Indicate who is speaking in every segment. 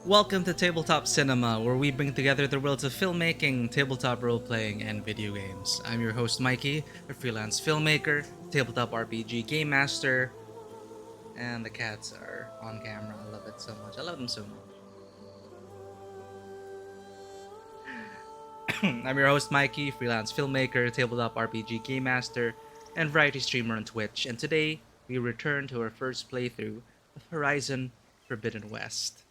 Speaker 1: Welcome to Tabletop Cinema, where we bring together the worlds of filmmaking, tabletop role-playing, and video games. I'm your host Mikey, a freelance filmmaker, tabletop RPG game master, and the cats are on camera. I love it so much. I love them so much. I'm your host Mikey, freelance filmmaker, tabletop RPG game master, and variety streamer on Twitch. And today, we return to our first playthrough of Horizon Forbidden West.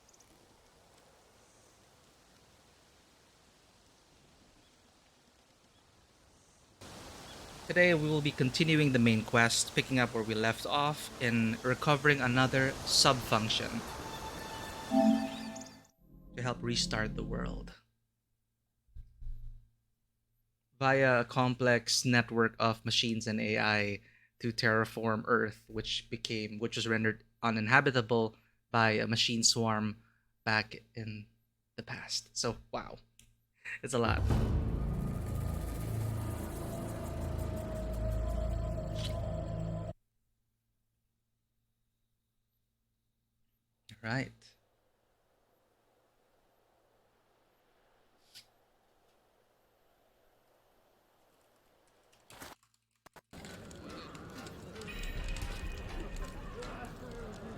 Speaker 1: Today we will be continuing the main quest, picking up where we left off in recovering another sub-function to help restart the world. Via a complex network of machines and AI to terraform Earth, which was rendered uninhabitable by a machine swarm back in the past. So wow, it's a lot. Right.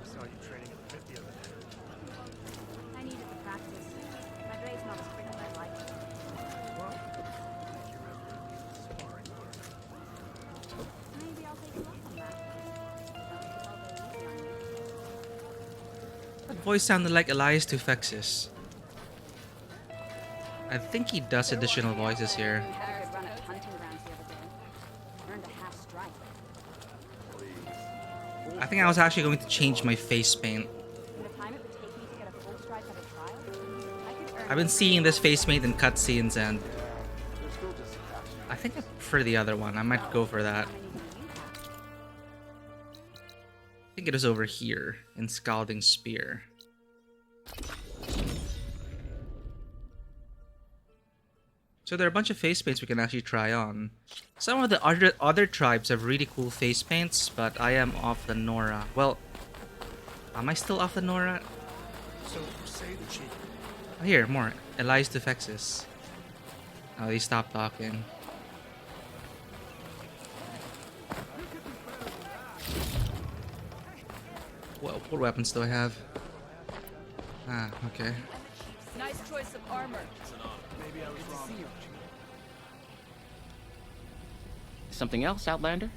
Speaker 2: Saw you training at the 50 of it.
Speaker 3: I needed the practice. My grade's not as quick as I'd like.
Speaker 2: Well, make your resume sparring partner.
Speaker 3: Maybe I'll take you up on that. Don't think I'll go easy on you.
Speaker 1: That voice sounded like Elias Tufexis. I think he does additional voices here.
Speaker 3: I could run at hunting grounds the other day. Earned a half strike.
Speaker 1: I think I was actually going to change my face paint.
Speaker 3: In the time it would take me to get a full strike at a trial, I could earn.
Speaker 1: I've been seeing this face paint in cutscenes, and I think I prefer the other one. I might go for that.
Speaker 3: How many do you have?
Speaker 1: I think it is over here in Scalding Spear. So there are a bunch of face paints we can actually try on. Some of the other tribes have really cool face paints, but I am off the Nora. Well, am I still off the Nora?
Speaker 2: So, say the chief.
Speaker 1: Oh, here, more. Elias Tufexis. Oh, they stopped talking. What weapons do I have? Ah, okay.
Speaker 4: Nice choice of armor.
Speaker 2: Maybe I was wrong.
Speaker 5: Something else, Outlander?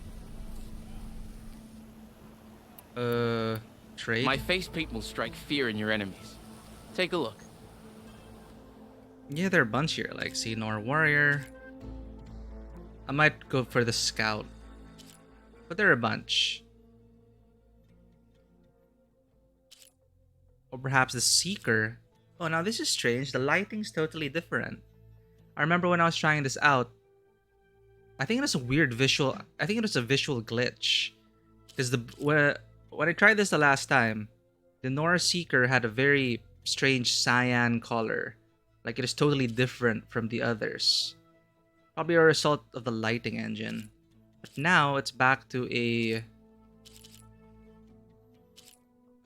Speaker 1: Trade?
Speaker 5: My face paint will strike fear in your enemies. Take a look.
Speaker 1: Yeah, there are a bunch here, like Senor Warrior. I might go for the Scout. But there are a bunch. Or perhaps the Seeker. Oh, now this is strange. The lighting's totally different. I remember when I was trying this out, I think it was a weird visual. I think it was a visual glitch. Because when I tried this the last time, the Nora Seeker had a very strange cyan color. Like it is totally different from the others. Probably a result of the lighting engine. But now it's back to a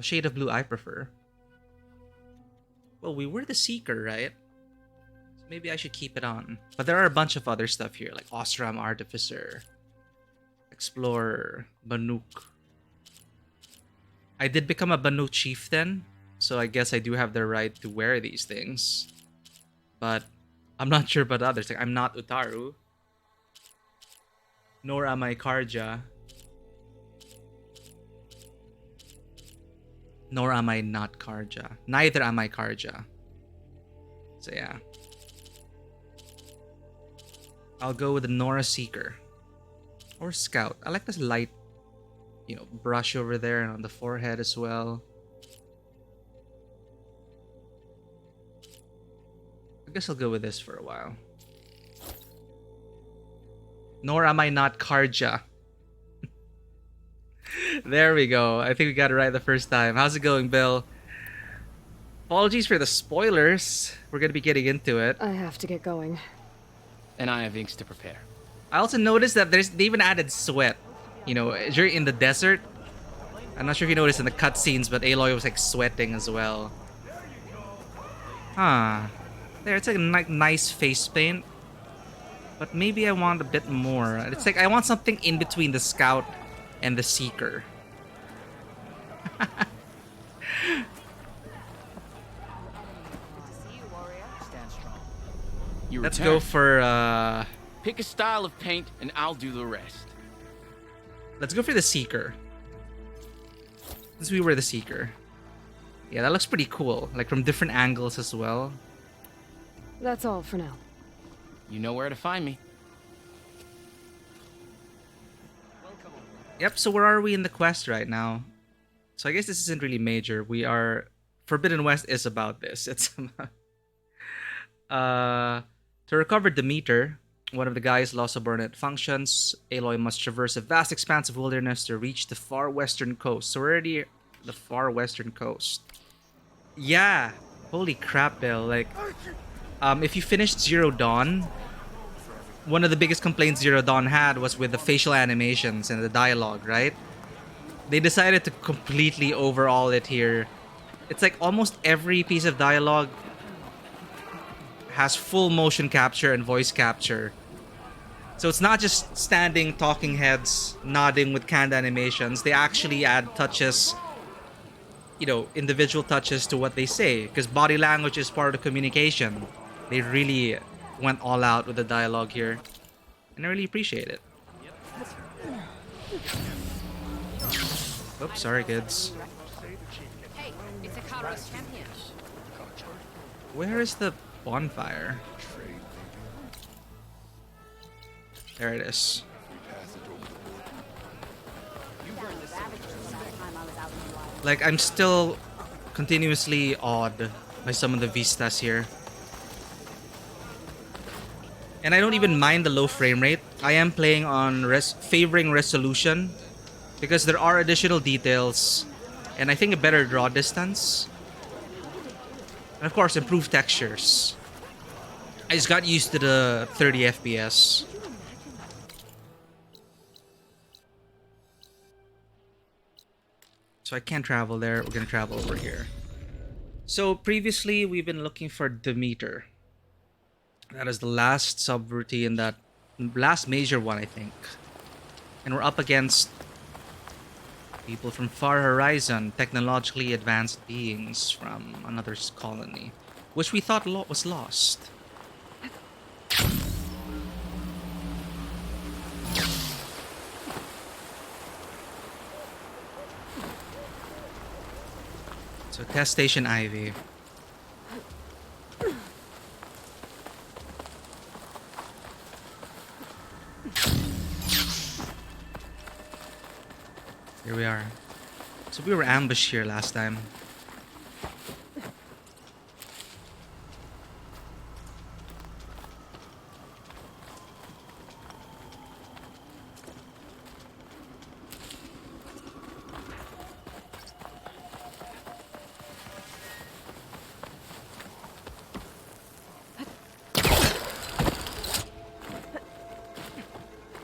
Speaker 1: shade of blue I prefer. Well, we were the Seeker, right? So maybe I should keep it on. But there are a bunch of other stuff here, like Ostrom Artificer, Explorer, Banuk. I did become a Banuk Chieftain, so I guess I do have the right to wear these things. But I'm not sure about others. Like, I'm not Utaru. Nor am I Karja. Nor am I not Karja. Neither am I Karja. So yeah. I'll go with the Nora Seeker. Or Scout. I like this light, brush over there and on the forehead as well. I guess I'll go with this for a while. Nor am I not Karja. There we go. I think we got it right the first time. How's it going, Bill? Apologies for the spoilers. We're gonna be getting into it.
Speaker 6: I have to get going.
Speaker 5: And I have inks to prepare.
Speaker 1: I also noticed that they even added sweat. During in the desert. I'm not sure if you noticed in the cutscenes, but Aloy was like sweating as well. Huh. There, it's like a nice face paint. But maybe I want a bit more. It's like I want something in between the scout and the seeker.
Speaker 4: See you, warrior.
Speaker 5: Stand strong. You
Speaker 1: Let's
Speaker 5: return.
Speaker 1: go for
Speaker 5: Pick a style of paint, and I'll do the rest.
Speaker 1: let's go for the seeker. Since we were the seeker. Yeah, that looks pretty cool. Like from different angles as well.
Speaker 2: That's all for now.
Speaker 5: You know where to find me.
Speaker 1: Yep, so where are we in the quest right now? So I guess this isn't really major. We are Forbidden West is about this. It's to recover Demeter, one of the guys lost subordinate functions, Aloy must traverse a vast expanse of wilderness to reach the far western coast. So we're already the far western coast. Yeah. Holy crap, Bill. Like if you finished Zero Dawn, one of the biggest complaints Zero Dawn had was with the facial animations and the dialogue, right? They decided to completely overhaul it here. It's like almost every piece of dialogue has full motion capture and voice capture. So it's not just standing talking heads nodding with canned animations. They actually add touches, you know, individual touches to what they say, because body language is part of the communication. They really went all out with the dialogue here, and I really appreciate it. Oops, sorry kids.
Speaker 4: Hey, it's a Karos champion.
Speaker 1: Where is the bonfire? There it is. Like, I'm still continuously awed by some of the vistas here. And I don't even mind the low frame rate. I am playing on favoring resolution because there are additional details and I think a better draw distance. And of course, improved textures. I just got used to the 30 FPS. So I can't travel there. We're gonna travel over here. So previously, we've been looking for Demeter. That is the last subroutine, that last major one, I think. And we're up against people from Far Horizon, technologically advanced beings from another colony, which we thought was lost. So test station Ivy. Here we are. So we were ambushed here last time.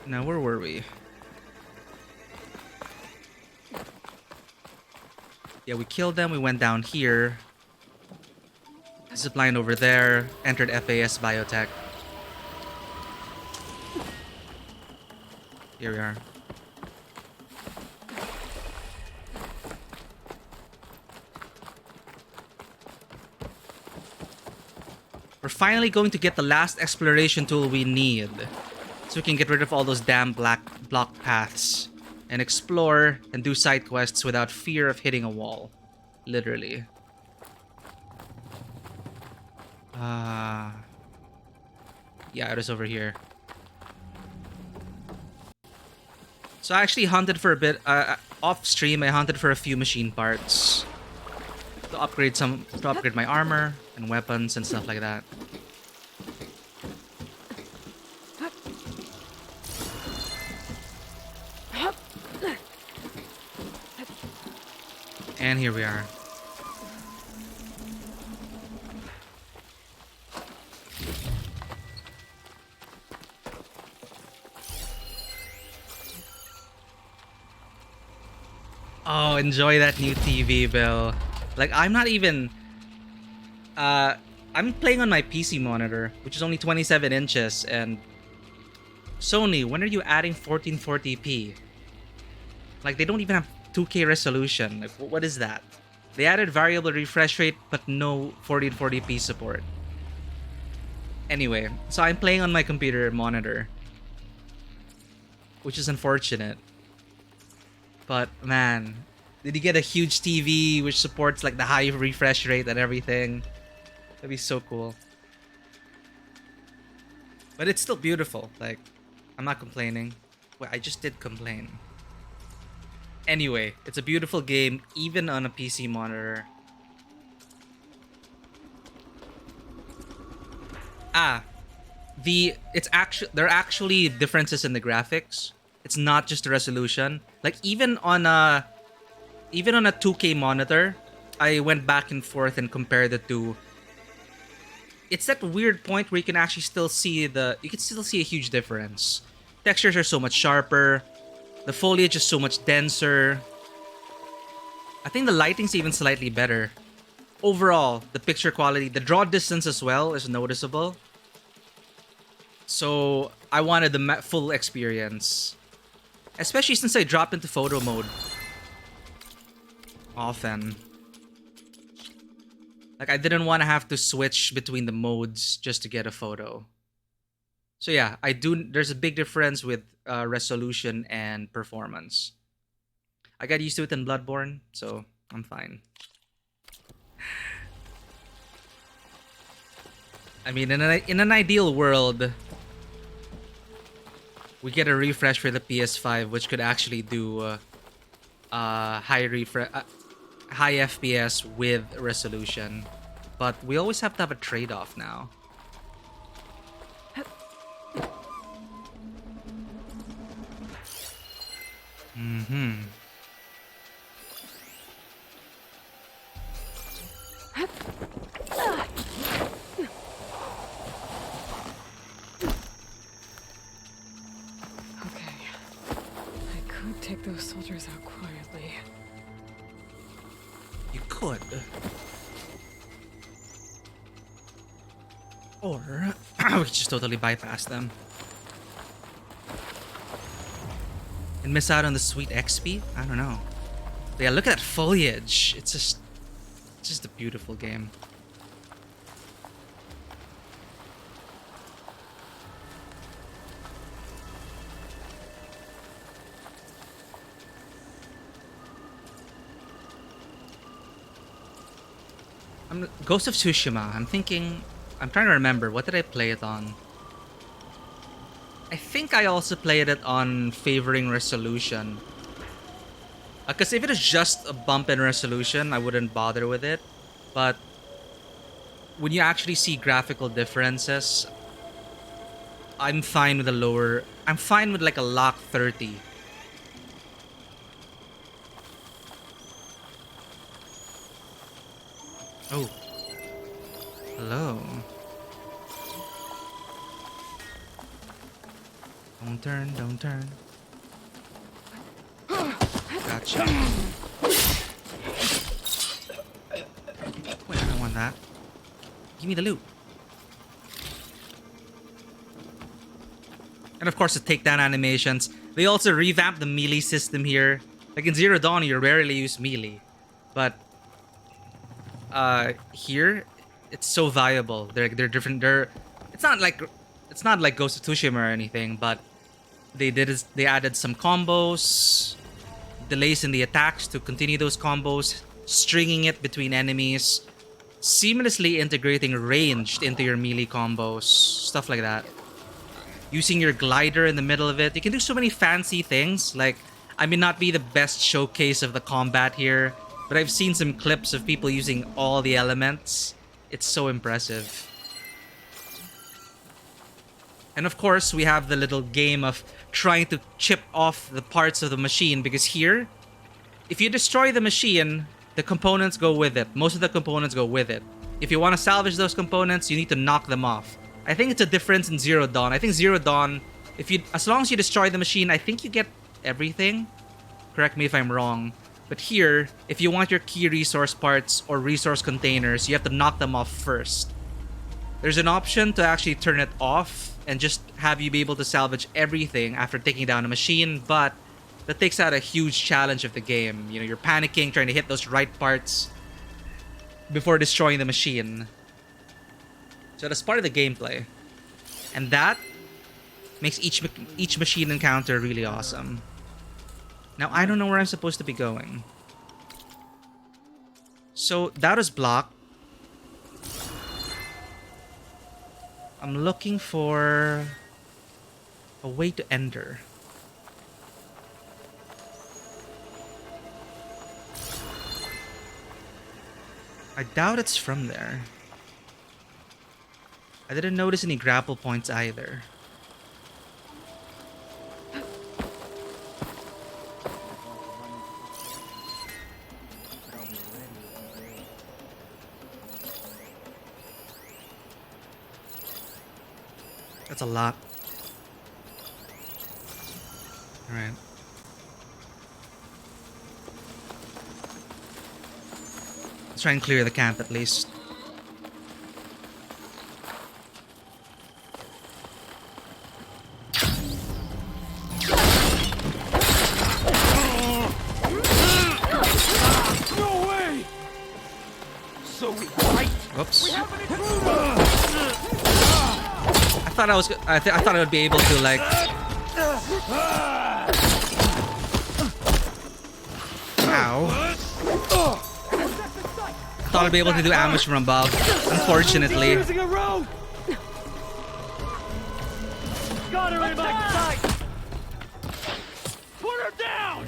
Speaker 1: Now, where were we? Yeah, we killed them. We went down here. Zipline over there. Entered FAS Biotech. Here we are. We're finally going to get the last exploration tool we need, so we can get rid of all those damn block paths and explore and do side quests without fear of hitting a wall. Literally. Yeah, it is over here. So I actually hunted for a bit off stream. I hunted for a few machine parts to upgrade my armor and weapons and stuff like that. And here we are. Oh, enjoy that new TV, Bill. Like, I'm not even I'm playing on my PC monitor, which is only 27 inches, and Sony, when are you adding 1440p? Like, they don't even have 2K resolution. Like, what is that? They added variable refresh rate, but no 1440p support. Anyway, so I'm playing on my computer monitor, which is unfortunate. But man, did you get a huge TV which supports like the high refresh rate and everything? That'd be so cool. But it's still beautiful. Like, I'm not complaining. Wait, I just did complain. Anyway, it's a beautiful game even on a PC monitor. There are actually differences in the graphics. It's not just the resolution. Like even on a 2K monitor, I went back and forth and compared the two. It's that weird point where you can actually still see a huge difference. Textures are so much sharper. The foliage is so much denser. I think the lighting's even slightly better. Overall, the picture quality, the draw distance as well is noticeable. So I wanted the full experience. Especially since I dropped into photo mode often. Like, I didn't want to have to switch between the modes just to get a photo. So yeah, there's a big difference with resolution and performance. I got used to it in Bloodborne, so I'm fine. I mean, in an ideal world, we get a refresh for the PS5, which could actually do high FPS with resolution. But we always have to have a trade-off now. Mm-hmm.
Speaker 2: Take those soldiers out quietly.
Speaker 1: You could. Or we could just totally bypass them. And miss out on the sweet XP? I don't know. But yeah, look at that foliage. It's just a beautiful game. Ghost of Tsushima. I'm trying to remember. What did I play it on? I think I also played it on favoring resolution. Because if it is just a bump in resolution, I wouldn't bother with it. But when you actually see graphical differences, I'm fine with I'm fine with like a lock 30. Oh. Hello. Don't turn, don't turn. Gotcha. Wait, I don't want that. Give me the loot. And of course the takedown animations. They also revamped the melee system here. Like in Zero Dawn, you rarely use melee. But here it's so viable. They're different. It's not like Ghost of Tsushima or anything, but they added some combos, delays in the attacks to continue those combos, stringing it between enemies, seamlessly integrating ranged into your melee combos, stuff like that. Using your glider in the middle of it. You can do so many fancy things. Like, I may not be the best showcase of the combat here, but I've seen some clips of people using all the elements. It's so impressive. And of course, we have the little game of trying to chip off the parts of the machine, because here, if you destroy the machine, the components go with it. Most of the components go with it. If you want to salvage those components, you need to knock them off. I think it's a difference in Zero Dawn. I think Zero Dawn, as long as you destroy the machine, I think you get everything. Correct me if I'm wrong. But here, if you want your key resource parts or resource containers, you have to knock them off first. There's an option to actually turn it off and just have you be able to salvage everything after taking down a machine, but that takes out a huge challenge of the game. You know, you're panicking, trying to hit those right parts before destroying the machine. So that's part of the gameplay. And that makes each machine encounter really awesome. Now, I don't know where I'm supposed to be going. So, that is blocked. I'm looking for a way to enter. I doubt it's from there. I didn't notice any grapple points either. That's a lot. Alright. Let's try and clear the camp at least.
Speaker 2: No way! So we fight.
Speaker 1: Whoops.
Speaker 2: We have an intruder!
Speaker 1: I thought I would be able to like. Ow. Thought I'd be able to do damage from above. Unfortunately.
Speaker 2: Using a rope. Got her in my sight. Put her down.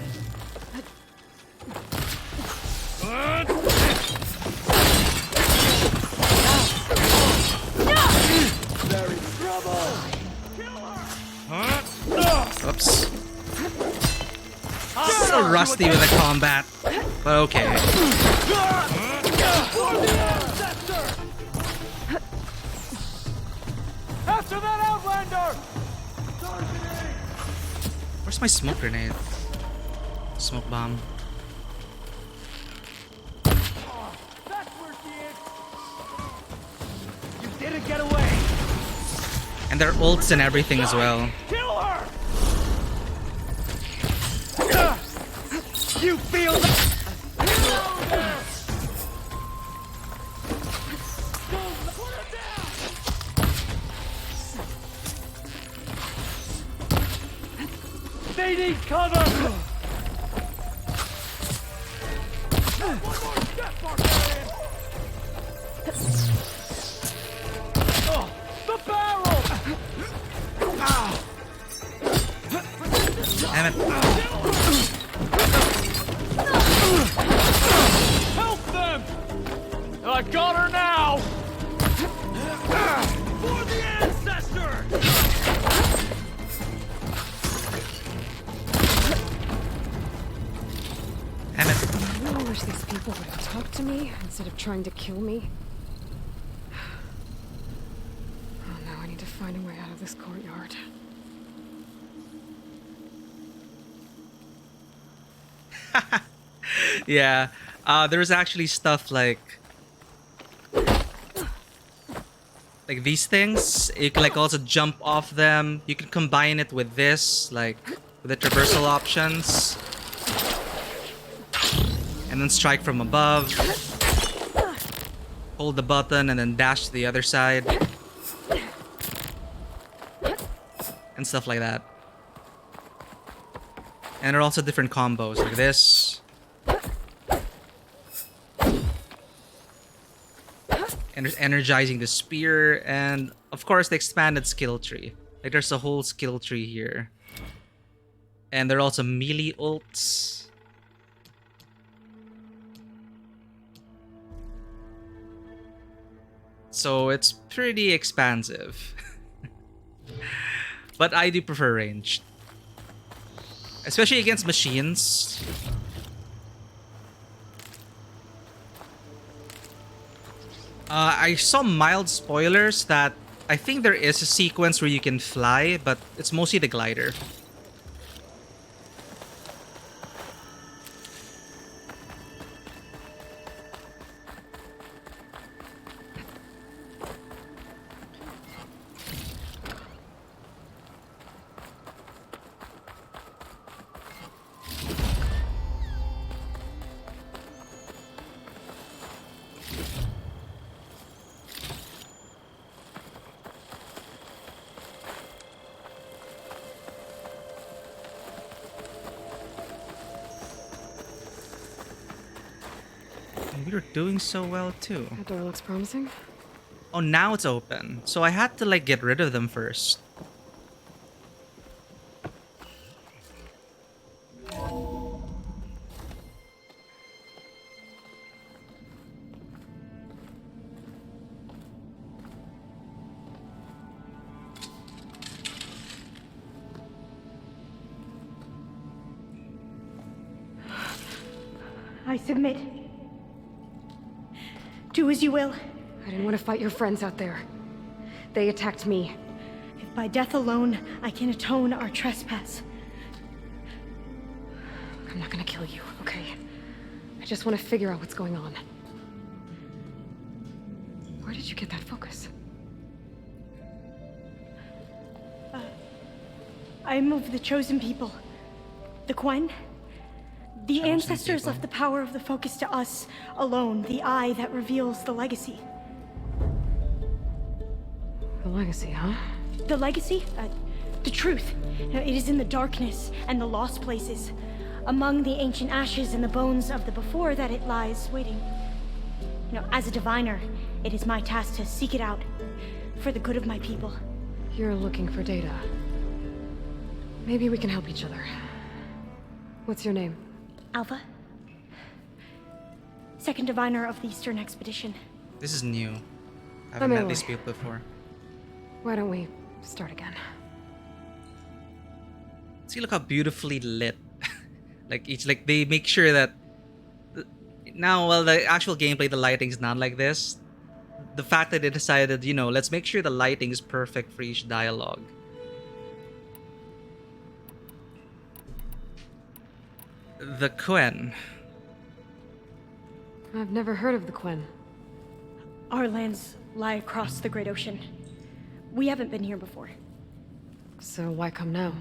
Speaker 2: They're in trouble. Kill her.
Speaker 1: Oops. So rusty with the combat, but okay.
Speaker 2: After that outlander.
Speaker 1: Where's my smoke grenade? Smoke bomb.
Speaker 2: That's where she is. You didn't get away.
Speaker 1: And there are ults and everything as well.
Speaker 2: Kill her. You feel that? They need cover! One more step, barbarian! Oh, the barrel!
Speaker 1: Damn it.
Speaker 2: Help them! I got her now! For the ancestor!
Speaker 1: Damn it.
Speaker 6: I really wish these people would have talked to me instead of trying to kill me. Oh, now I need to find a way out of this courtyard.
Speaker 1: Yeah. There's actually stuff like these things. You can like also jump off them. You can combine it with this, like with the traversal options. And then strike from above. Hold the button and then dash to the other side. And stuff like that. And there are also different combos like this. And there's energizing the spear, and of course the expanded skill tree. Like there's a whole skill tree here. And there are also melee ults. So it's pretty expansive. But I do prefer ranged. Especially against machines. I saw mild spoilers that I think there is a sequence where you can fly, but it's mostly the glider. And we were doing so well too.
Speaker 6: That door looks promising.
Speaker 1: Oh, now it's open. So I had to like get rid of them first.
Speaker 7: I submit. Do as you will.
Speaker 6: I didn't want to fight your friends out there. They attacked me.
Speaker 7: If by death alone I can atone our trespass.
Speaker 6: I'm not gonna kill you, okay? I just want to figure out what's going on. Where did you get that focus?
Speaker 7: I am of the chosen people. The Quen. The
Speaker 1: Chosen
Speaker 7: ancestors
Speaker 1: people.
Speaker 7: left the power of the focus to us alone, the eye that reveals the legacy.
Speaker 6: The legacy, huh?
Speaker 7: The legacy? The truth. It is in the darkness and the lost places. Among the ancient ashes and the bones of the before that it lies waiting. As a diviner, it is my task to seek it out for the good of my people.
Speaker 6: You're looking for data. Maybe we can help each other. What's your name?
Speaker 7: Alpha? Second diviner of the Eastern Expedition.
Speaker 1: This is new. I
Speaker 6: I'm
Speaker 1: haven't met these
Speaker 6: Aloy.
Speaker 1: people before.
Speaker 6: Why don't we start again?
Speaker 1: See, look how beautifully lit. like they make sure that now, well, the actual gameplay, the lighting's not like this. The fact that they decided, let's make sure the lighting is perfect for each dialogue. The Quen.
Speaker 6: I've never heard of the Quen.
Speaker 7: Our lands lie across the Great Ocean. We haven't been here before.
Speaker 6: So why come now?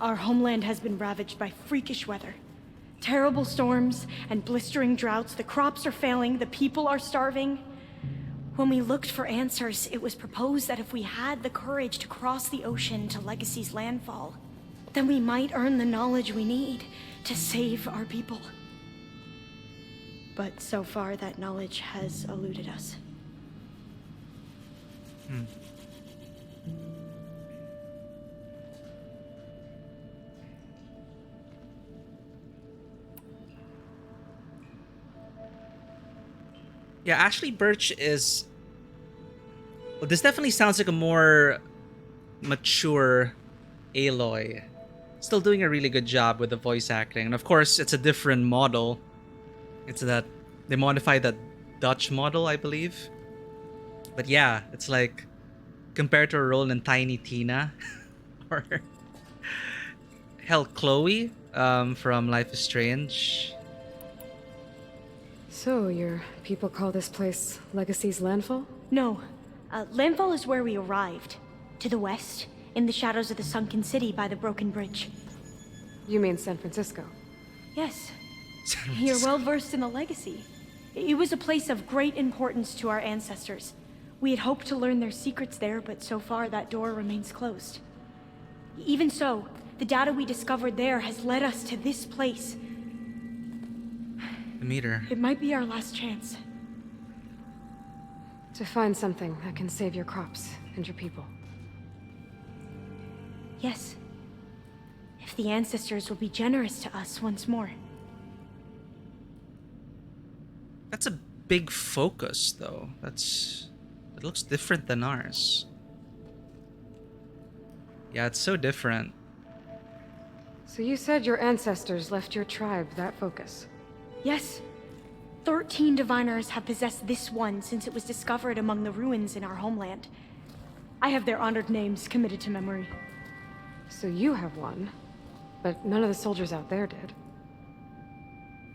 Speaker 7: Our homeland has been ravaged by freakish weather. Terrible storms and blistering droughts. The crops are failing, the people are starving. When we looked for answers, it was proposed that if we had the courage to cross the ocean to Legacy's landfall, then we might earn the knowledge we need to save our people. But so far, that knowledge has eluded us.
Speaker 1: Yeah, Ashley Birch is... Well, this definitely sounds like a more mature Aloy. Still doing a really good job with the voice acting. And of course, it's a different model. It's that... They modified that Dutch model, I believe. But yeah, it's like... Compared to her role in Tiny Tina. Or... Hell, Chloe from Life is Strange.
Speaker 6: So, your people call this place Legacy's landfall?
Speaker 7: No. Landfall is where we arrived. To the west, in the shadows of the sunken city by the broken bridge.
Speaker 6: You mean San Francisco?
Speaker 7: Yes. You're well versed in the legacy. It was a place of great importance to our ancestors. We had hoped to learn their secrets there, but so far that door remains closed. Even so, the data we discovered there has led us to this place.
Speaker 1: The meter.
Speaker 7: It might be our last chance.
Speaker 6: To find something that can save your crops and your people.
Speaker 7: Yes. If the ancestors will be generous to us once more.
Speaker 1: That's a big focus, though. It looks different than ours. Yeah, it's so different.
Speaker 6: So you said your ancestors left your tribe that focus?
Speaker 7: Yes. 13 diviners have possessed this one since it was discovered among the ruins in our homeland. I have their honored names committed to memory.
Speaker 6: So you have one, but none of the soldiers out there did.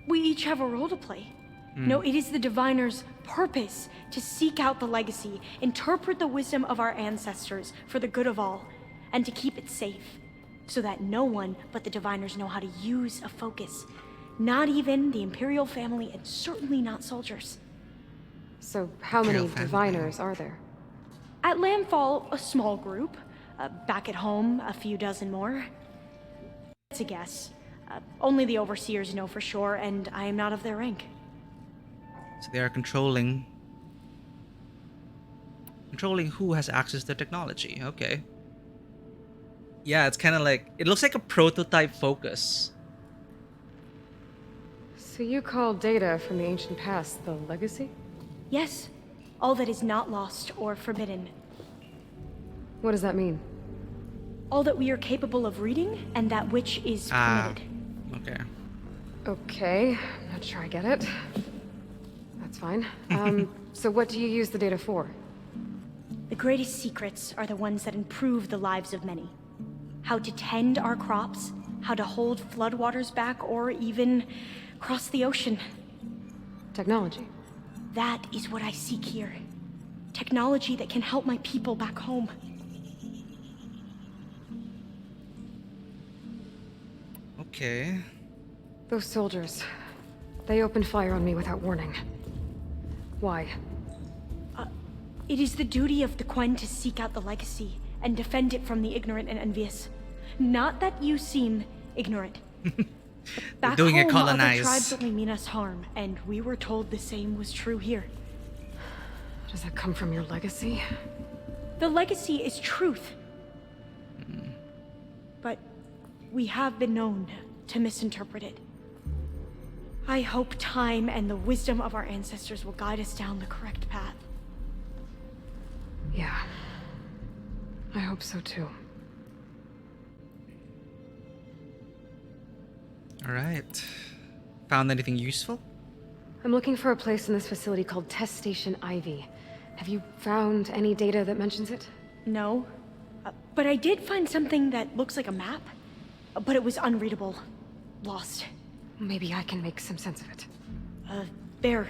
Speaker 7: We each have a role to play. No, it is the diviner's purpose to seek out the legacy, interpret the wisdom of our ancestors for the good of all, and to keep it safe, so that no one but the diviners know how to use a focus. Not even the Imperial family, and certainly not soldiers.
Speaker 6: So how many
Speaker 1: Imperial family.
Speaker 6: diviners are there?
Speaker 7: At Landfall, a small group. Back at home, a few dozen more. It's a guess. Only the overseers know for sure, and I am not of their rank.
Speaker 1: So they are controlling who has access to technology. Okay. Yeah, it's kind of like, it looks like a prototype focus.
Speaker 6: So you call data from the ancient past the legacy?
Speaker 7: Yes, all that is not lost or forbidden.
Speaker 6: What does that mean?
Speaker 7: All that we are capable of reading, and that which is
Speaker 1: Ah,
Speaker 7: permitted.
Speaker 1: okay.
Speaker 6: Okay, I'm not sure I get it. That's fine. So what do you use the data for?
Speaker 7: The greatest secrets are the ones that improve the lives of many. How to tend our crops, how to hold floodwaters back, or even cross the ocean.
Speaker 6: Technology.
Speaker 7: That is what I seek here. Technology that can help my people back home.
Speaker 1: Okay.
Speaker 6: Those soldiers, they opened fire on me without warning. Why?
Speaker 7: It is the duty of the Quen to seek out the legacy and defend it from the ignorant and envious. Not that you seem ignorant. Back
Speaker 1: doing it
Speaker 7: home,
Speaker 1: colonized.
Speaker 7: other tribes only mean us harm, and we were told the same was true here.
Speaker 6: Does that come from your legacy?
Speaker 7: The legacy is truth. But we have been known to misinterpret it. I hope time and the wisdom of our ancestors will guide us down the correct path.
Speaker 6: Yeah. I hope so too.
Speaker 1: Alright. Found anything useful?
Speaker 6: I'm looking for a place in this facility called Test Station Ivy. Have you found any data that mentions it?
Speaker 7: No. But I did find something that looks like a map. But it was unreadable. Lost.
Speaker 6: Maybe I can make some sense of it.
Speaker 7: There.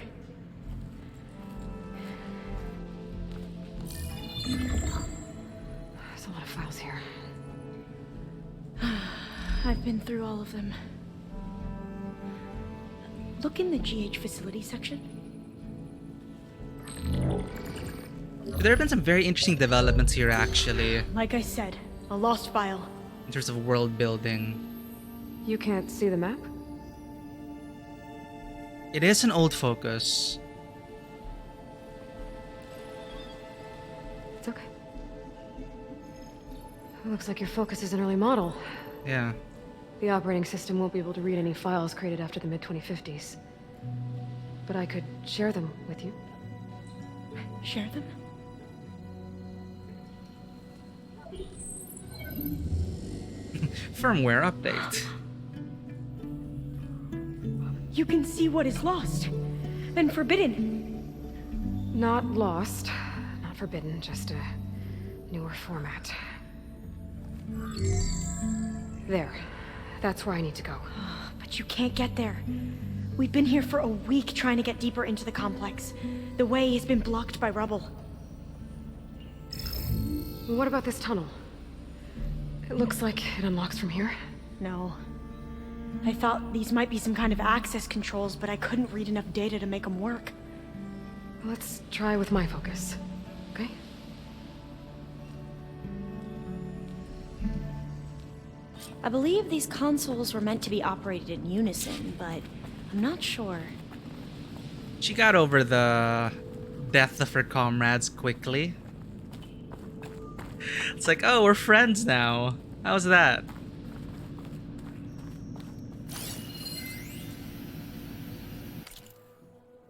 Speaker 6: There's a lot of files here.
Speaker 7: I've been through all of them. Look in the GH facility section.
Speaker 1: There have been some very interesting developments here, actually,
Speaker 7: Like I said, a lost file.
Speaker 1: in terms of world building.
Speaker 6: You can't see the map?
Speaker 1: It is an old focus.
Speaker 6: It's okay. It looks like your focus is an early model.
Speaker 1: Yeah.
Speaker 6: The operating system won't be able to read any files created after the mid-2050s. But I could share them with you.
Speaker 7: Share them?
Speaker 1: Firmware update.
Speaker 7: You can see what is lost. And forbidden.
Speaker 6: Not lost, not forbidden, just a newer format. There. That's where I need to go.
Speaker 7: But you can't get there. We've been here for a week trying to get deeper into the complex. The way has been blocked by rubble.
Speaker 6: What about this tunnel? It looks like it unlocks from here.
Speaker 7: No. I thought these might be some kind of access controls, but I couldn't read enough data to make them work.
Speaker 6: Let's try with my focus, okay?
Speaker 7: I believe these consoles were meant to be operated in unison, but I'm not sure.
Speaker 1: She got over the death of her comrades quickly. It's like, oh, we're friends now. How's that?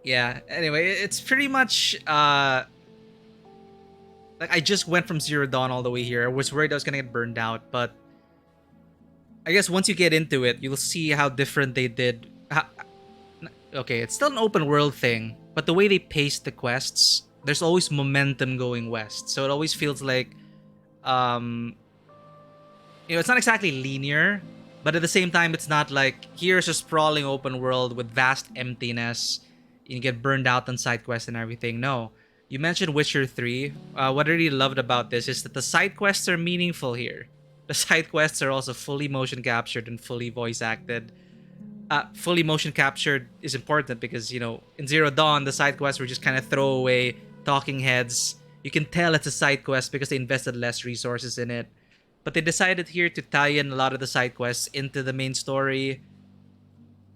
Speaker 1: Yeah, anyway, it's pretty much, like, I just went from Zero Dawn all the way here. I was worried I was gonna get burned out, but I guess once you get into it, you'll see how different they did. Okay, it's still an open world thing, but the way they pace the quests, there's always momentum going west. So it always feels like, it's not exactly linear, but at the same time, it's not like, here's a sprawling open world with vast emptiness. You get burned out on side quests and everything. No. You mentioned Witcher 3. What I really loved about this is that the side quests are meaningful here. The side quests are also fully motion captured and fully voice acted. Fully motion captured is important because, in Zero Dawn, the side quests were just kind of throwaway talking heads. You can tell it's a side quest because they invested less resources in it. But they decided here to tie in a lot of the side quests into the main story.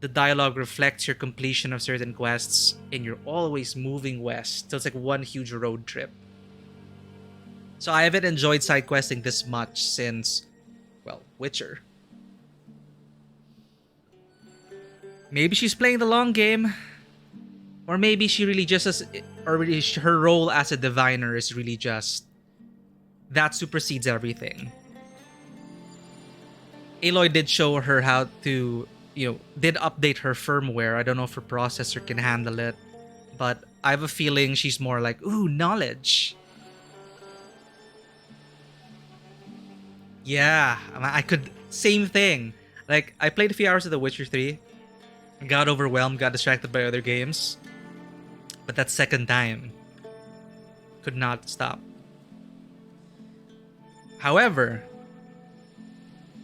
Speaker 1: the dialogue reflects your completion of certain quests, and you're always moving west. So it's like one huge road trip. So I haven't enjoyed side questing this much since, well, Witcher. Maybe she's playing the long game. Or maybe she really just her role as a diviner is really just that supersedes everything. Aloy did show her how to, did update her firmware. I don't know if her processor can handle it, but I have a feeling she's more like, ooh, knowledge. Yeah, I could, same thing. Like, I played a few hours of The Witcher 3, got overwhelmed, got distracted by other games. But that second time, could not stop. However,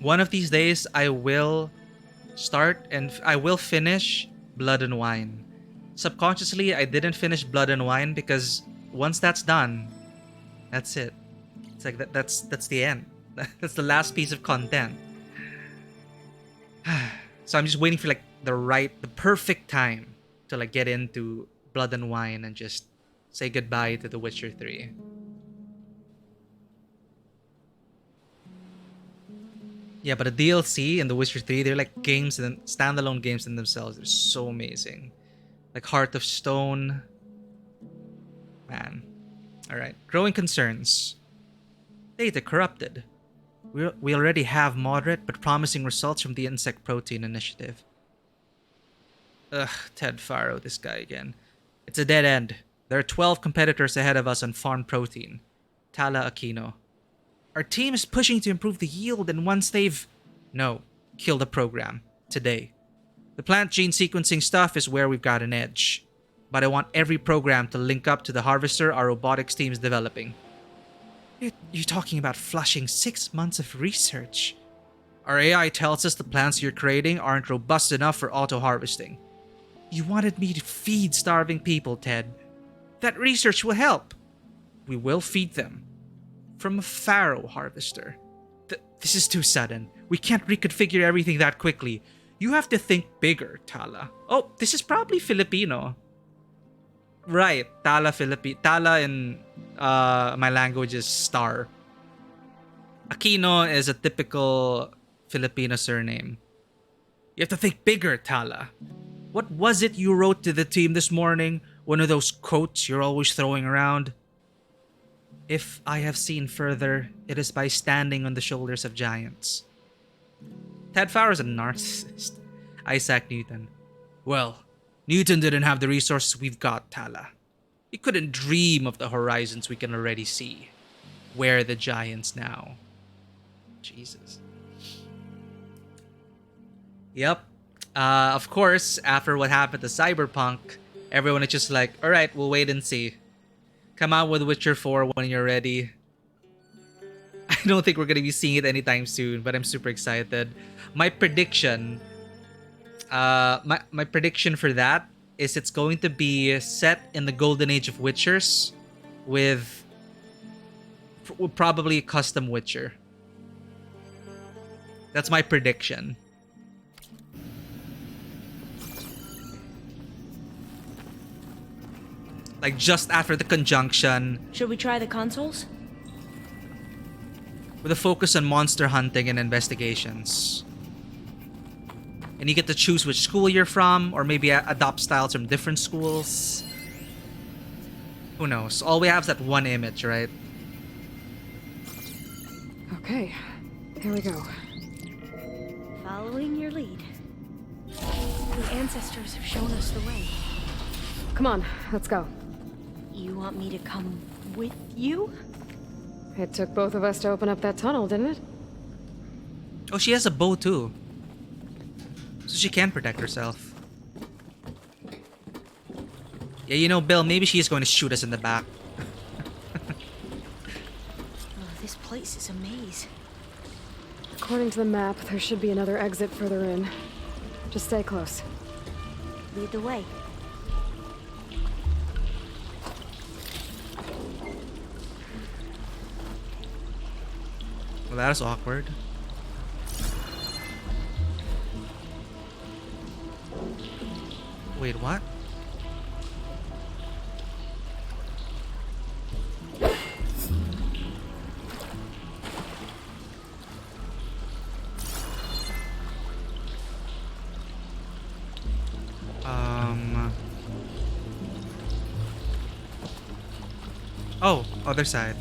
Speaker 1: one of these days I will start and I will finish Blood and Wine. Subconsciously, I didn't finish Blood and Wine because once that's done, that's it. It's like that's the end. That's the last piece of content. So I'm just waiting for like the perfect time to like get into Blood and Wine and just say goodbye to The Witcher 3. Yeah, but the DLC and The Witcher 3, they're like games and standalone games in themselves. They're so amazing. Like Heart of Stone. Man. Alright. Growing concerns. Data corrupted. We already have moderate but promising results from the Insect Protein Initiative. Ugh, Ted Faro, this guy again. It's a dead end. There are 12 competitors ahead of us on farm protein. Tala Aquino. Our team is pushing to improve the yield, and once they've... No. Kill the program. Today. The plant gene sequencing stuff is where we've got an edge. But I want every program to link up to the harvester our robotics team is developing. You're talking about flushing 6 months of research. Our AI tells us the plants you're creating aren't robust enough for auto-harvesting. You wanted me to feed starving people, Ted. That research will help. We will feed them. From a Pharaoh harvester. This is too sudden. We can't reconfigure everything that quickly. You have to think bigger, Tala. Oh, this is probably Filipino. Right, Tala Tala in my language is star. Aquino is a typical Filipino surname. You have to think bigger, Tala. What was it you wrote to the team this morning? One of those quotes you're always throwing around? If I have seen further, it is by standing on the shoulders of giants. Ted Farrow's a narcissist. Isaac Newton. Well, Newton didn't have the resources we've got, Tala. He couldn't dream of the horizons we can already see. Where are the giants now? Jesus. Yep. Of course, after what happened to Cyberpunk, everyone is just like, alright, we'll wait and see. Come out with Witcher 4 when you're ready. I don't think we're going to be seeing it anytime soon, but I'm super excited. My prediction... my prediction for that is it's going to be set in the golden age of Witchers with probably a custom Witcher. That's my prediction. Like just after the conjunction.
Speaker 7: Should we try the consoles?
Speaker 1: With a focus on monster hunting and investigations. And you get to choose which school you're from, or maybe adopt styles from different schools. Who knows? All we have is that one image, right?
Speaker 6: Okay, here we go.
Speaker 7: Following your lead. The ancestors have shown us the way.
Speaker 6: Come on, let's go.
Speaker 7: You want me to come with you?
Speaker 6: It took both of us to open up that tunnel, didn't it?
Speaker 1: Oh, she has a bow too. So she can protect herself. Yeah, you know, Bill, maybe she is going to shoot us in the back.
Speaker 7: This place is a maze.
Speaker 6: According to the map, there should be another exit further in. Just stay close.
Speaker 7: Lead the way.
Speaker 1: Well, that is awkward. Wait, what? Oh, other side.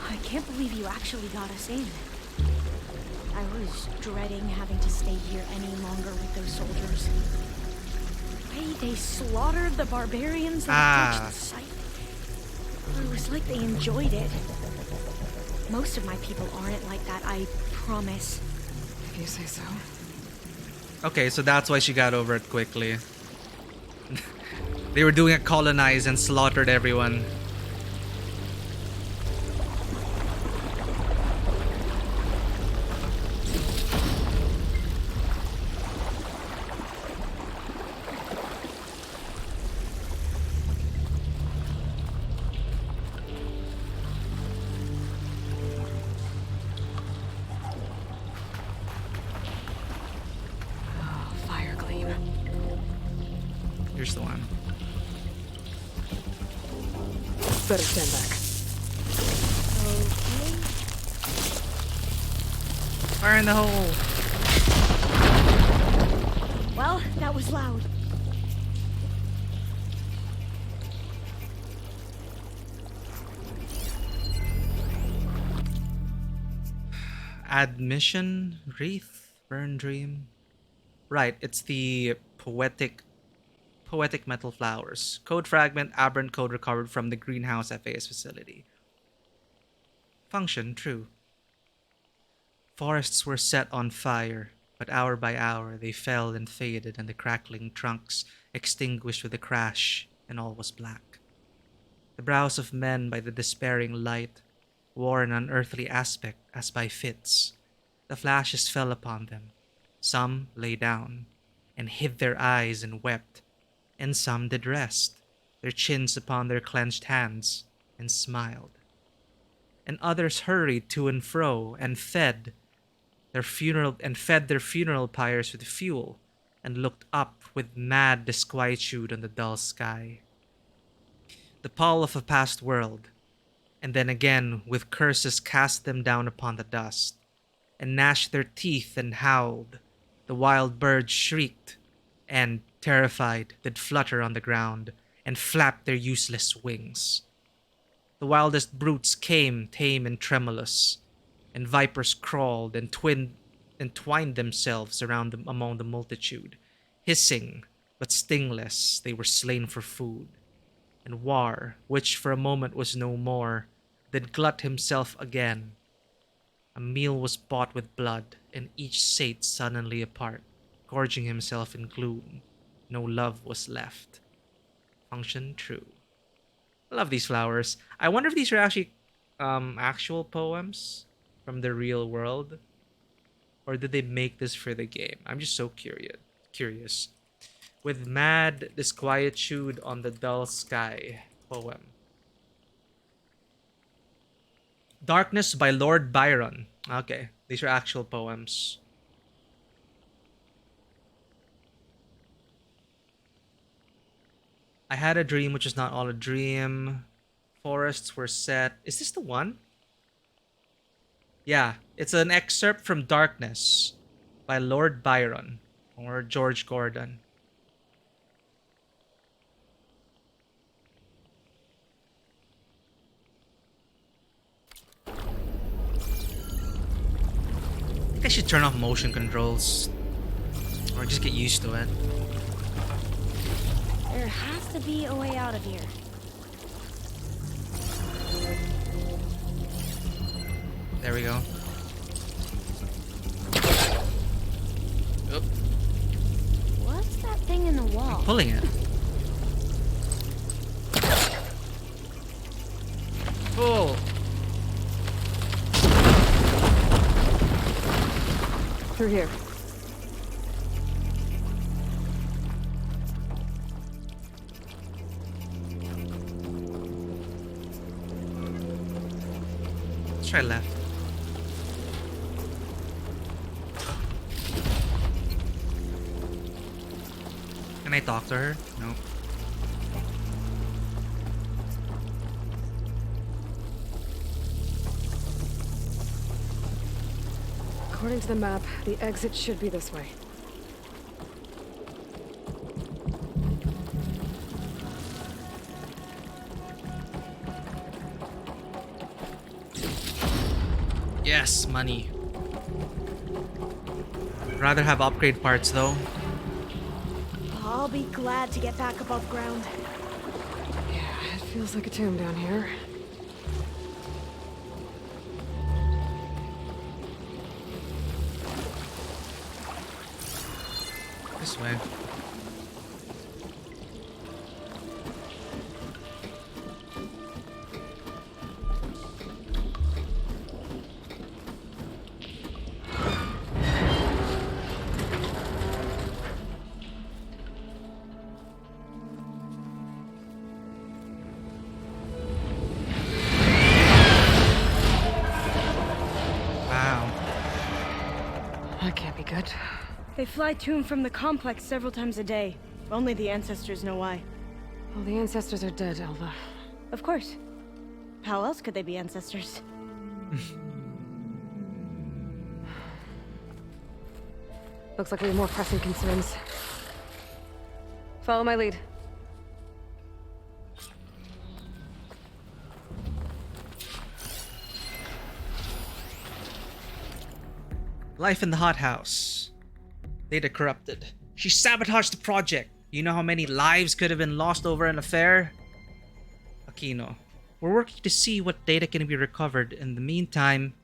Speaker 7: I can't believe you actually got us in. I was dreading having to stay here any longer with those soldiers. The way they slaughtered the barbarians that touched the site. It was like they enjoyed it. Most of my people aren't like that, I promise.
Speaker 6: If you say so.
Speaker 1: Okay, so that's why she got over it quickly. They were doing it colonized and slaughtered everyone.
Speaker 6: Oh, fire gleam.
Speaker 1: Here's the one.
Speaker 6: Better stand back.
Speaker 7: Okay.
Speaker 1: Fire in the hole!
Speaker 7: Well, that was loud.
Speaker 1: Admission? Wreath? Burn Dream? Right, it's the poetic metal flowers. Code fragment, aberrant code recovered from the greenhouse FAS facility. Function, true. Forests were set on fire, but hour by hour they fell and faded, and the crackling trunks extinguished with a crash, and all was black. The brows of men by the despairing light wore an unearthly aspect as by fits. The flashes fell upon them. Some lay down, and hid their eyes and wept, and some did rest, their chins upon their clenched hands, and smiled. And others hurried to and fro, and fed their funeral pyres with fuel, and looked up with mad disquietude on the dull sky. The pall of a past world, and then again with curses cast them down upon the dust, and gnashed their teeth and howled. The wild birds shrieked, and, terrified, did flutter on the ground, and flapped their useless wings. The wildest brutes came tame and tremulous, and vipers crawled and twined themselves around them among the multitude. Hissing, but stingless, they were slain for food. And War, which for a moment was no more, did glut himself again. A meal was bought with blood, and each sate sullenly apart, gorging himself in gloom. No love was left. Function true. I love these flowers. I wonder if these are actually actual poems from the real world, or did they make this for the game? I'm just so curious. With mad disquietude on the dull sky poem. Darkness by Lord Byron. Okay, these are actual poems. I had a dream which is not all a dream. Forests were set. Is this the one? Yeah, it's an excerpt from Darkness by Lord Byron or George Gordon. I think I should turn off motion controls or just get used to it.
Speaker 7: There has to be a way out of here.
Speaker 1: There we go. Oop.
Speaker 7: What's that thing in the wall?
Speaker 1: I'm pulling it. Pull.
Speaker 6: Through here.
Speaker 1: Let's try left. Can I talk to her? No.
Speaker 6: According to the map, the exit should be this way.
Speaker 1: Yes, money. Rather have upgrade parts though.
Speaker 7: I'll be glad to get back above ground.
Speaker 6: Yeah, it feels like a tomb down here.
Speaker 1: This way. Wow.
Speaker 6: That can't be good.
Speaker 7: They fly to and from the complex several times a day. Only the ancestors know why.
Speaker 6: Well, the ancestors are dead, Alva.
Speaker 7: Of course. How else could they be ancestors?
Speaker 6: Looks like we have more pressing concerns. Follow my lead.
Speaker 1: Life in the hothouse. Data corrupted. She sabotaged the project. You know how many lives could have been lost over an affair? Aquino. We're working to see what data can be recovered. In the meantime,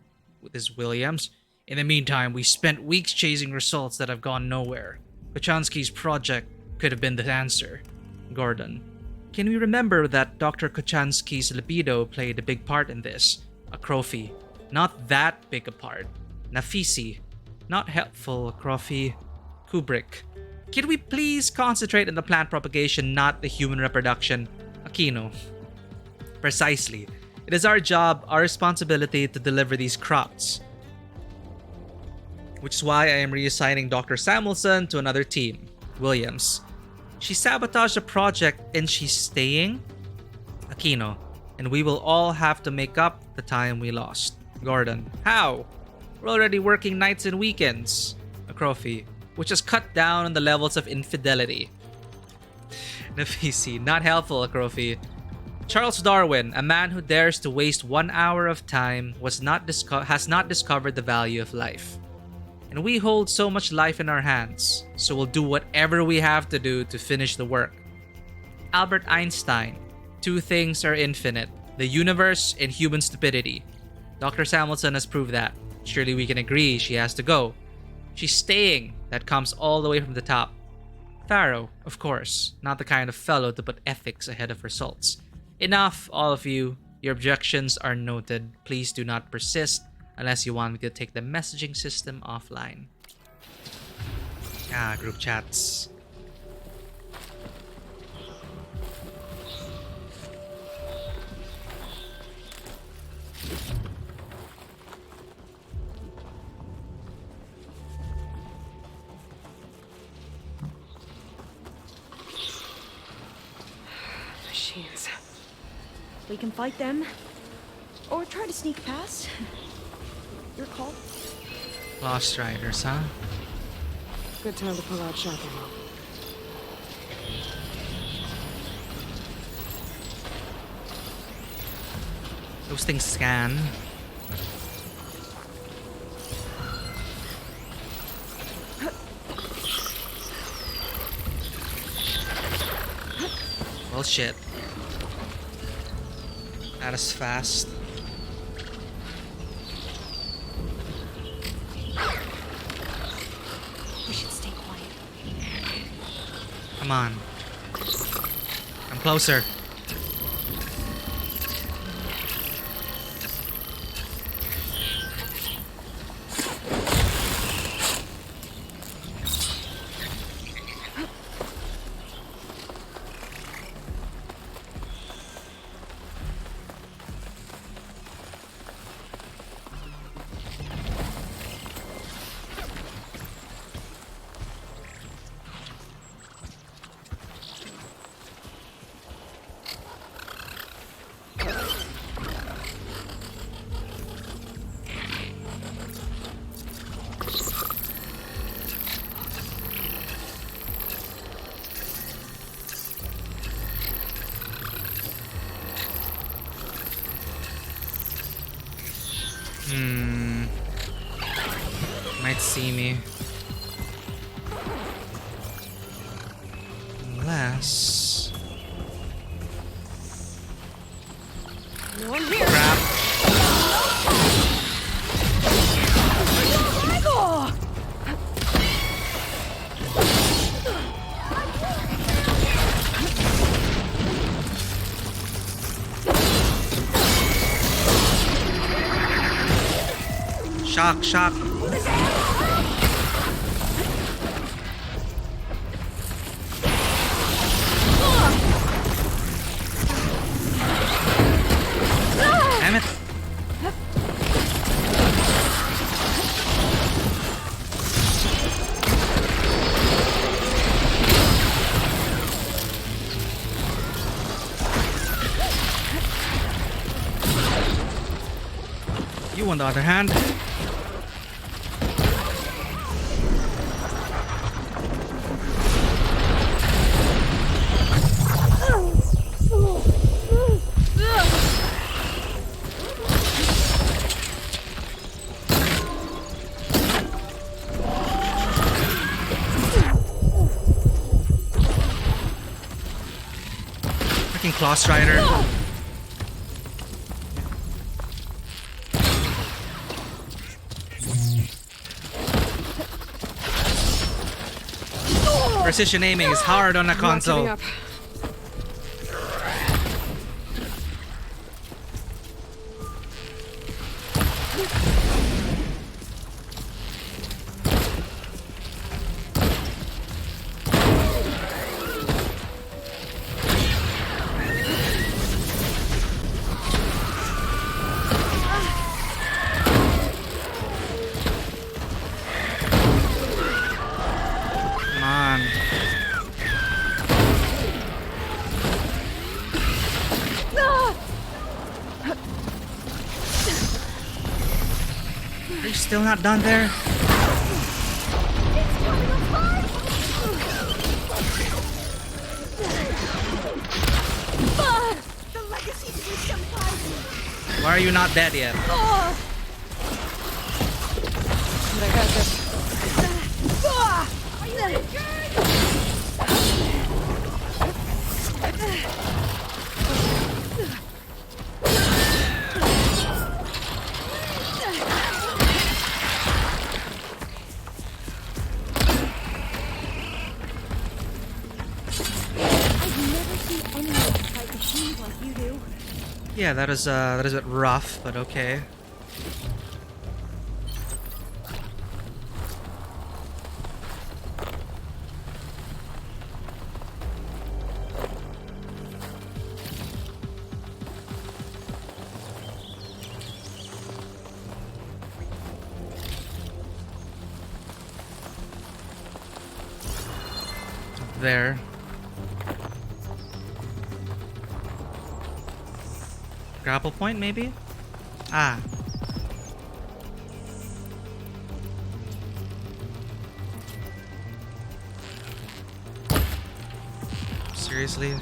Speaker 1: with this Williams, in the meantime, we spent weeks chasing results that have gone nowhere. Kochansky's project could have been the answer. Gordon. Can we remember that Dr. Kochansky's libido played a big part in this? Akrofi. Not that big a part. Nafisi. Not helpful, Akrofi. Kubrick. Can we please concentrate on the plant propagation, not the human reproduction? Aquino. Precisely. It is our job, our responsibility to deliver these crops. Which is why I am reassigning Dr. Samuelson to another team. Williams. She sabotaged the project and she's staying? Aquino. And we will all have to make up the time we lost. Gordon. How? We're already working nights and weekends. Akrofi. Which has cut down on the levels of infidelity. Nafisi. Not helpful, Akrofi. Charles Darwin, a man who dares to waste 1 hour of time, has not discovered the value of life. And we hold so much life in our hands, so we'll do whatever we have to do to finish the work. Albert Einstein. Two things are infinite: the universe and human stupidity. Dr. Samuelson has proved that. Surely we can agree she has to go. She's staying. That comes all the way from the top. Pharaoh, of course, not the kind of fellow to put ethics ahead of results. Enough, all of you. Your objections are noted. Please do not persist unless you want me to take the messaging system offline. Group chats.
Speaker 6: Machines.
Speaker 7: We can fight them, or try to sneak past. Your call.
Speaker 1: Lost Riders, huh?
Speaker 6: Good time to pull out shotgun.
Speaker 1: Those things scan. Well, shit. That is fast.
Speaker 7: We should stay quiet.
Speaker 1: Come on. Come closer. Might see me. Unless...
Speaker 6: No one here.
Speaker 1: Crap. Shock, shock. Damn it. You, on the other hand, freaking Claw Strider. Precision aiming is hard on a
Speaker 6: I'm not giving
Speaker 1: console.
Speaker 6: up.
Speaker 1: Come on. Are you still not done there?
Speaker 7: The legacy system ties.
Speaker 1: Why are you not dead yet?
Speaker 6: But I got this.
Speaker 7: Are you injured? I've never seen anyone fight machines like you do.
Speaker 1: Yeah, that is a bit rough, but okay. Up there. Grapple point, maybe? Ah. Seriously?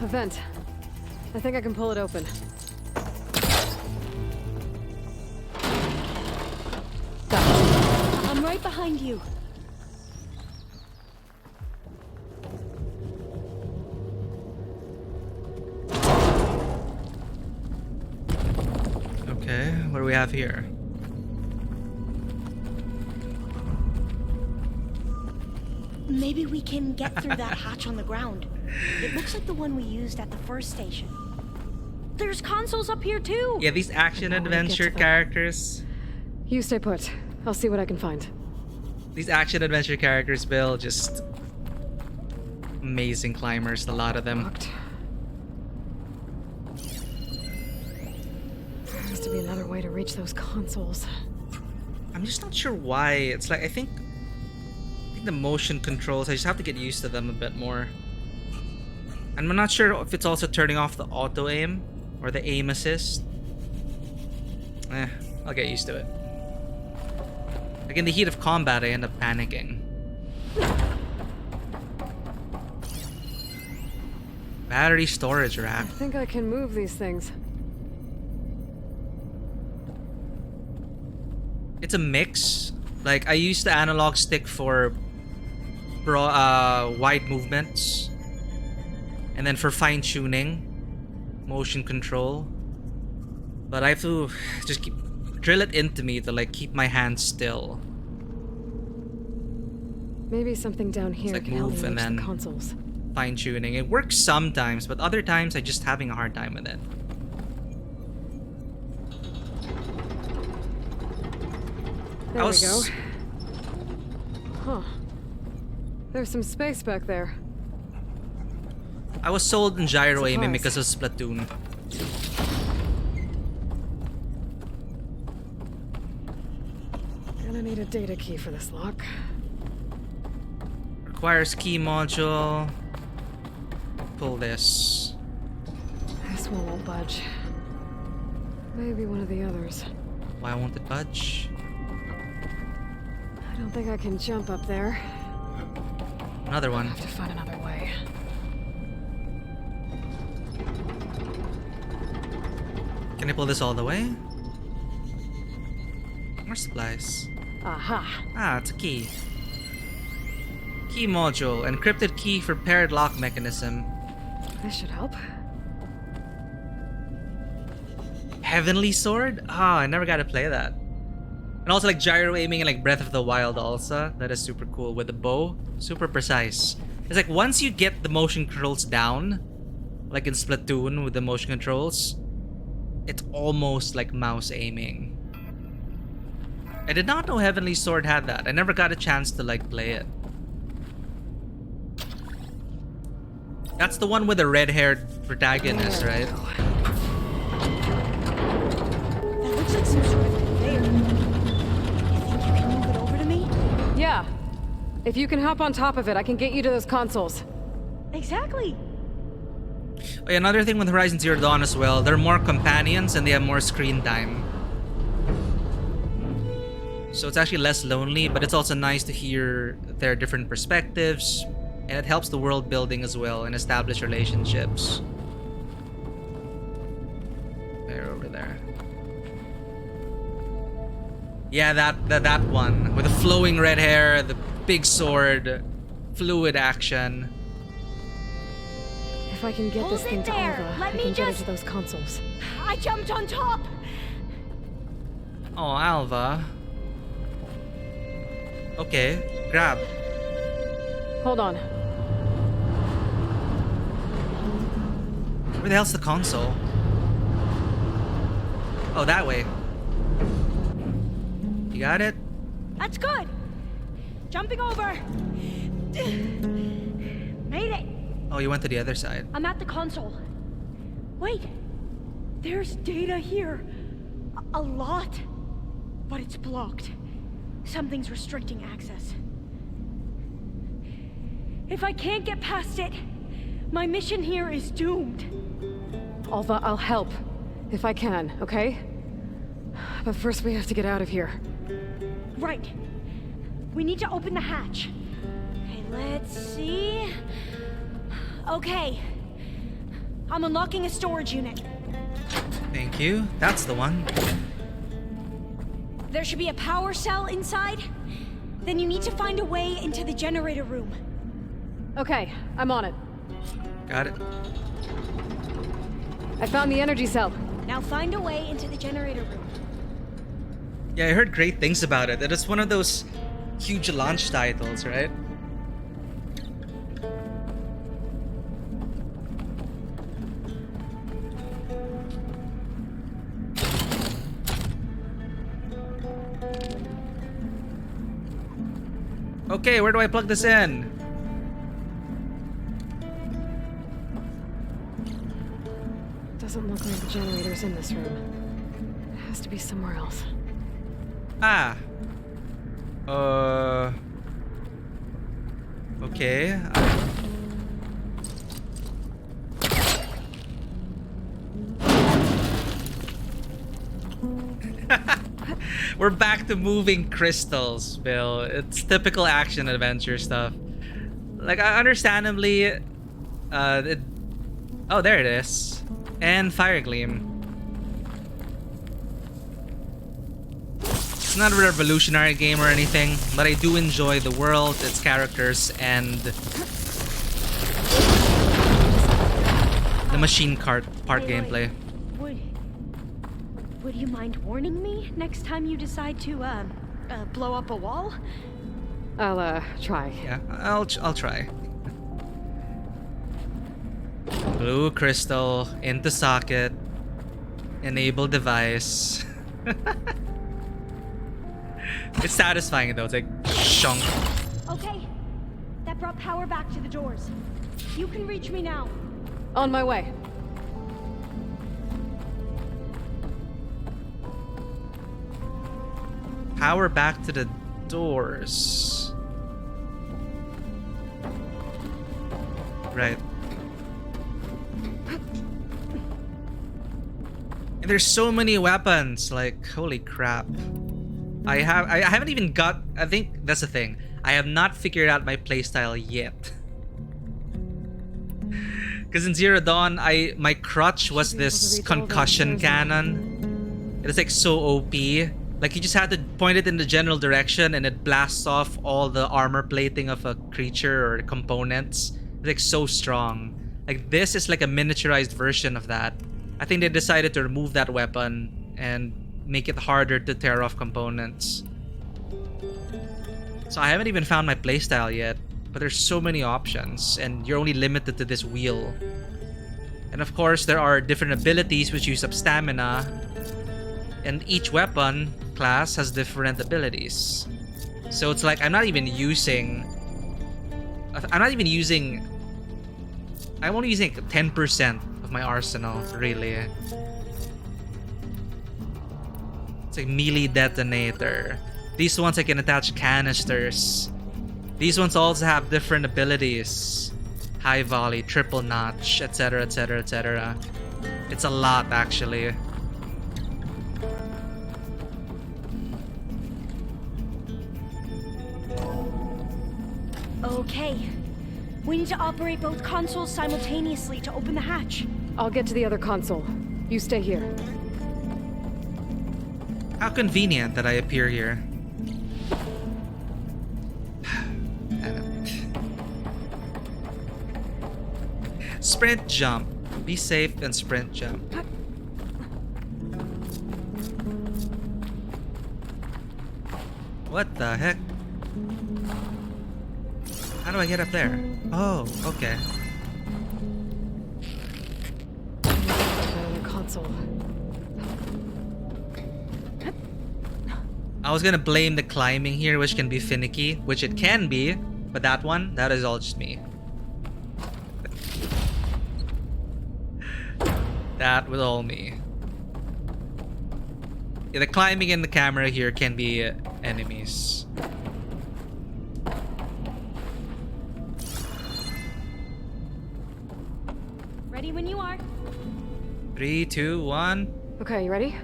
Speaker 6: A vent. I think I can pull it open.
Speaker 7: I'm right behind you.
Speaker 1: Okay, what do we have here?
Speaker 7: Maybe we can get through that hatch on the ground. It looks like the one we used at the first station. There's consoles up here too.
Speaker 1: Yeah, these action
Speaker 6: Now we get
Speaker 1: adventure
Speaker 6: to them.
Speaker 1: characters.
Speaker 6: You stay put. I'll see what I can find.
Speaker 1: These action adventure characters, Bill, just amazing climbers, a lot of them.
Speaker 6: Locked. There has to be another way to reach those consoles.
Speaker 1: I'm just not sure why. It's like I think the motion controls, I just have to get used to them a bit more. And I'm not sure if it's also turning off the auto aim or the aim assist. I'll get used to it. Like in the heat of combat, I end up panicking. Battery storage rack.
Speaker 6: I think I can move these things.
Speaker 1: It's a mix. Like, I use the analog stick for wide movements. And then for fine-tuning, motion control. But I have to just drill it into me to like keep my hands still.
Speaker 6: Maybe something down here
Speaker 1: like
Speaker 6: can help
Speaker 1: move
Speaker 6: me
Speaker 1: and
Speaker 6: reach
Speaker 1: then
Speaker 6: the consoles.
Speaker 1: Fine-tuning. It works sometimes, but other times I'm just having a hard time with it.
Speaker 6: There we go. Huh. There's some space back there.
Speaker 1: I was sold in gyro aiming
Speaker 6: Surprise.
Speaker 1: because of Splatoon.
Speaker 6: Gonna need a data key for this lock.
Speaker 1: Requires key module. Pull this.
Speaker 6: This one won't budge. Maybe one of the others.
Speaker 1: Why won't it budge?
Speaker 6: I don't think I can jump up there.
Speaker 1: Another one.
Speaker 6: I have to find another way.
Speaker 1: Can I pull this all the way? More supplies.
Speaker 6: Aha!
Speaker 1: Ah, it's a key. Key module. Encrypted key for paired lock mechanism.
Speaker 6: This should help.
Speaker 1: Heavenly sword? Ah, I never got to play that. And also like gyro aiming and like Breath of the Wild also. That is super cool with the bow. Super precise. It's like once you get the motion controls down, like in Splatoon with the motion controls, it's almost like mouse aiming. I did not know Heavenly Sword had that. I never got a chance to like play it. That's the one with the red-haired protagonist, right?
Speaker 7: That looks like some sort of conveyor. You think you can move it over to me?
Speaker 6: Yeah. If you can hop on top of it, I can get you to those consoles.
Speaker 7: Exactly.
Speaker 1: Oh, yeah, another thing with Horizon Zero Dawn as well, there are more companions and they have more screen time. So it's actually less lonely, but it's also nice to hear their different perspectives, and it helps the world building as well and establish relationships. They're over there. Yeah, that one with the flowing red hair, the big sword, fluid action.
Speaker 6: If I can get this
Speaker 7: Hold
Speaker 6: thing
Speaker 7: it
Speaker 6: to
Speaker 7: there.
Speaker 6: Alva,
Speaker 7: Let
Speaker 6: I
Speaker 7: me
Speaker 6: can get
Speaker 7: just-
Speaker 6: into those consoles.
Speaker 7: I jumped on top.
Speaker 1: Oh, Alva. Okay, grab.
Speaker 6: Hold on.
Speaker 1: Where the hell's the console? Oh, that way. You got it?
Speaker 7: That's good. Jumping over. Made it.
Speaker 1: Oh, you went to the other side.
Speaker 7: I'm at the console. Wait. There's data here. A lot. But it's blocked. Something's restricting access. If I can't get past it, my mission here is doomed.
Speaker 6: Alva, I'll help. If I can, okay? But first we have to get out of here.
Speaker 7: Right. We need to open the hatch. Okay, let's see. Okay. I'm unlocking a storage unit.
Speaker 1: Thank you. That's the one.
Speaker 7: There should be a power cell inside. Then you need to find a way into the generator room.
Speaker 6: Okay, I'm on it.
Speaker 1: Got it.
Speaker 6: I found the energy cell.
Speaker 7: Now find a way into the generator room.
Speaker 1: Yeah, I heard great things about it. It is one of those huge launch titles, right? Okay, where do I plug this in?
Speaker 6: Doesn't look like the generator's in this room. It has to be somewhere else.
Speaker 1: Ah. Okay. We're back to moving crystals, Bill. It's typical action adventure stuff. Like, understandably, oh, there it is. And Fire Gleam. It's not a revolutionary game or anything, but I do enjoy the world, its characters, and the machine part gameplay.
Speaker 7: Would you mind warning me next time you decide to blow up a wall?
Speaker 6: I'll try.
Speaker 1: Yeah, I'll try. Blue crystal into socket. Enable device. It's satisfying though. It's like shunk.
Speaker 7: Okay, that brought power back to the doors. You can reach me now.
Speaker 6: On my way.
Speaker 1: Power back to the doors. Right. And there's so many weapons, like holy crap. I haven't even got, I think that's the thing. I have not figured out my playstyle yet. Cause in Zero Dawn, my crutch was this concussion cannon. It is like so OP. Like you just had to point it in the general direction and it blasts off all the armor plating of a creature or components. It's like so strong. Like this is like a miniaturized version of that. I think they decided to remove that weapon and make it harder to tear off components. So I haven't even found my playstyle yet, but there's so many options and you're only limited to this wheel. And of course there are different abilities which use up stamina, and each weapon class has different abilities. So it's like I'm only using like 10% of my arsenal, really. It's like melee detonator. These ones I can attach canisters. These ones also have different abilities. High volley, triple notch, etc, etc, etc. It's a lot actually.
Speaker 7: Okay. We need to operate both consoles simultaneously to open the hatch.
Speaker 6: I'll get to the other console. You stay here.
Speaker 1: How convenient that I appear here. Sprint jump. Be safe and sprint jump. What the heck? How do I get up there? Oh, okay.
Speaker 6: Another console.
Speaker 1: I was gonna blame the climbing here, which can be finicky, which it can be, but that is all just me. That was all me. Yeah, the climbing in the camera here can be enemies.
Speaker 7: Ready when you are.
Speaker 1: 3, 2, 1.
Speaker 6: Okay, you ready?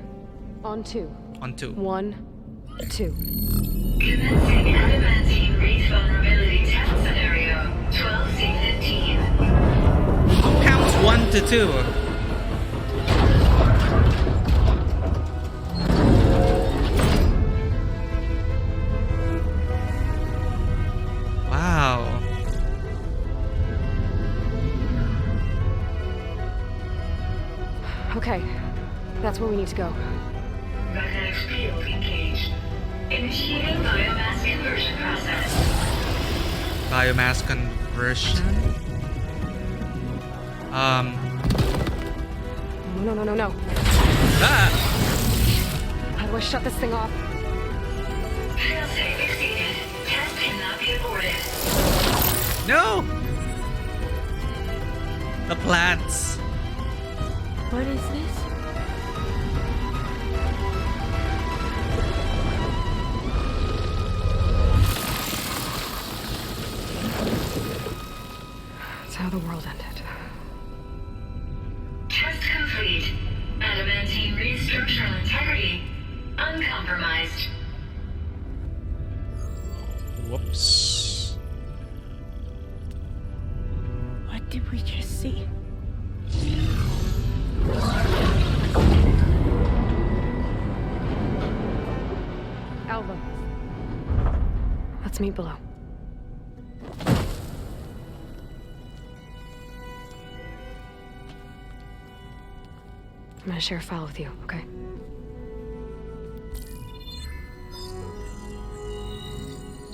Speaker 6: On 2.
Speaker 1: On 2.
Speaker 6: 1, 2.
Speaker 2: Commencing adamantine reef vulnerability test scenario 12C15.
Speaker 1: Who counts 1 to 2? Wow.
Speaker 6: Okay, that's where we need to go.
Speaker 2: Magnetic field engaged. Initiating biomass conversion process.
Speaker 1: Biomass conversion?
Speaker 6: No.
Speaker 1: Ah!
Speaker 6: How do I shut this thing off?
Speaker 2: Failsafe exceeded. Test cannot be aborted.
Speaker 1: No! The plants.
Speaker 7: What is this?
Speaker 6: That's how the world ended.
Speaker 2: Test complete. Adamantine reef structural integrity
Speaker 6: Let's meet below. I'm gonna share a file with you, okay?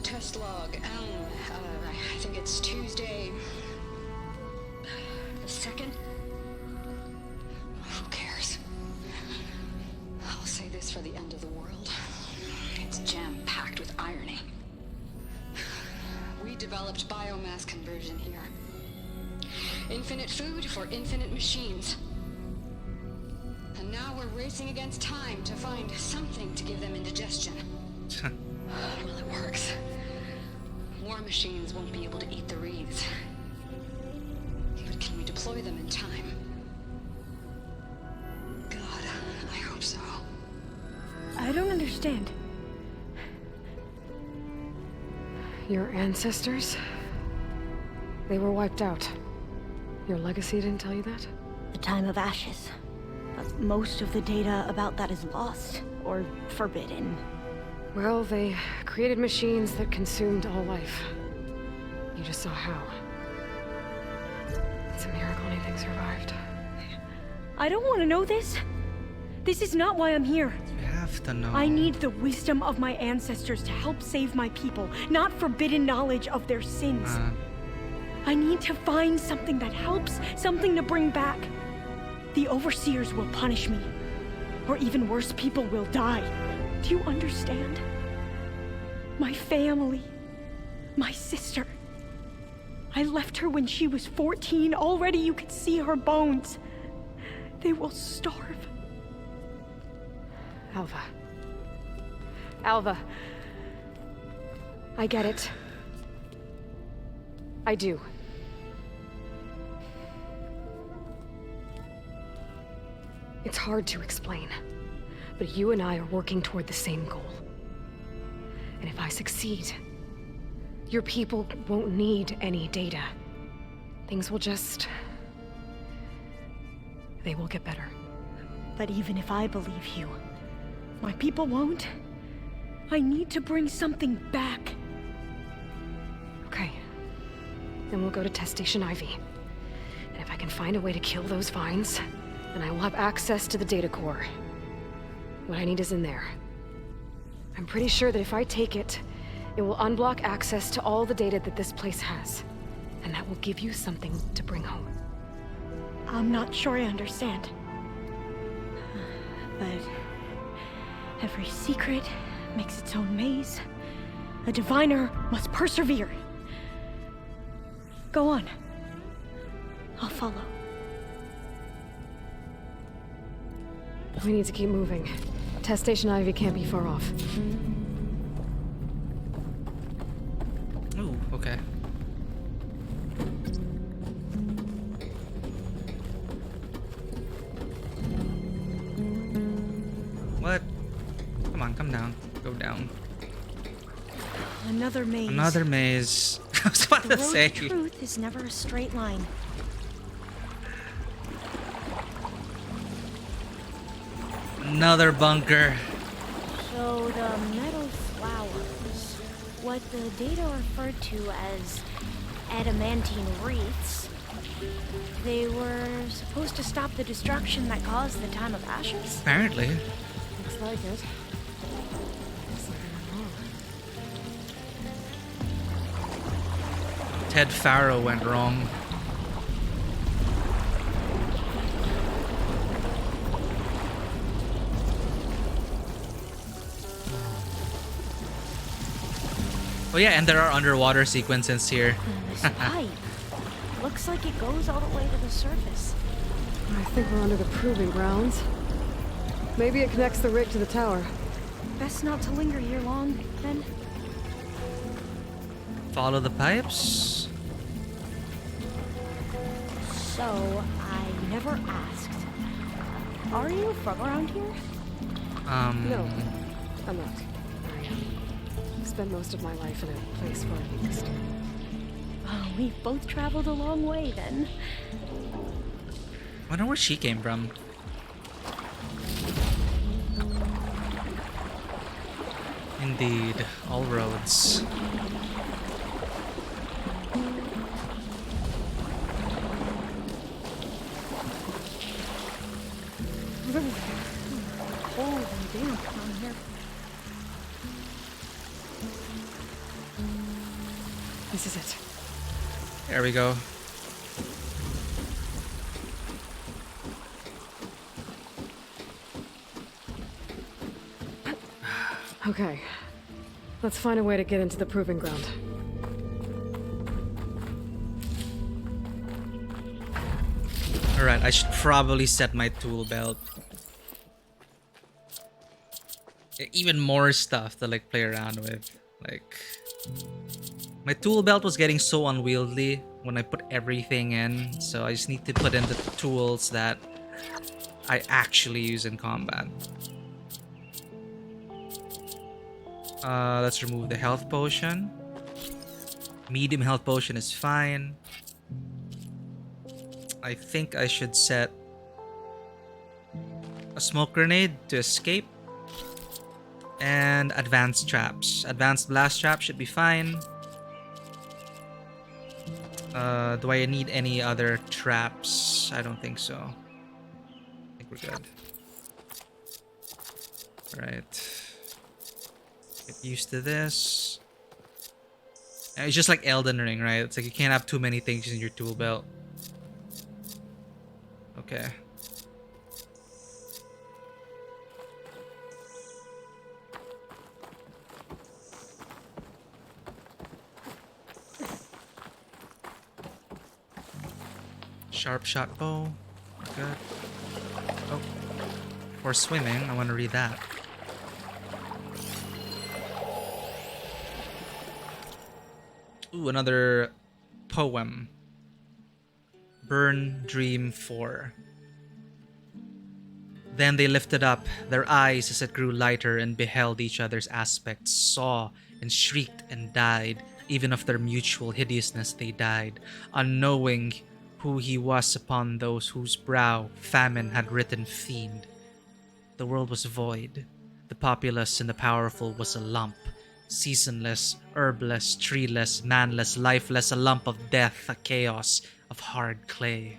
Speaker 8: Test log. I think it's Tuesday. The 2nd? Who cares? I'll say this for the end of the world. It's jam-packed with irony. We developed biomass conversion here. Infinite food for infinite machines. And now we're racing against time to find something to give them indigestion. Well, it works. War machines won't be able to eat the reeds. But can we deploy them in time? God, I hope so.
Speaker 7: I don't understand.
Speaker 6: Your ancestors? They were wiped out. Your legacy didn't tell you that?
Speaker 7: The time of ashes. But most of the data about that is lost or forbidden.
Speaker 6: Well, they created machines that consumed all life. You just saw how. It's a miracle anything survived.
Speaker 7: I don't want to know this. This is not why I'm here.
Speaker 1: You have to know.
Speaker 7: I need the wisdom of my ancestors to help save my people, not forbidden knowledge of their sins. I need to find something that helps, something to bring back. The overseers will punish me. Or even worse, people will die. Do you understand? My family. My sister. I left her when she was 14. Already you could see her bones. They will starve.
Speaker 6: Alva. Alva. I get it. I do. It's hard to explain, but you and I are working toward the same goal. And if I succeed, your people won't need any data. Things will just... they will get better.
Speaker 7: But even if I believe you, my people won't. I need to bring something back.
Speaker 6: Okay. Then we'll go to Test Station Ivy. And if I can find a way to kill those vines, then I will have access to the data core. What I need is in there. I'm pretty sure that if I take it, it will unblock access to all the data that this place has. And that will give you something to bring home.
Speaker 7: I'm not sure I understand. But every secret makes its own maze. A diviner must persevere. Go on. I'll follow.
Speaker 6: We need to keep moving. Test Station Ivy can't be far off.
Speaker 1: Ooh, okay. What? Come on, come down. Go down.
Speaker 7: Another maze.
Speaker 1: Another maze. I was about
Speaker 7: The
Speaker 1: to
Speaker 7: road
Speaker 1: say.
Speaker 7: to truth is never a straight line.
Speaker 1: Another bunker.
Speaker 3: So the metal flowers, what the data referred to as adamantine wreaths, they were supposed to stop the destruction that caused the time of ashes?
Speaker 1: Apparently.
Speaker 6: Looks like it. Looks like I'm wrong.
Speaker 1: Ted Farrow went wrong. Oh yeah, and there are underwater sequences here.
Speaker 3: And this pipe looks like it goes all the way to the surface.
Speaker 6: I think we're under the proving grounds. Maybe it connects the rig to the tower.
Speaker 7: Best not to linger here long, then.
Speaker 1: Follow the pipes.
Speaker 3: So, I never asked. Are you from around here?
Speaker 6: No, I'm not. I spent most of my life in a place far east.
Speaker 7: Oh, we've both traveled a long way, then.
Speaker 1: I wonder where she came from. Indeed, all roads.
Speaker 7: Cold and damp down here.
Speaker 6: This is it.
Speaker 1: There we go.
Speaker 6: Okay. Let's find a way to get into the proving ground.
Speaker 1: Alright, I should probably set my tool belt. Even more stuff to like play around with. Like, my tool belt was getting so unwieldy when I put everything in, so I just need to put in the tools that I actually use in combat. Let's remove the health potion. Medium health potion is fine. I think I should set a smoke grenade to escape. And advanced traps. Advanced blast trap should be fine. Do I need any other traps? I don't think so. I think we're good. Alright. Get used to this. And it's just like Elden Ring, right? It's like you can't have too many things in your tool belt. Okay. Sharp shot bow. Good. Oh. For swimming, I want to read that. Ooh, another poem. Burn Dream 4. Then they lifted up their eyes as it grew lighter and beheld each other's aspects, saw and shrieked and died. Even of their mutual hideousness they died, unknowing who he was upon those whose brow famine had written fiend. The world was void. The populace and the powerful was a lump. Seasonless, herbless, treeless, manless, lifeless, a lump of death, a chaos of hard clay.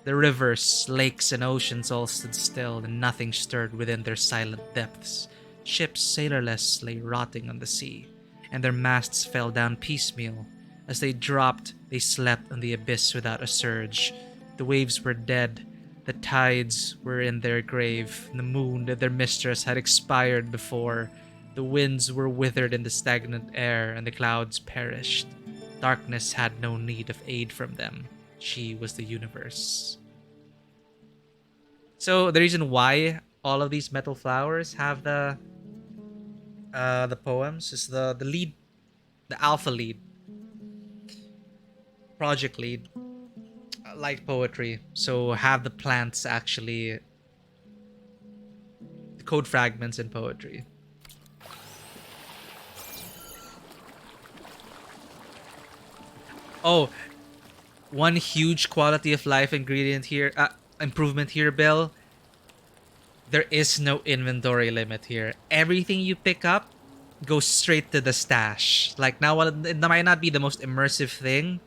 Speaker 1: The rivers, lakes, and oceans all stood still, and nothing stirred within their silent depths. Ships sailorless lay rotting on the sea, and their masts fell down piecemeal. As they dropped, they slept on the abyss without a surge. The waves were dead, the tides were in their grave, the moon, their mistress, had expired before. The winds were withered in the stagnant air, and the clouds perished. Darkness had no need of aid from them. She was the universe. So the reason why all of these metal flowers have the poems is the lead, the alpha lead, project lead, like poetry. So have the plants actually code fragments in poetry. Oh, one huge quality of life ingredient here, improvement here, Bill. There is no inventory limit here. Everything you pick up goes straight to the stash. Like now, while it might not be the most immersive thing,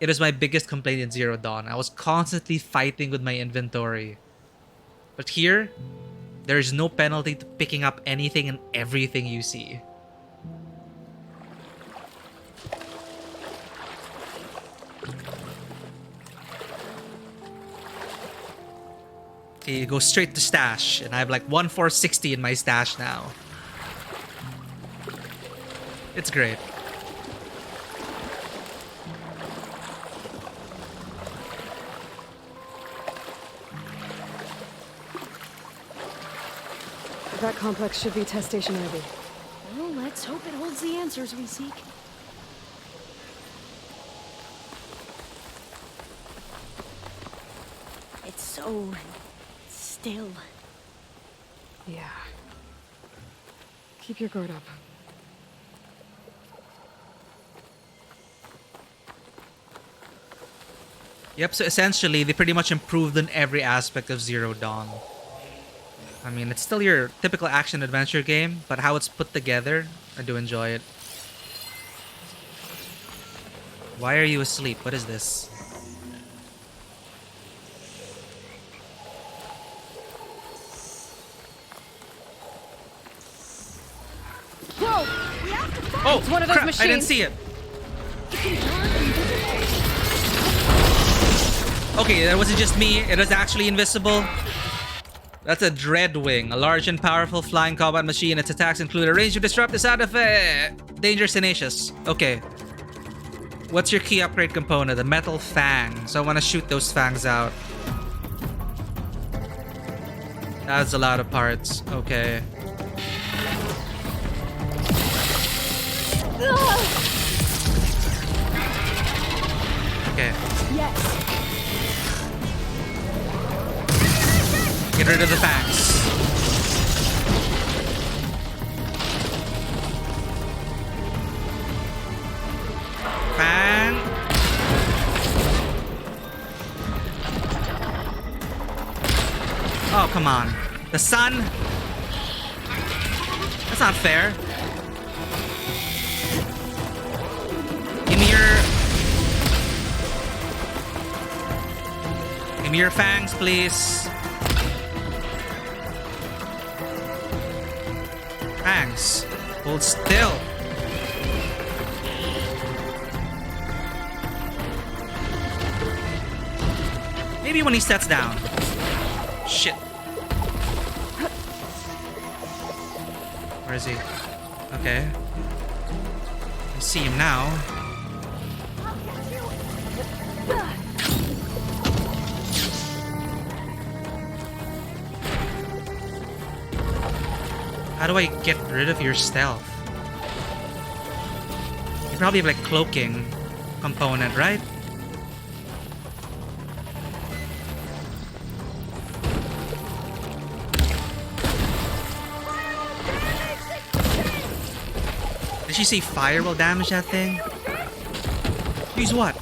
Speaker 1: it was my biggest complaint in Zero Dawn. I was constantly fighting with my inventory. But here, there is no penalty to picking up anything and everything you see. Okay, it goes straight to stash, and I have like 1460 in my stash now. It's great.
Speaker 6: That complex should be test station Ivy.
Speaker 7: Well, let's hope it holds the answers we seek. It's so still.
Speaker 6: Yeah. Keep your guard up.
Speaker 1: Yep, so essentially, they pretty much improved on every aspect of Zero Dawn. I mean, it's still your typical action adventure game, but how it's put together, I do enjoy it. Why are you asleep? What is this?
Speaker 6: Whoa! We have to fight!
Speaker 1: Oh,
Speaker 6: It's one of those
Speaker 1: crap,
Speaker 6: machines.
Speaker 1: I didn't see it. Okay, that wasn't just me. It was actually invisible. That's a Dreadwing, a large and powerful flying combat machine. Its attacks include a range to disrupt the sound of dangerous tenacious. Okay. What's your key upgrade component? The metal fang. So I want to shoot those fangs out. That's a lot of parts. Okay. Okay.
Speaker 7: Yes.
Speaker 1: Get rid of the fangs. Fang. Oh, come on. The sun? That's not fair. Give me your... Give me your fangs, please. Fangs. Hold still. Maybe when he sets down. Shit. Where is he? Okay. I see him now. How do I get rid of your stealth? You probably have like cloaking component, right? Did she say fire will damage that thing? Use what?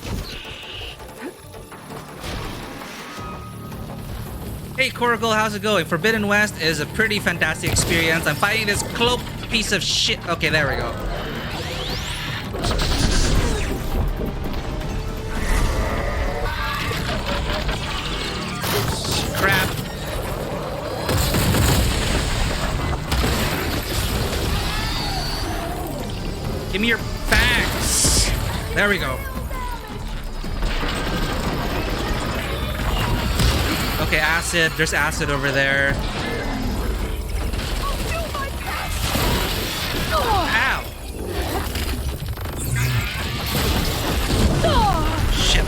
Speaker 1: Hey Coracle, how's it going? Forbidden West is a pretty fantastic experience. I'm fighting this cloak piece of shit. Okay, there we go. Crap. Give me your fangs. There we go. Okay, acid. There's acid over there. Ow! Shit.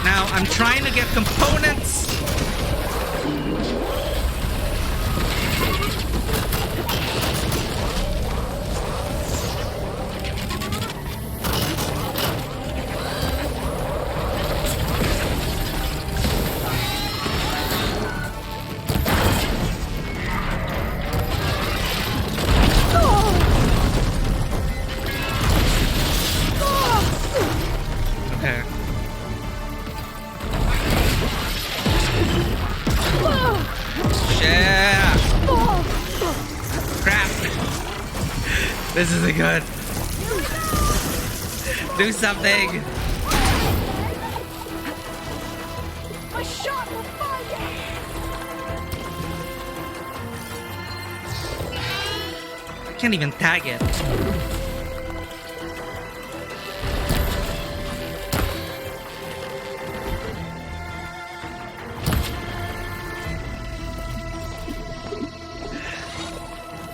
Speaker 1: Now, I'm trying to get components. This isn't good. Do something.
Speaker 7: A shot will find it.
Speaker 1: I can't even tag it.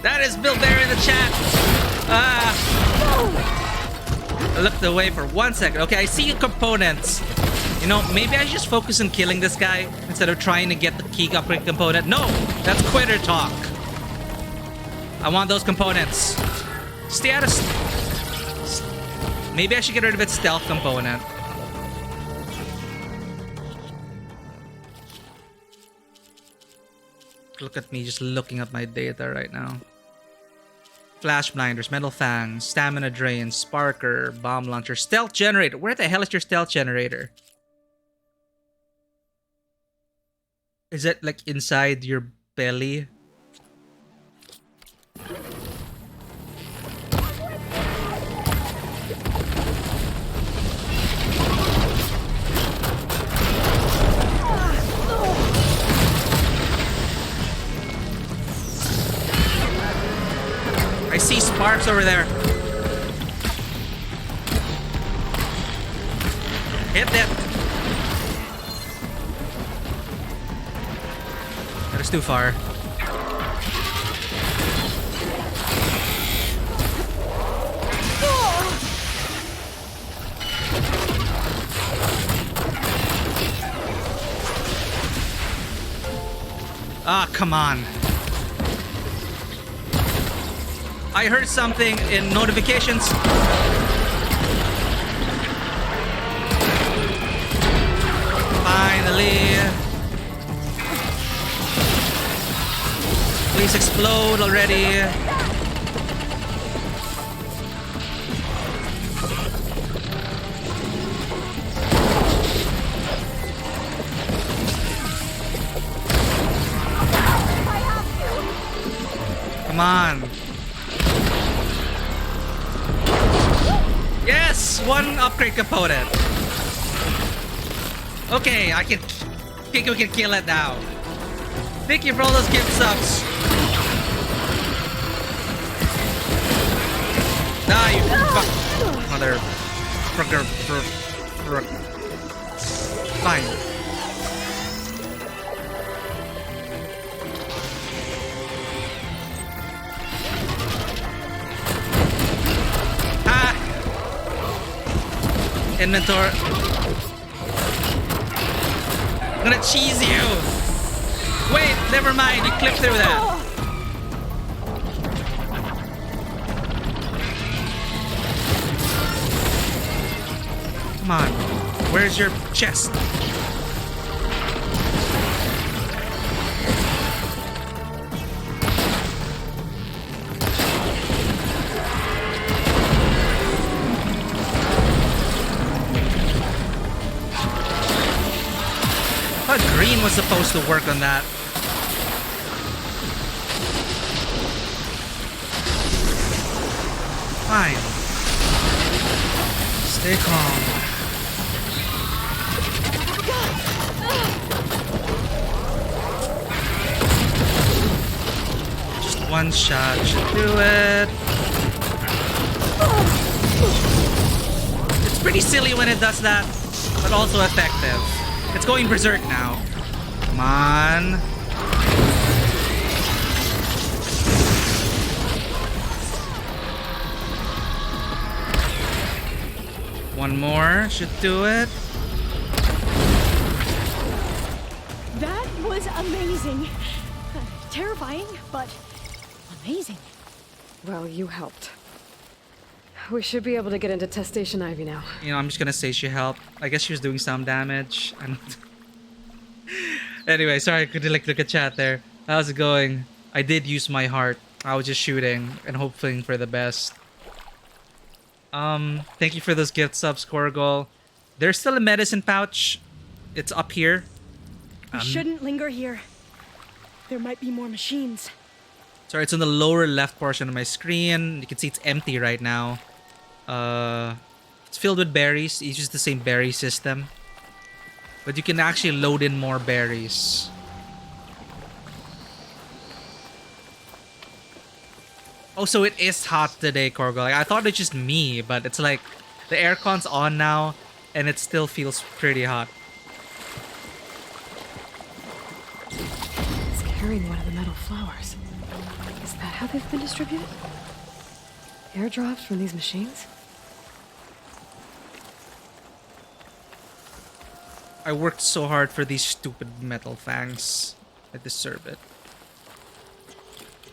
Speaker 1: That is Bill Bear in the chat. I looked away for 1 second. Okay, I see your components. You know, maybe I should just focus on killing this guy instead of trying to get the key upgrade component. No, that's quitter talk. I want those components. Stay out of... Maybe I should get rid of its stealth component. Look at me just looking at my data right now. Flash blinders, metal fangs, stamina drain, sparker, bomb launcher, stealth generator. Where the hell is your stealth generator? Is that like inside your belly? I see sparks over there. Hit that. That is too far. Ah, come on. I heard something in notifications. Finally. Please explode already. Come on. Yes! One upgrade component. Okay, I think we can kill it now. Thank you for all those gift subs. Nah, you fuck. Mother. Fine. Inventory. I'm gonna cheese you. Wait, never mind. You clipped through that. Come on. Where's your chest? I thought green was supposed to work on that. Fine. Stay calm. Just one shot should do it. It's pretty silly when it does that, but also effective. It's going berserk now. Come on. One more should do it.
Speaker 7: That was amazing. Terrifying, but amazing.
Speaker 6: Well, you helped. We should be able to get into Test Station Ivy now.
Speaker 1: You know, I'm just gonna say she helped. I guess she was doing some damage. And anyway, sorry, I couldn't look at chat there. How's it going? I did use my heart. I was just shooting and hoping for the best. Thank you for those gift subs, Korgol. There's still a medicine pouch. It's up here.
Speaker 7: We shouldn't linger here. There might be more machines.
Speaker 1: Sorry, it's on the lower left portion of my screen. You can see it's empty right now. It's filled with berries. It uses the same berry system. But you can actually load in more berries. Oh, so it is hot today, Korgol. Like, I thought it's just me, but it's like the aircon's on now and it still feels pretty hot.
Speaker 6: It's carrying one of the metal flowers. Is that how they've been distributed? Airdrops from these machines?
Speaker 1: I worked so hard for these stupid metal fangs. I deserve it.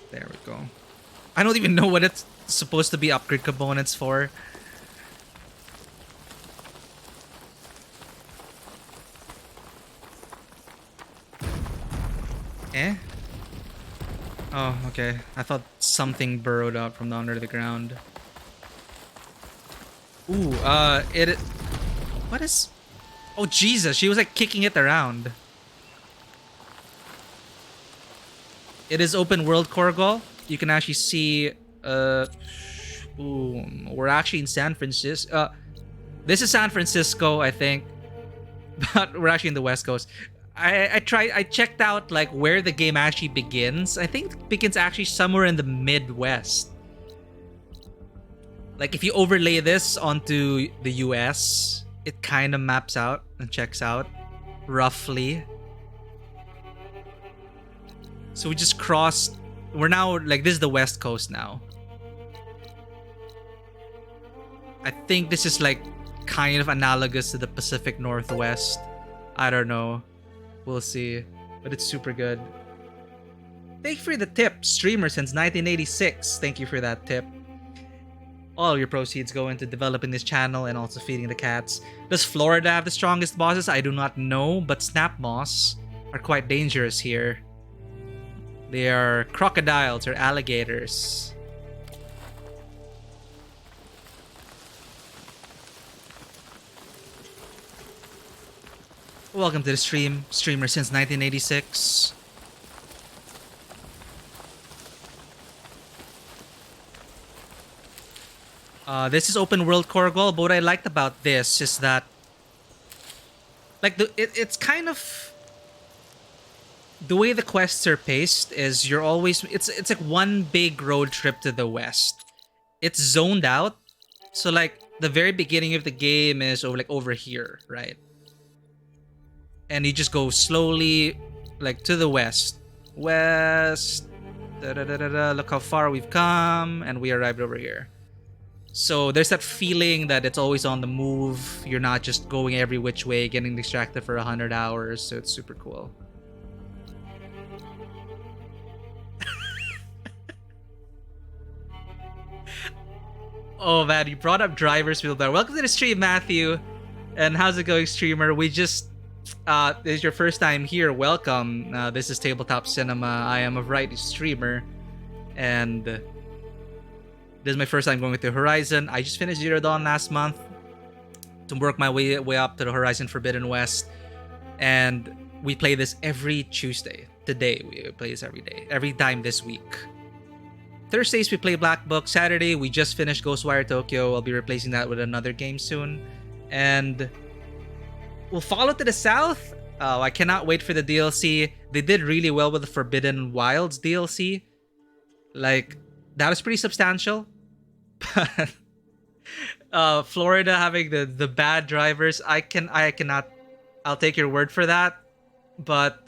Speaker 1: There we go. I don't even know what it's supposed to be upgrade components for. Eh? Oh, okay. I thought something burrowed out from under the ground. Ooh, what is... Oh, Jesus, she was like kicking it around. It is open world, Korgol. You can actually see. Ooh, we're actually in San Francisco. This is San Francisco, I think, but we're actually in the West Coast. I checked out like where the game actually begins. I think it begins actually somewhere in the Midwest. Like if you overlay this onto the US, it kind of maps out and checks out roughly. So we just crossed. We're now like this is the West Coast now. I think this is like kind of analogous to the Pacific Northwest. I don't know. We'll see. But it's super good. Thank you for the tip. Streamer since 1986. Thank you for that tip. All your proceeds go into developing this channel and also feeding the cats. Does Florida have the strongest bosses? I do not know, but snap moss are quite dangerous here. They are crocodiles or alligators. Welcome to the stream. Streamer since 1986. This is open world Korgol, but what I liked about this is that like it's kind of the way the quests are paced is you're always it's like one big road trip to the west. It's zoned out. So like the very beginning of the game is over here, right? And you just go slowly like to the west. West. Look how far we've come and we arrived over here. So there's that feeling that it's always on the move. You're not just going every which way, getting distracted for 100 hours. So it's super cool. Oh man, you brought up drivers wheel there. Welcome to the stream, Matthew. And how's it going, streamer? We just this is your first time here. Welcome. This is Tabletop Cinema. I am a variety streamer, and this is my first time going to Horizon. I just finished Zero Dawn last month to work my way up to the Horizon Forbidden West, and we play this every Tuesday. Today we play this every day, every time this week. Thursdays we play Black Book. Saturday we just finished Ghostwire Tokyo. I'll be replacing that with another game soon, and we'll follow to the south. Oh, I cannot wait for the DLC. They did really well with the Forbidden Wilds DLC. Like, that was pretty substantial. But Florida having the bad drivers, I cannot. I'll take your word for that. But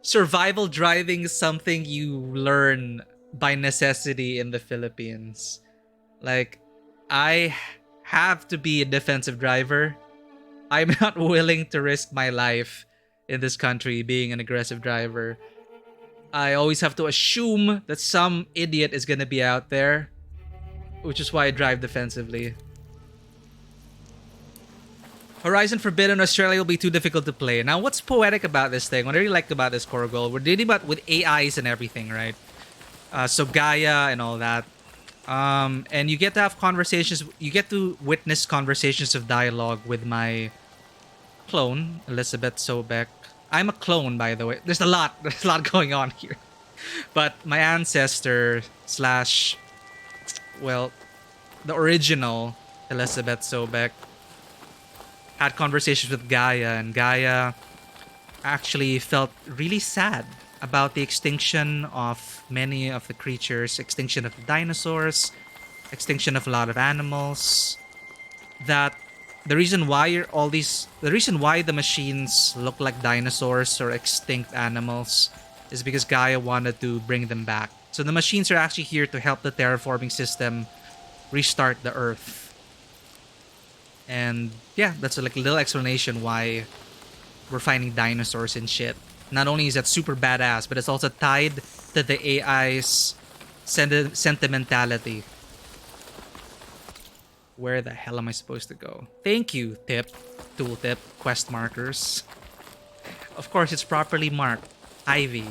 Speaker 1: survival driving is something you learn by necessity in the Philippines. Like, I have to be a defensive driver. I'm not willing to risk my life in this country being an aggressive driver. I always have to assume that some idiot is gonna be out there, which is why I drive defensively. Horizon Forbidden Australia will be too difficult to play. Now, what's poetic about this thing? What I really like about this Korgol, we're dealing about with AIs and everything, right? So Gaia and all that. And you get to have conversations. You get to witness conversations of dialogue with my clone, Elizabeth Sobek. I'm a clone, by the way. There's a lot going on here. But my ancestor slash, well, the original Elizabeth Sobek had conversations with Gaia, and Gaia actually felt really sad about the extinction of many of the creatures, extinction of the dinosaurs, extinction of a lot of animals. That the reason why the machines look like dinosaurs or extinct animals is because Gaia wanted to bring them back. So the machines are actually here to help the terraforming system restart the Earth. And yeah, that's like a little explanation why we're finding dinosaurs and shit. Not only is that super badass, but it's also tied to the AI's sentimentality. Where the hell am I supposed to go? Thank you, tooltip, quest markers. Of course, it's properly marked. Ivy.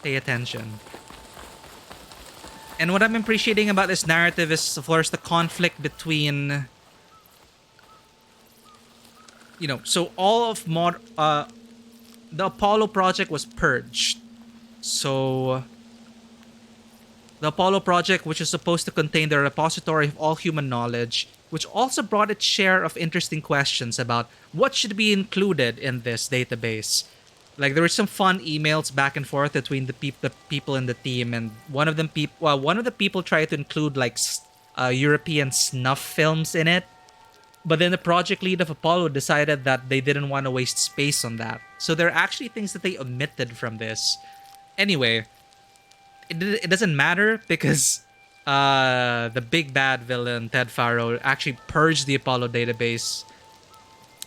Speaker 1: Pay attention. And what I'm appreciating about this narrative is, of course, the conflict between... so all of the Apollo project was purged. So the Apollo project, which is supposed to contain the repository of all human knowledge, which also brought its share of interesting questions about what should be included in this database. Like there were some fun emails back and forth between the people in the team, and one of the people tried to include like European snuff films in it. But then the project lead of Apollo decided that they didn't want to waste space on that. So there are actually things that they omitted from this. Anyway, it doesn't matter because the big bad villain, Ted Faro, actually purged the Apollo database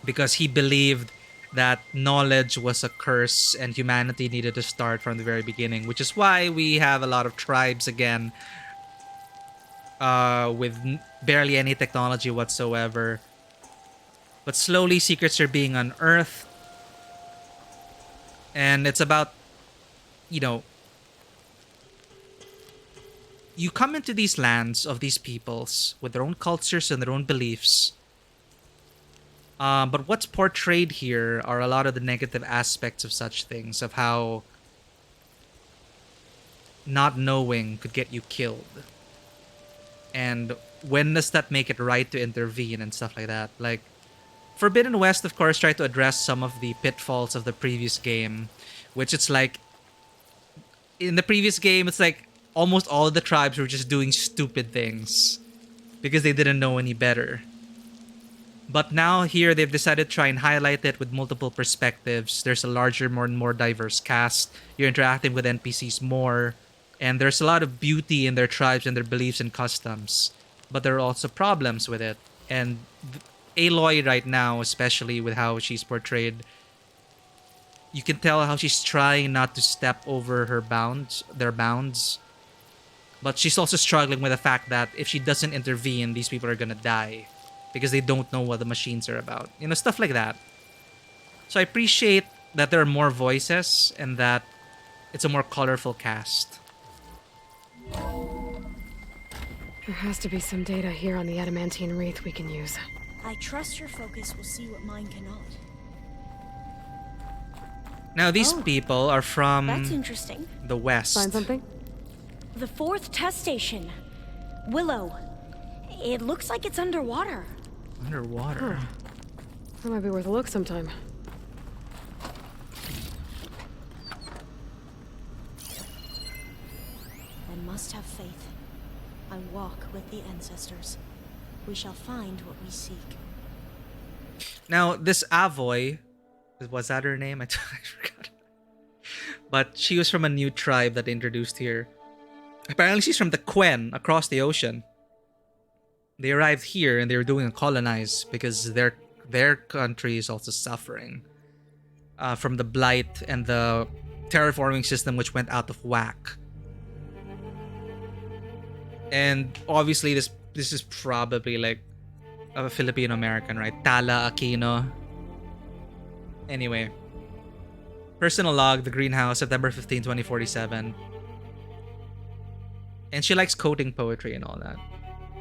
Speaker 1: because he believed that knowledge was a curse and humanity needed to start from the very beginning, which is why we have a lot of tribes again with barely any technology whatsoever. But slowly secrets are being unearthed. And it's about, you know, you come into these lands of these peoples with their own cultures and their own beliefs. But what's portrayed here are a lot of the negative aspects of such things, of how not knowing could get you killed. And when does that make it right to intervene and stuff like that? Like, Forbidden West, of course, tried to address some of the pitfalls of the previous game, which it's like, in the previous game, it's like almost all of the tribes were just doing stupid things because they didn't know any better. But now here they've decided to try and highlight it with multiple perspectives. There's a larger, more diverse cast. You're interacting with NPCs more. And there's a lot of beauty in their tribes and their beliefs and customs. But there are also problems with it. And Aloy right now, especially with how she's portrayed, you can tell how she's trying not to step over their bounds. But she's also struggling with the fact that if she doesn't intervene, these people are gonna die because they don't know what the machines are about. You know, stuff like that. So I appreciate that there are more voices and that it's a more colorful cast.
Speaker 6: There has to be some data here on the adamantine wreath we can use.
Speaker 3: I trust your focus will see what mine cannot.
Speaker 1: Now, these
Speaker 3: Oh,
Speaker 1: people are from
Speaker 3: That's interesting.
Speaker 1: the West.
Speaker 6: Find something?
Speaker 3: The 4th test station. Willow. It looks like it's underwater.
Speaker 1: Underwater.
Speaker 6: That might be worth a look sometime.
Speaker 3: I must have faith. I walk with the ancestors. We shall find what we seek.
Speaker 1: Now, this Avoy, was that her name? I forgot. But she was from a new tribe that they introduced here. Apparently, she's from the Quen across the ocean. They arrived here and they were doing a colonize because their country is also suffering from the blight and the terraforming system which went out of whack. And obviously, this is probably like a Filipino American, right? Tala Aquino. Anyway, personal log, the greenhouse, September 15, 2047. And she likes quoting poetry and all that.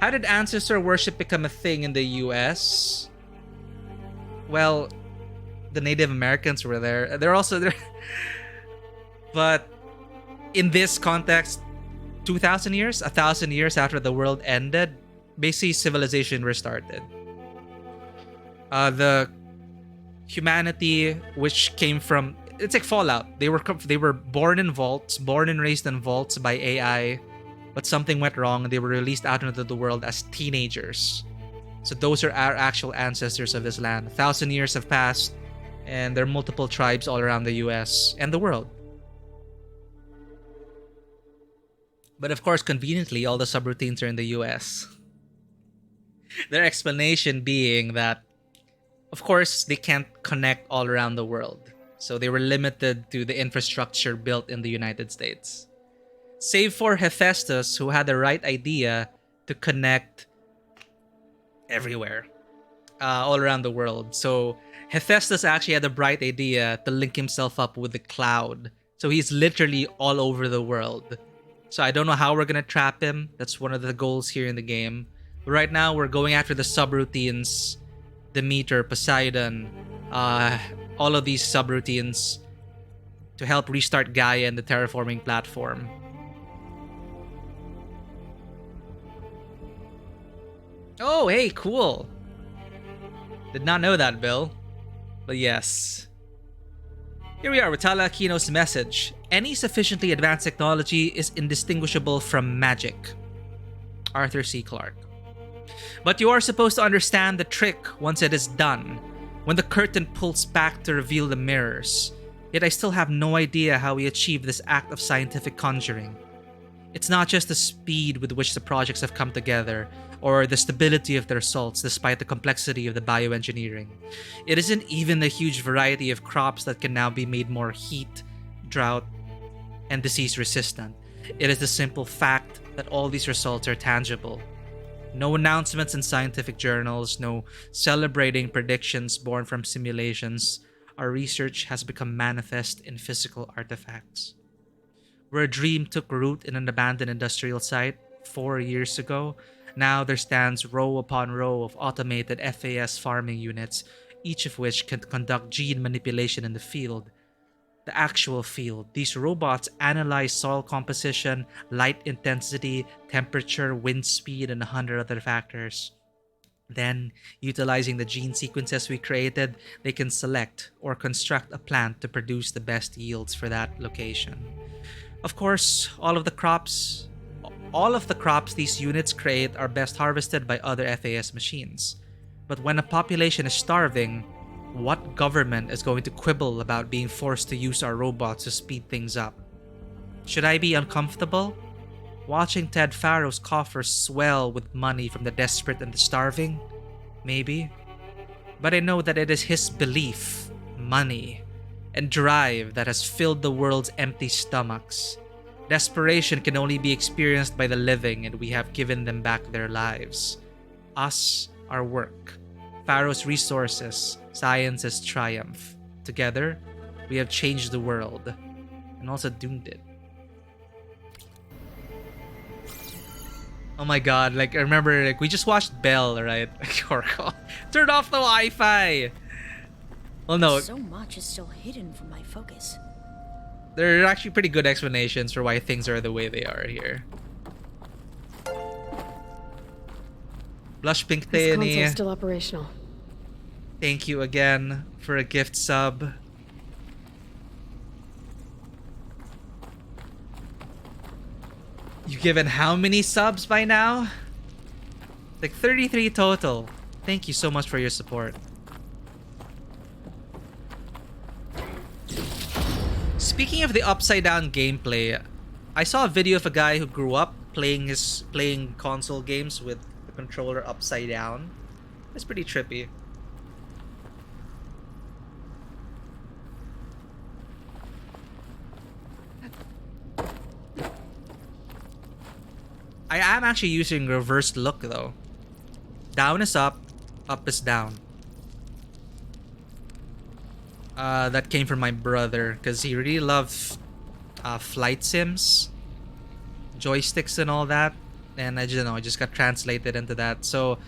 Speaker 1: How did ancestor worship become a thing in the US? Well, the Native Americans were there. They're also there. But in this context, 2,000 years, 1,000 years after the world ended, basically civilization restarted. The humanity which came from, it's like Fallout. They were born in vaults, born and raised in vaults by AI, but something went wrong and they were released out into the world as teenagers. So those are our actual ancestors of this land. 1,000 years have passed, and there are multiple tribes all around the US and the world. But of course, conveniently, all the subroutines are in the US. Their explanation being that, of course, they can't connect all around the world. So they were limited to the infrastructure built in the United States. Save for Hephaestus, who had the right idea to connect everywhere, all around the world. So Hephaestus actually had the bright idea to link himself up with the cloud. So he's literally all over the world. So I don't know how we're going to trap him. That's one of the goals here in the game. But right now, we're going after the subroutines. Demeter, Poseidon, all of these subroutines. to help restart Gaia and the terraforming platform. Oh, hey, cool. Did not know that, Bill. But yes. Here we are with Tala Aquino's message. Any sufficiently advanced technology is indistinguishable from magic. Arthur C. Clarke. But you are supposed to understand the trick once it is done, when the curtain pulls back to reveal the mirrors. Yet I still have no idea how we achieve this act of scientific conjuring. It's not just the speed with which the projects have come together, or the stability of the results despite the complexity of the bioengineering. It isn't even the huge variety of crops that can now be made more heat, drought, and disease resistant. It is the simple fact that all these results are tangible. No announcements in scientific journals, no celebrating predictions born from simulations. Our research has become manifest in physical artifacts. Where a dream took root in an abandoned industrial site 4 years ago, now there stands row upon row of automated FAS farming units, each of which can conduct gene manipulation in the field. The actual field. These robots analyze soil composition, light intensity, temperature, wind speed, and 100 other factors. Then, utilizing the gene sequences we created, they can select or construct a plant to produce the best yields for that location. Of course, all of the crops these units create are best harvested by other FAS machines. But when a population is starving, what government is going to quibble about being forced to use our robots to speed things up? Should I be uncomfortable? Watching Ted Farrow's coffers swell with money from the desperate and the starving? Maybe. But I know that it is his belief, money, and drive that has filled the world's empty stomachs. Desperation can only be experienced by the living, and we have given them back their lives. Us, our work. Pharaoh's resources, science's triumph. Together, we have changed the world, and also doomed it. Oh my god, like, I remember, like, we just watched Belle, right? Turn off the Wi-Fi! Well, no.
Speaker 3: So much is still hidden from my focus.
Speaker 1: There are actually pretty good explanations for why things are the way they are here. Blush Pink
Speaker 6: This
Speaker 1: Theony,
Speaker 6: console's still operational.
Speaker 1: thank you again for a gift sub. You've given how many subs by now? Like 33 total. Thank you so much for your support. Speaking of the upside down gameplay, I saw a video of a guy who grew up playing console games with the controller upside down. It's pretty trippy. I am actually using reversed look though. Down is up is down. That came from my brother because he really loved flight sims, joysticks and all that, and I just got translated into that. So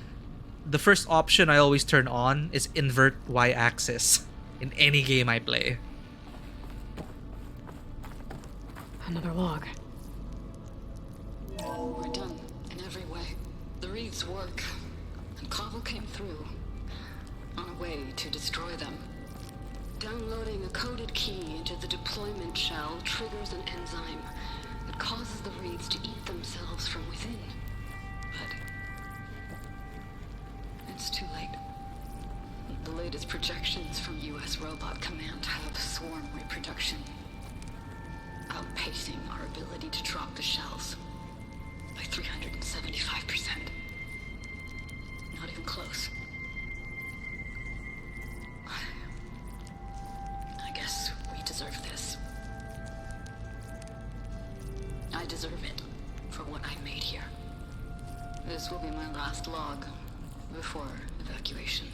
Speaker 1: the first option I always turn on is invert y-axis in any game I play.
Speaker 6: Another log.
Speaker 8: We're done in every way. The reeds work, and Cobble came through on a way to destroy them. Downloading a coded key into the deployment shell triggers an enzyme that causes the reeds to eat themselves from within. But it's too late. The latest projections from U.S. Robot Command have swarm reproduction, outpacing our ability to drop the shells by 375%. Not even close. I guess we deserve this. I deserve it for what I made here. This will be my last log before evacuation.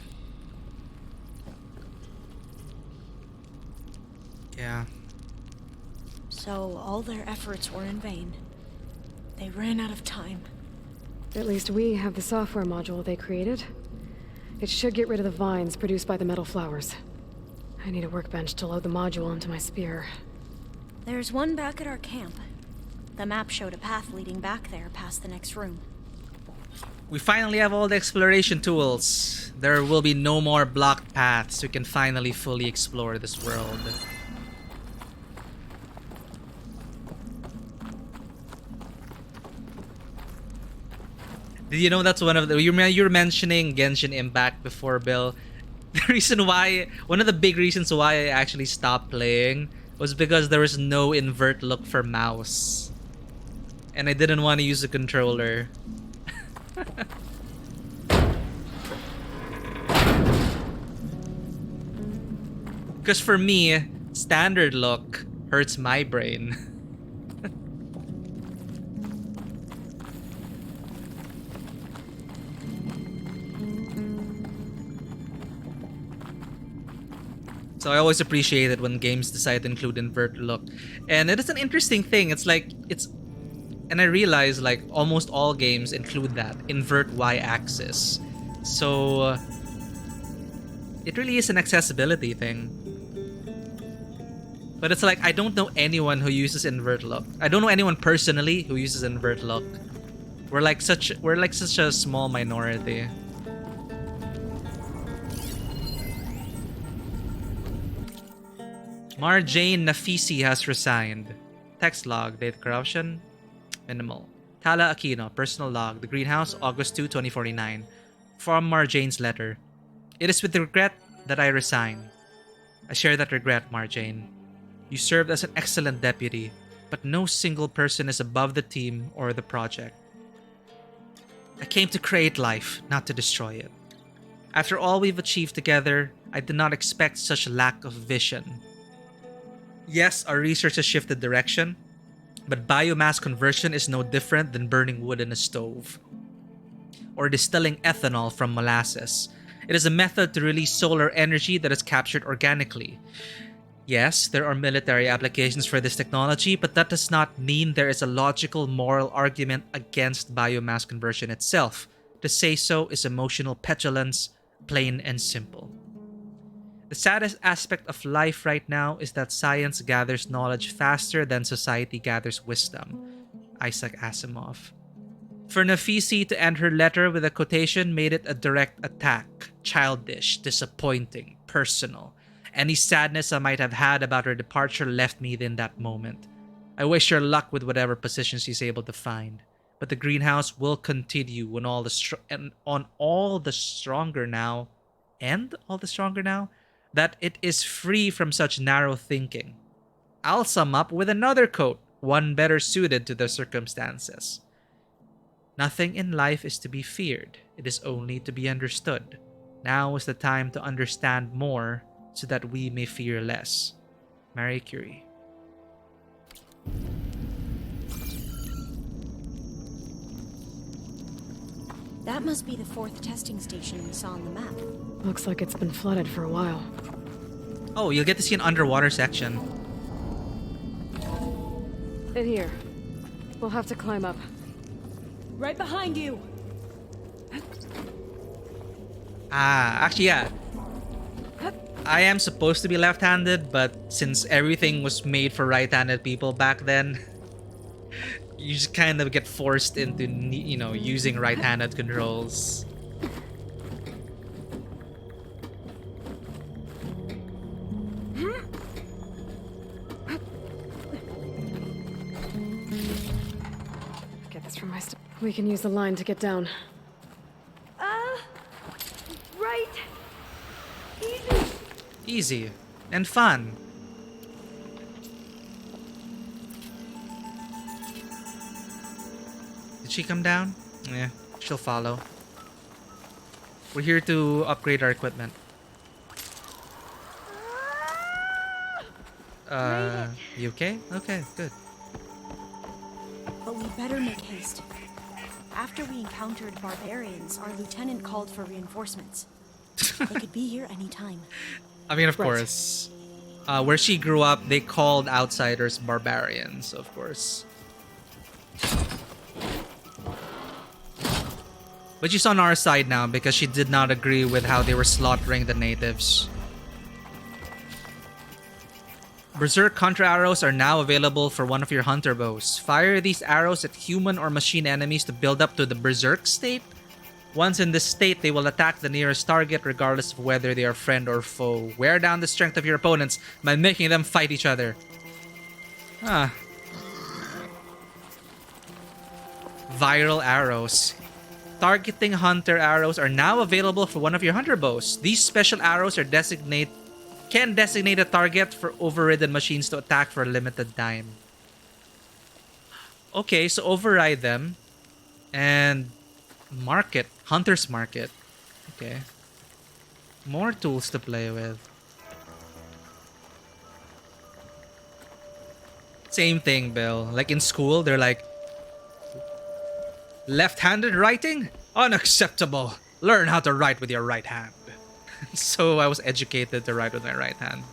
Speaker 1: Yeah.
Speaker 7: So all their efforts were in vain. They ran out of time.
Speaker 6: At least we have the software module they created. It should get rid of the vines produced by the metal flowers. I need a workbench to load the module into my spear.
Speaker 3: There's one back at our camp. The map showed a path leading back there past the next room.
Speaker 1: We finally have all the exploration tools. There will be no more blocked paths. We can finally fully explore this world. Did you know that's one of the... You were mentioning Genshin Impact before, Bill. The reason why... One of the big reasons why I actually stopped playing was because there was no invert look for mouse. And I didn't want to use the controller. Because for me, standard look hurts my brain. So I always appreciate it when games decide to include invert look. And it is an interesting thing. It's like, and I realize like almost all games include that, invert y-axis. So it really is an accessibility thing. But it's like, I don't know anyone who uses invert look. I don't know anyone personally who uses invert look. We're like such a small minority. Marjane Nafisi has resigned. Text log, date corruption, minimal. Tala Aquino, personal log, The Greenhouse, August 2, 2049. From Marjane's letter. It is with regret that I resign. I share that regret, Marjane. You served as an excellent deputy, but no single person is above the team or the project. I came to create life, not to destroy it. After all we've achieved together, I did not expect such lack of vision. Yes, our research has shifted direction, but biomass conversion is no different than burning wood in a stove or distilling ethanol from molasses. It is a method to release solar energy that is captured organically. Yes, there are military applications for this technology, but that does not mean there is a logical moral argument against biomass conversion itself. To say so is emotional petulance, plain and simple. The saddest aspect of life right now is that science gathers knowledge faster than society gathers wisdom. Isaac Asimov. For Nafisi to end her letter with a quotation made it a direct attack. Childish, disappointing, personal. Any sadness I might have had about her departure left me in that moment. I wish her luck with whatever position she's able to find. But the greenhouse will continue on all the stronger now, that it is free from such narrow thinking. I'll sum up with another quote, one better suited to the circumstances. Nothing in life is to be feared. It is only to be understood. Now is the time to understand more so that we may fear less. Marie Curie.
Speaker 3: That must be the 4th testing station we saw on the map.
Speaker 6: Looks like it's been flooded for a while.
Speaker 1: Oh, you'll get to see an underwater section.
Speaker 6: In here. We'll have to climb up.
Speaker 7: Right behind you!
Speaker 1: Actually, yeah. I am supposed to be left-handed, but since everything was made for right-handed people back then, you just kind of get forced into, using right-handed controls.
Speaker 6: Get this from my we can use the line to get down.
Speaker 7: Right. Easy.
Speaker 1: Easy. And fun. Did she come down? Yeah, she'll follow. We're here to upgrade our equipment. You okay? Okay, good.
Speaker 3: But we better make haste. After we encountered barbarians, our lieutenant called for reinforcements. They could be here anytime.
Speaker 1: I mean, of course. Where she grew up, they called outsiders barbarians, of course. But she's on our side now because she did not agree with how they were slaughtering the natives. Berserk Hunter arrows are now available for one of your hunter bows. Fire these arrows at human or machine enemies to build up to the Berserk state. Once in this state, they will attack the nearest target regardless of whether they are friend or foe. Wear down the strength of your opponents by making them fight each other. Viral arrows. Targeting hunter arrows are now available for one of your hunter bows. These special arrows can designate a target for overridden machines to attack for a limited time. Okay, so override them and market. Hunter's market. Okay. More tools to play with. Same thing, Bill. Like in school, they're like, left-handed writing? Unacceptable. Learn how to write with your right hand. So I was educated to write with my right hand.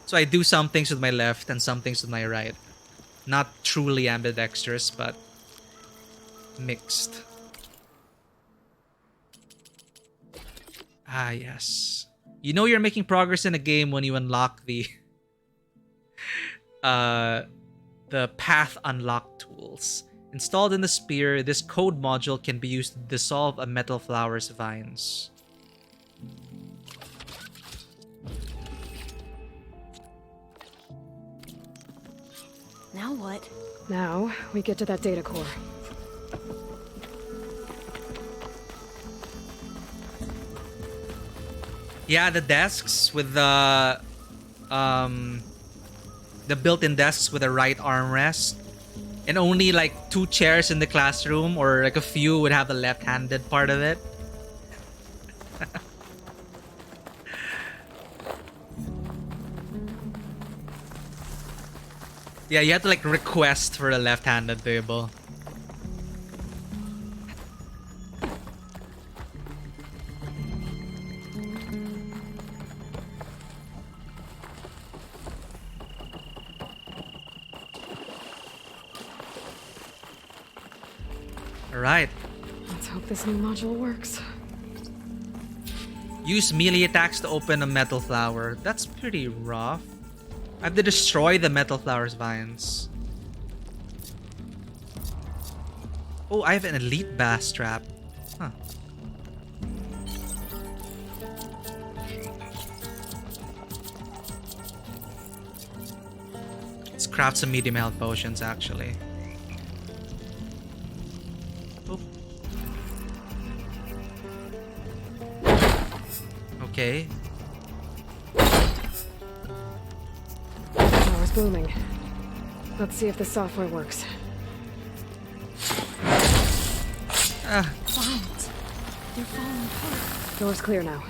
Speaker 1: So I do some things with my left and some things with my right. Not truly ambidextrous, but mixed. Ah, yes. You know you're making progress in a game when you unlock the path unlock tools. Installed in the spear, this code module can be used to dissolve a metal flower's vines.
Speaker 7: Now what?
Speaker 6: Now, we get to that data core.
Speaker 1: Yeah, the desks with the built-in desks with a right armrest. And only like 2 chairs in the classroom, or like a few would have the left-handed part of it. Yeah, you have to like request for a left-handed table. Alright.
Speaker 6: Let's hope this new module works.
Speaker 1: Use melee attacks to open a metal flower. That's pretty rough. I have to destroy the metal flower's vines. Oh, I have an elite bass trap. Huh. Let's craft some medium health potions, actually. Okay.
Speaker 6: Power's booming. Let's see if the software works.
Speaker 7: Vines. They're falling apart.
Speaker 6: Door's clear now.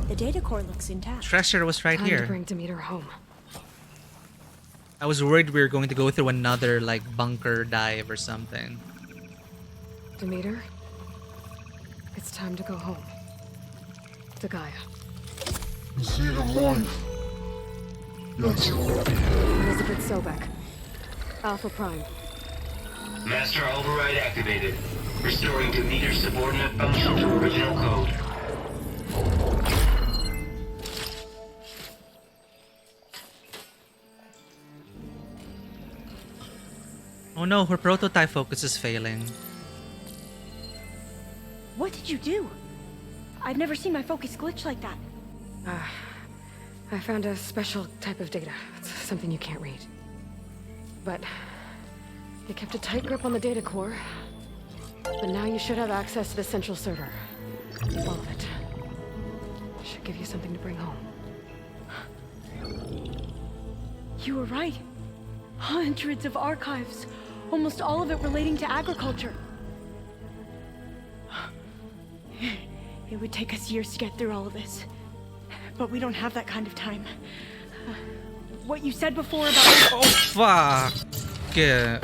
Speaker 7: The data core looks intact.
Speaker 1: Treasure was right
Speaker 6: Time
Speaker 1: here.
Speaker 6: to bring Demeter home.
Speaker 1: I was worried we were going to go through another like bunker dive or something.
Speaker 6: Demeter, it's time to go home. To Gaia. Elizabeth Sobek. Alpha Prime.
Speaker 9: Master override activated. Restoring Demeter's subordinate function to original code.
Speaker 1: Oh no, her prototype focus is failing.
Speaker 7: What did you do? I've never seen my focus glitch like that.
Speaker 6: I found a special type of data. It's something you can't read. But they kept a tight grip on the data core. But now you should have access to the central server. All of it. Should give you something to bring home.
Speaker 7: You were right. Hundreds of archives. Almost all of it relating to agriculture. It would take us years to get through all of this. But we don't have that kind of time. What you said before about...
Speaker 1: Oh, fuck. Yeah.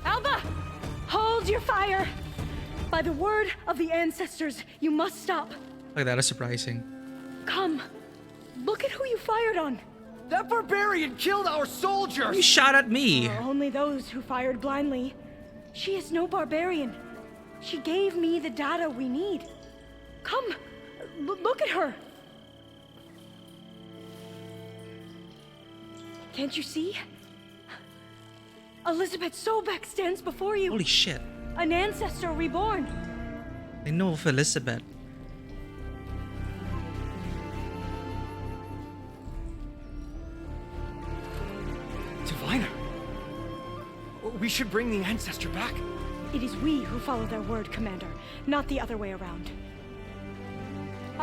Speaker 7: Alba! Hold your fire! By the word of the ancestors, you must stop.
Speaker 1: Like that is surprising.
Speaker 7: Come. Look at who you fired on.
Speaker 2: That barbarian killed our soldiers!
Speaker 1: You shot at me.
Speaker 7: Only those who fired blindly. She is no barbarian. She gave me the data we need. Come, look at her. Can't you see? Elizabeth Sobek stands before you.
Speaker 1: Holy shit.
Speaker 7: An ancestor reborn.
Speaker 1: I know of Elizabeth.
Speaker 2: Diviner! We should bring the ancestor back.
Speaker 7: It is we who follow their word, Commander, not the other way around.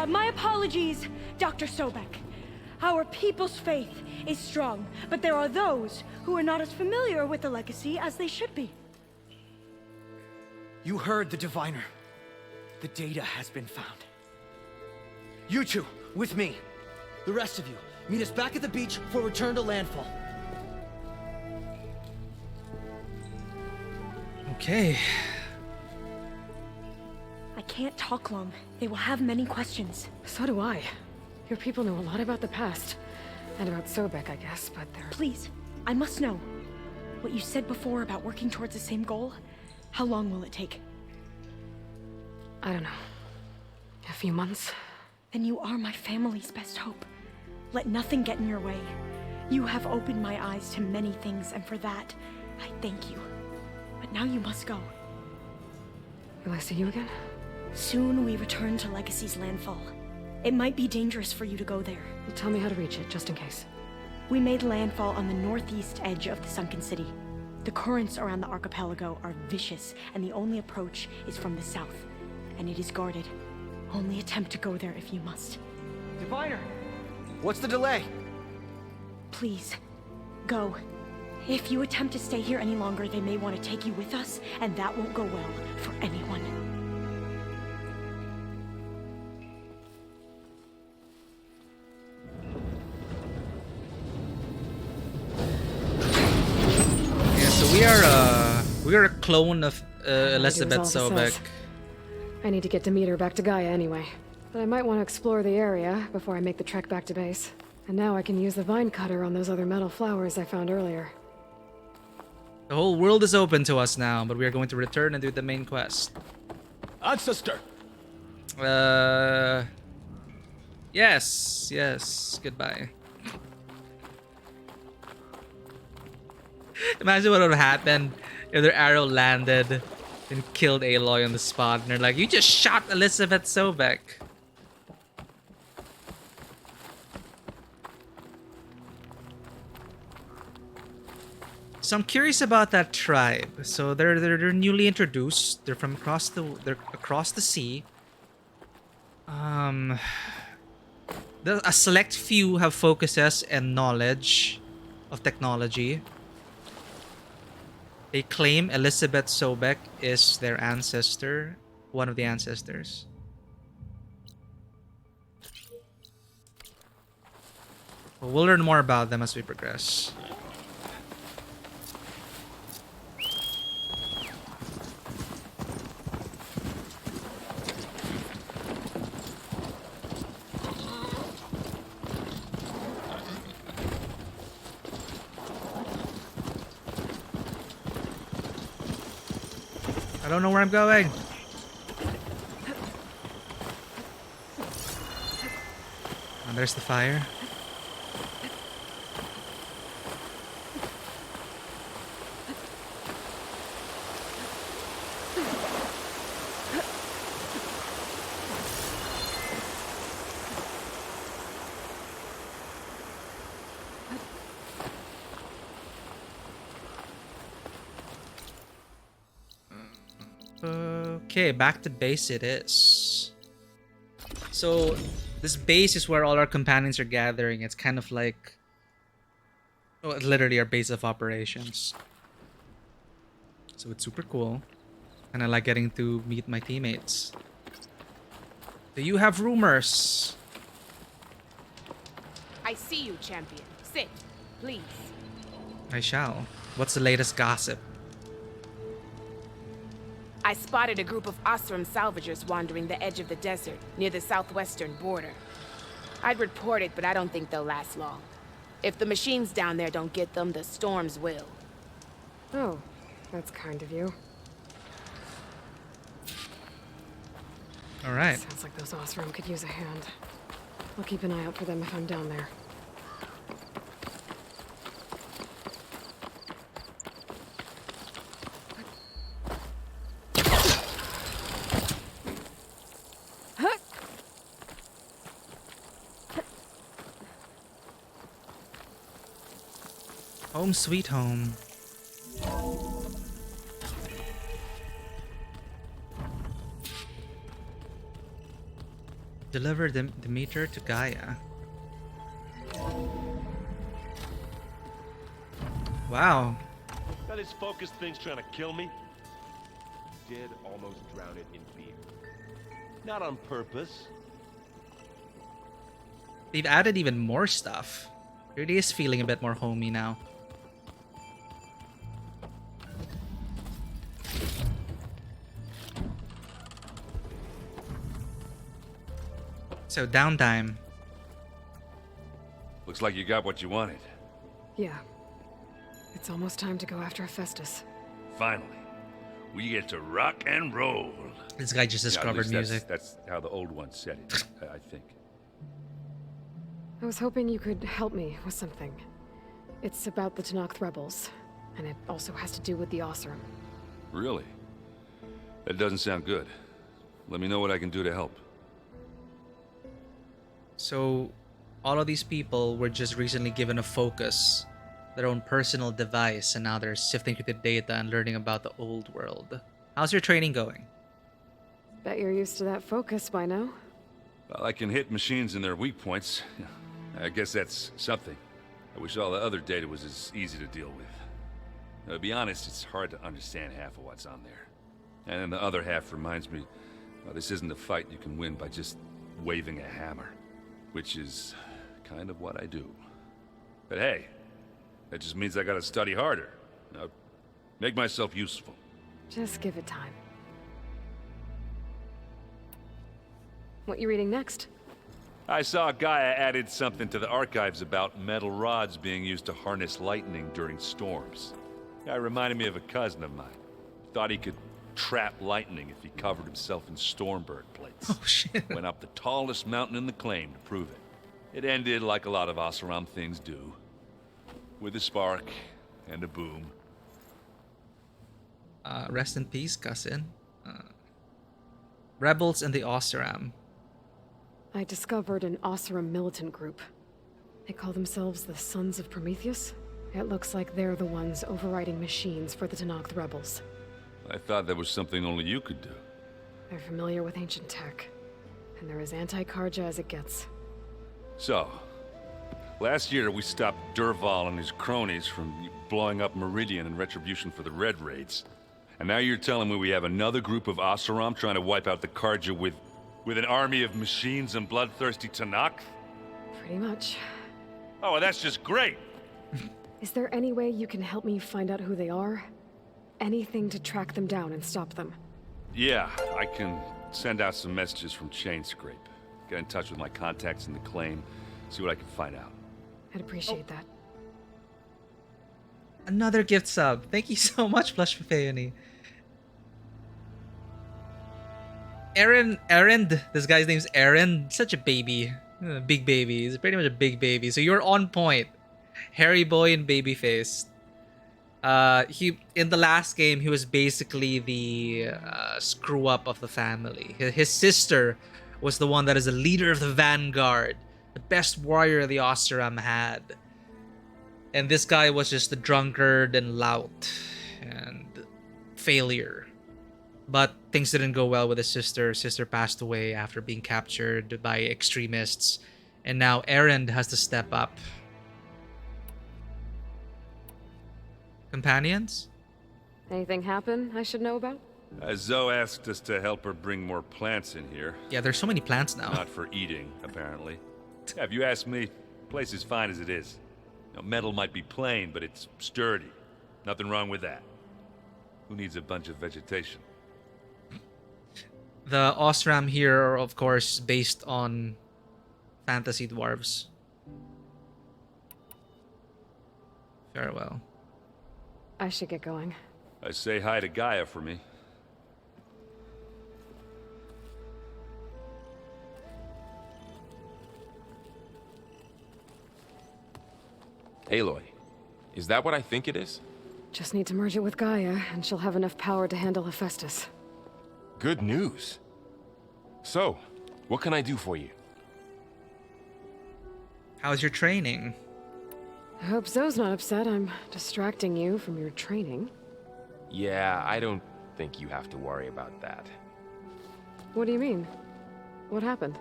Speaker 7: My apologies, Dr. Sobek. Our people's faith is strong, but there are those who are not as familiar with the legacy as they should be.
Speaker 2: You heard the diviner. The data has been found. You two, with me. The rest of you, meet us back at the beach for return to landfall.
Speaker 1: Okay.
Speaker 7: I can't talk long. They will have many questions.
Speaker 6: So do I. Your people know a lot about the past. And about Sobek, I guess, but they're...
Speaker 7: Please, I must know. What you said before about working towards the same goal, how long will it take?
Speaker 6: I don't know. A few months?
Speaker 7: Then you are my family's best hope. Let nothing get in your way. You have opened my eyes to many things, and for that, I thank you. But now you must go.
Speaker 6: Will I see you again?
Speaker 7: Soon we return to Legacy's landfall. It might be dangerous for you to go there.
Speaker 6: Well, tell me how to reach it, just in case.
Speaker 7: We made landfall on the northeast edge of the sunken city. The currents around the archipelago are vicious, and the only approach is from the south. And it is guarded. Only attempt to go there if you must.
Speaker 2: Diviner! What's the delay?
Speaker 7: Please, go. If you attempt to stay here any longer, they may want to take you with us, and that won't go well for anyone.
Speaker 1: Yeah, so we are a clone of Elizabeth Sobek.
Speaker 6: I need to get Demeter back to Gaia anyway. But I might want to explore the area before I make the trek back to base. And now I can use the vine cutter on those other metal flowers I found earlier.
Speaker 1: The whole world is open to us now, but we are going to return and do the main quest.
Speaker 2: Ancestor!
Speaker 1: Yes, goodbye. Imagine what would have happened if their arrow landed and killed Aloy on the spot, and they're like, you just shot Elizabeth Sobek. So I'm curious about that tribe. So they're newly introduced. They're from across the sea. A select few have focuses and knowledge of technology. They claim Elizabeth Sobek is their ancestor, one of the ancestors. Well, we'll learn more about them as we progress. I don't know where I'm going. Oh, there's the fire. Okay, back to base it is. So, this base is where all our companions are gathering. It's kind of like... oh, it's literally our base of operations. So it's super cool. And I like getting to meet my teammates. Do you have rumors?
Speaker 4: I see you, champion. Sit, please.
Speaker 1: I shall. What's the latest gossip?
Speaker 4: I spotted a group of Osram salvagers wandering the edge of the desert near the southwestern border. I'd report it, but I don't think they'll last long. If the machines down there don't get them, the storms will.
Speaker 6: Oh, that's kind of you.
Speaker 1: All right.
Speaker 6: Sounds like those Osram could use a hand. I'll keep an eye out for them if I'm down there.
Speaker 1: Home sweet home. Deliver the meter to Gaia. Wow.
Speaker 10: Now this focus thing's trying to kill me. Did almost drown it in beer. Not on purpose.
Speaker 1: They've added even more stuff. It really is feeling a bit more homey now. So downtime.
Speaker 11: Looks like you got what you wanted.
Speaker 6: Yeah. It's almost time to go after Hephaestus.
Speaker 11: Finally. We get to rock and roll.
Speaker 1: This guy just discovered music.
Speaker 11: That's how the old one said it, I think.
Speaker 6: I was hoping you could help me with something. It's about the Tanakh rebels, and it also has to do with the Osram.
Speaker 11: Really? That doesn't sound good. Let me know what I can do to help.
Speaker 1: So, all of these people were just recently given a focus, their own personal device, and now they're sifting through the data and learning about the old world. How's your training going?
Speaker 6: Bet you're used to that focus by now.
Speaker 11: Well, I can hit machines in their weak points. I guess that's something. I wish all the other data was as easy to deal with. Now, to be honest, it's hard to understand half of what's on there. And then the other half reminds me, well, this isn't a fight you can win by just waving a hammer. Which is kind of what I do. But hey, that just means I gotta study harder. Now, make myself useful.
Speaker 6: Just give it time. What you reading next?
Speaker 11: I saw Gaia added something to the archives about metal rods being used to harness lightning during storms. Guy reminded me of a cousin of mine. Thought he could trap lightning if he covered himself in Stormbird plates.
Speaker 1: Oh shit.
Speaker 11: Went up the tallest mountain in the claim to prove it. It ended like a lot of Oseram things do. With a spark and a boom.
Speaker 1: Rest in peace, cousin. Rebels and the Osram.
Speaker 6: I discovered an Osram militant group. They call themselves the Sons of Prometheus. It looks like they're the ones overriding machines for the Tanakh rebels.
Speaker 11: I thought that was something only you could do.
Speaker 6: They're familiar with ancient tech, and they're as anti-Karja as it gets.
Speaker 11: So, last year we stopped Durval and his cronies from blowing up Meridian in retribution for the Red Raids. And now you're telling me we have another group of Oseram trying to wipe out the Karja with an army of machines and bloodthirsty Tanakh?
Speaker 6: Pretty much.
Speaker 11: Oh, well, that's just great!
Speaker 6: Is there any way you can help me find out who they are? Anything to track them down and stop them.
Speaker 11: Yeah, I can send out some messages from Chainscrape. Get in touch with my contacts in the claim, see what I can find out.
Speaker 6: I'd appreciate that.
Speaker 1: Another gift sub. Thank you so much, Plush Peony. Erend. This guy's name's Erend. Such a baby. Big baby. He's pretty much a big baby. So you're on point. Hairy boy and baby face. He in the last game he was basically the screw up of the family. His sister was the one that is the leader of the vanguard, the best warrior the Oseram had, and this guy was just the drunkard and lout and failure. But things didn't go well with his sister. His sister passed away after being captured by extremists, and now Erend has to step up. Companions?
Speaker 6: Anything happen I should know about?
Speaker 11: Zoe asked us to help her bring more plants in here.
Speaker 1: Yeah, there's so many plants now.
Speaker 11: Not for eating, apparently. Yeah, if you ask me, the place is fine as it is. You know, metal might be plain, but it's sturdy. Nothing wrong with that. Who needs a bunch of vegetation?
Speaker 1: The Osram here are, of course, based on fantasy dwarves. Farewell.
Speaker 6: I should get going.
Speaker 11: Say hi to Gaia for me.
Speaker 12: Aloy, is that what I think it is?
Speaker 6: Just need to merge it with Gaia, and she'll have enough power to handle Hephaestus.
Speaker 12: Good news. So, what can I do for you?
Speaker 1: How's your training?
Speaker 6: I hope Zoe's not upset I'm distracting you from your training.
Speaker 12: Yeah, I don't think you have to worry about that.
Speaker 6: What do you mean? What happened?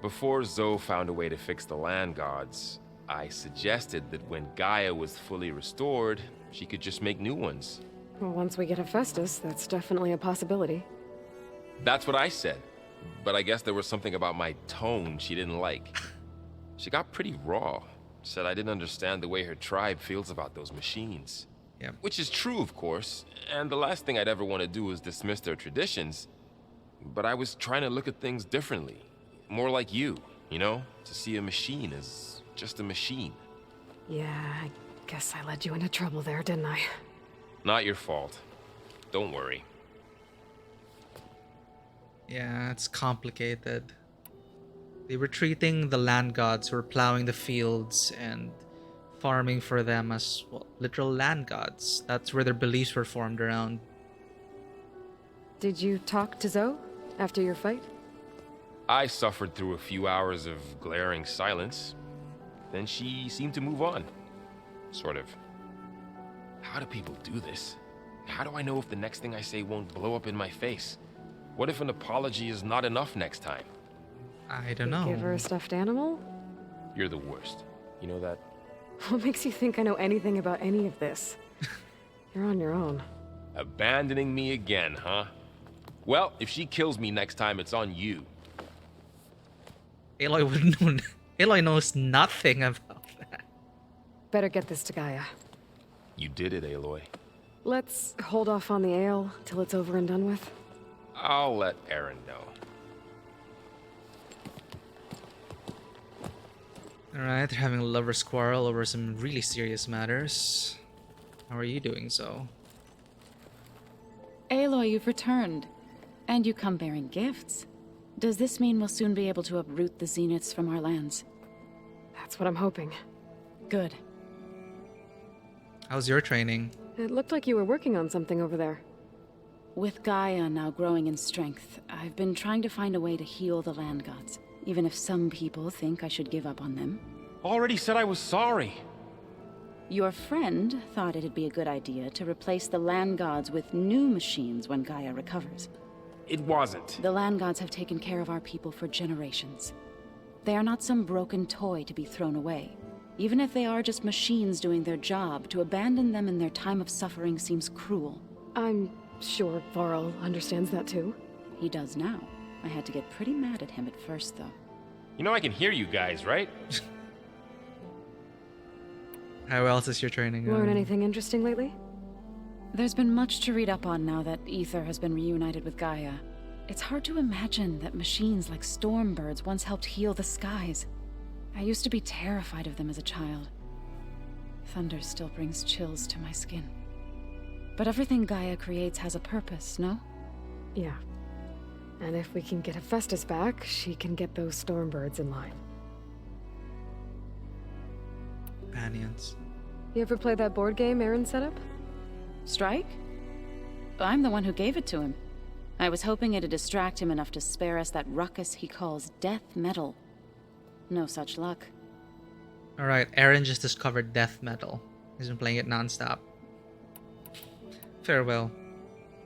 Speaker 12: Before Zoe found a way to fix the land gods, I suggested that when Gaia was fully restored, she could just make new ones.
Speaker 6: Well, once we get Hephaestus, that's definitely a possibility.
Speaker 12: That's what I said. But I guess there was something about my tone she didn't like. She got pretty raw. Said I didn't understand the way her tribe feels about those machines.
Speaker 1: Yeah.
Speaker 12: Which is true, of course. And the last thing I'd ever want to do is dismiss their traditions. But I was trying to look at things differently. More like you know? To see a machine as just a machine.
Speaker 6: Yeah, I guess I led you into trouble there, didn't I?
Speaker 12: Not your fault. Don't worry.
Speaker 1: Yeah, it's complicated. They were treating the land gods who were plowing the fields and farming for them as, well, literal land gods. That's where their beliefs were formed around.
Speaker 6: Did you talk to Zoe after your fight?
Speaker 12: I suffered through a few hours of glaring silence. Then she seemed to move on. Sort of. How do people do this? How do I know if the next thing I say won't blow up in my face? What if an apology is not enough next time?
Speaker 1: I don't know.
Speaker 6: Give her a stuffed animal?
Speaker 12: You're the worst. You know that?
Speaker 6: What makes you think I know anything about any of this? You're on your own.
Speaker 12: Abandoning me again, huh? Well, if she kills me next time, it's on you.
Speaker 1: Aloy would know. Aloy knows nothing about that.
Speaker 6: Better get this to Gaia.
Speaker 12: You did it, Aloy.
Speaker 6: Let's hold off on the ale till it's over and done with.
Speaker 12: I'll let Aaron know.
Speaker 1: Alright, they're having a lover's quarrel over some really serious matters. How are you doing, so?
Speaker 13: Aloy, you've returned. And you come bearing gifts. Does this mean we'll soon be able to uproot the Zeniths from our lands?
Speaker 6: That's what I'm hoping.
Speaker 13: Good.
Speaker 1: How's your training?
Speaker 6: It looked like you were working on something over there.
Speaker 13: With Gaia now growing in strength, I've been trying to find a way to heal the land gods, even if some people think I should give up on them.
Speaker 12: Already said I was sorry.
Speaker 13: Your friend thought it'd be a good idea to replace the land gods with new machines when Gaia recovers.
Speaker 12: It wasn't.
Speaker 13: The land gods have taken care of our people for generations. They are not some broken toy to be thrown away. Even if they are just machines doing their job, to abandon them in their time of suffering seems cruel.
Speaker 6: I'm sure Varl understands that too.
Speaker 13: He does now. I had to get pretty mad at him at first, though.
Speaker 12: You know I can hear you guys, right?
Speaker 1: How else is your training going?
Speaker 6: Learn anything interesting lately?
Speaker 13: There's been much to read up on now that Ether has been reunited with Gaia. It's hard to imagine that machines like Stormbirds once helped heal the skies. I used to be terrified of them as a child. Thunder still brings chills to my skin. But everything Gaia creates has a purpose, no?
Speaker 6: Yeah. And if we can get Hephaestus back, she can get those Stormbirds in line.
Speaker 1: Companions.
Speaker 6: You ever play that board game Aaron set up?
Speaker 13: Strike? I'm the one who gave it to him. I was hoping it'd distract him enough to spare us that ruckus he calls death metal. No such luck.
Speaker 1: Alright, Aaron just discovered death metal. He's been playing it non-stop. Farewell.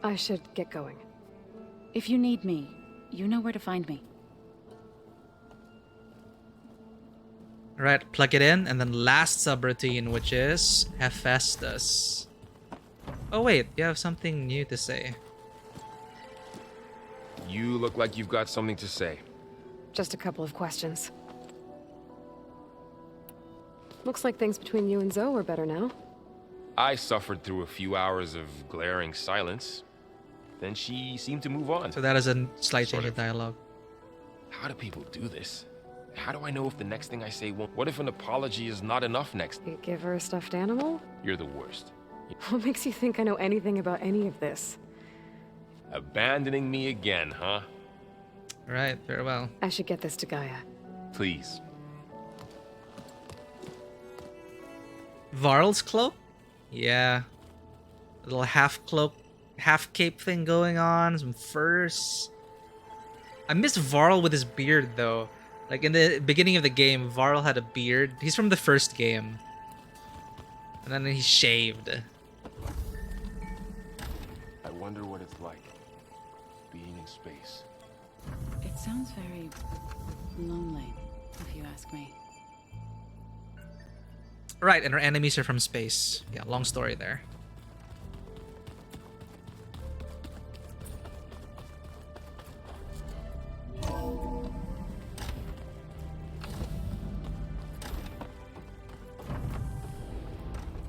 Speaker 6: I should get going.
Speaker 13: If you need me, you know where to find me.
Speaker 1: Alright, plug it in, and then last subroutine, which is Hephaestus. Oh wait, you have something new to say.
Speaker 12: You look like you've got something to say.
Speaker 6: Just a couple of questions. Looks like things between you and Zoe are better now.
Speaker 12: I suffered through a few hours of glaring silence. Then she seemed to move on.
Speaker 1: So that is a slight change of dialogue.
Speaker 12: How do people do this? How do I know if the next thing I say won't? What if an apology is not enough next?
Speaker 6: You give her a stuffed animal?
Speaker 12: You're the worst.
Speaker 6: What makes you think I know anything about any of this?
Speaker 12: Abandoning me again, huh?
Speaker 1: Right, very well.
Speaker 6: I should get this to Gaia.
Speaker 12: Please.
Speaker 1: Varl's cloak? Yeah. A little half cloak, half cape thing going on, some furs. I miss Varl with his beard though. Like in the beginning of the game, Varl had a beard. He's from the first game. And then he's shaved.
Speaker 10: I wonder what it's like being in space.
Speaker 13: It sounds very lonely, if you ask me.
Speaker 1: Right, and our enemies are from space. Yeah, long story there.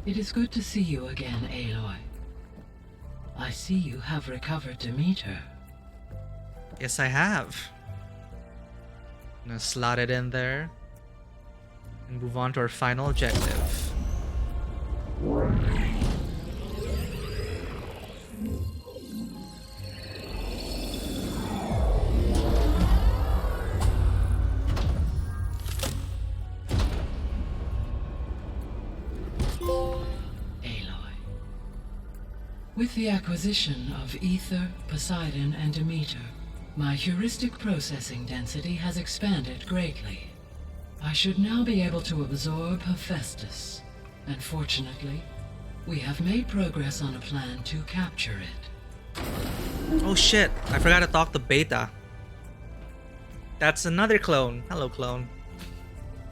Speaker 14: It is good to see you again, Aloy. I see you have recovered Demeter.
Speaker 1: Yes, I have. Gonna slot it in there. And move on to our final objective.
Speaker 14: With the acquisition of Ether, Poseidon, and Demeter, my heuristic processing density has expanded greatly. I should now be able to absorb Hephaestus, and fortunately, we have made progress on a plan to capture it.
Speaker 1: Oh shit, I forgot to talk to Beta. That's another clone. Hello, clone.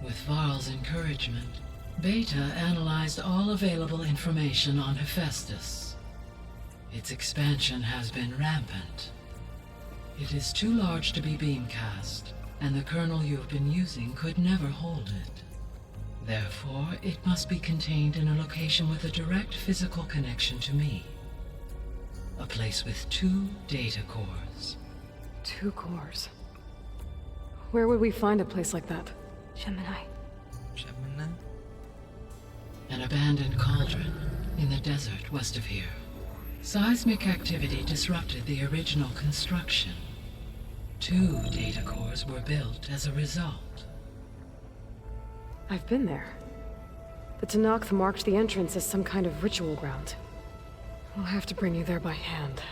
Speaker 14: With Varl's encouragement, Beta analyzed all available information on Hephaestus. Its expansion has been rampant. It is too large to be beamcast, and the kernel you have been using could never hold it. Therefore, it must be contained in a location with a direct physical connection to me. A place with 2 data cores.
Speaker 6: 2 cores? Where would we find a place like that?
Speaker 3: Gemini.
Speaker 1: Gemini?
Speaker 14: An abandoned cauldron in the desert west of here. Seismic activity disrupted the original construction. 2 data cores were built as a result.
Speaker 6: I've been there. The Tanakh marked the entrance as some kind of ritual ground. We'll have to bring you there by hand.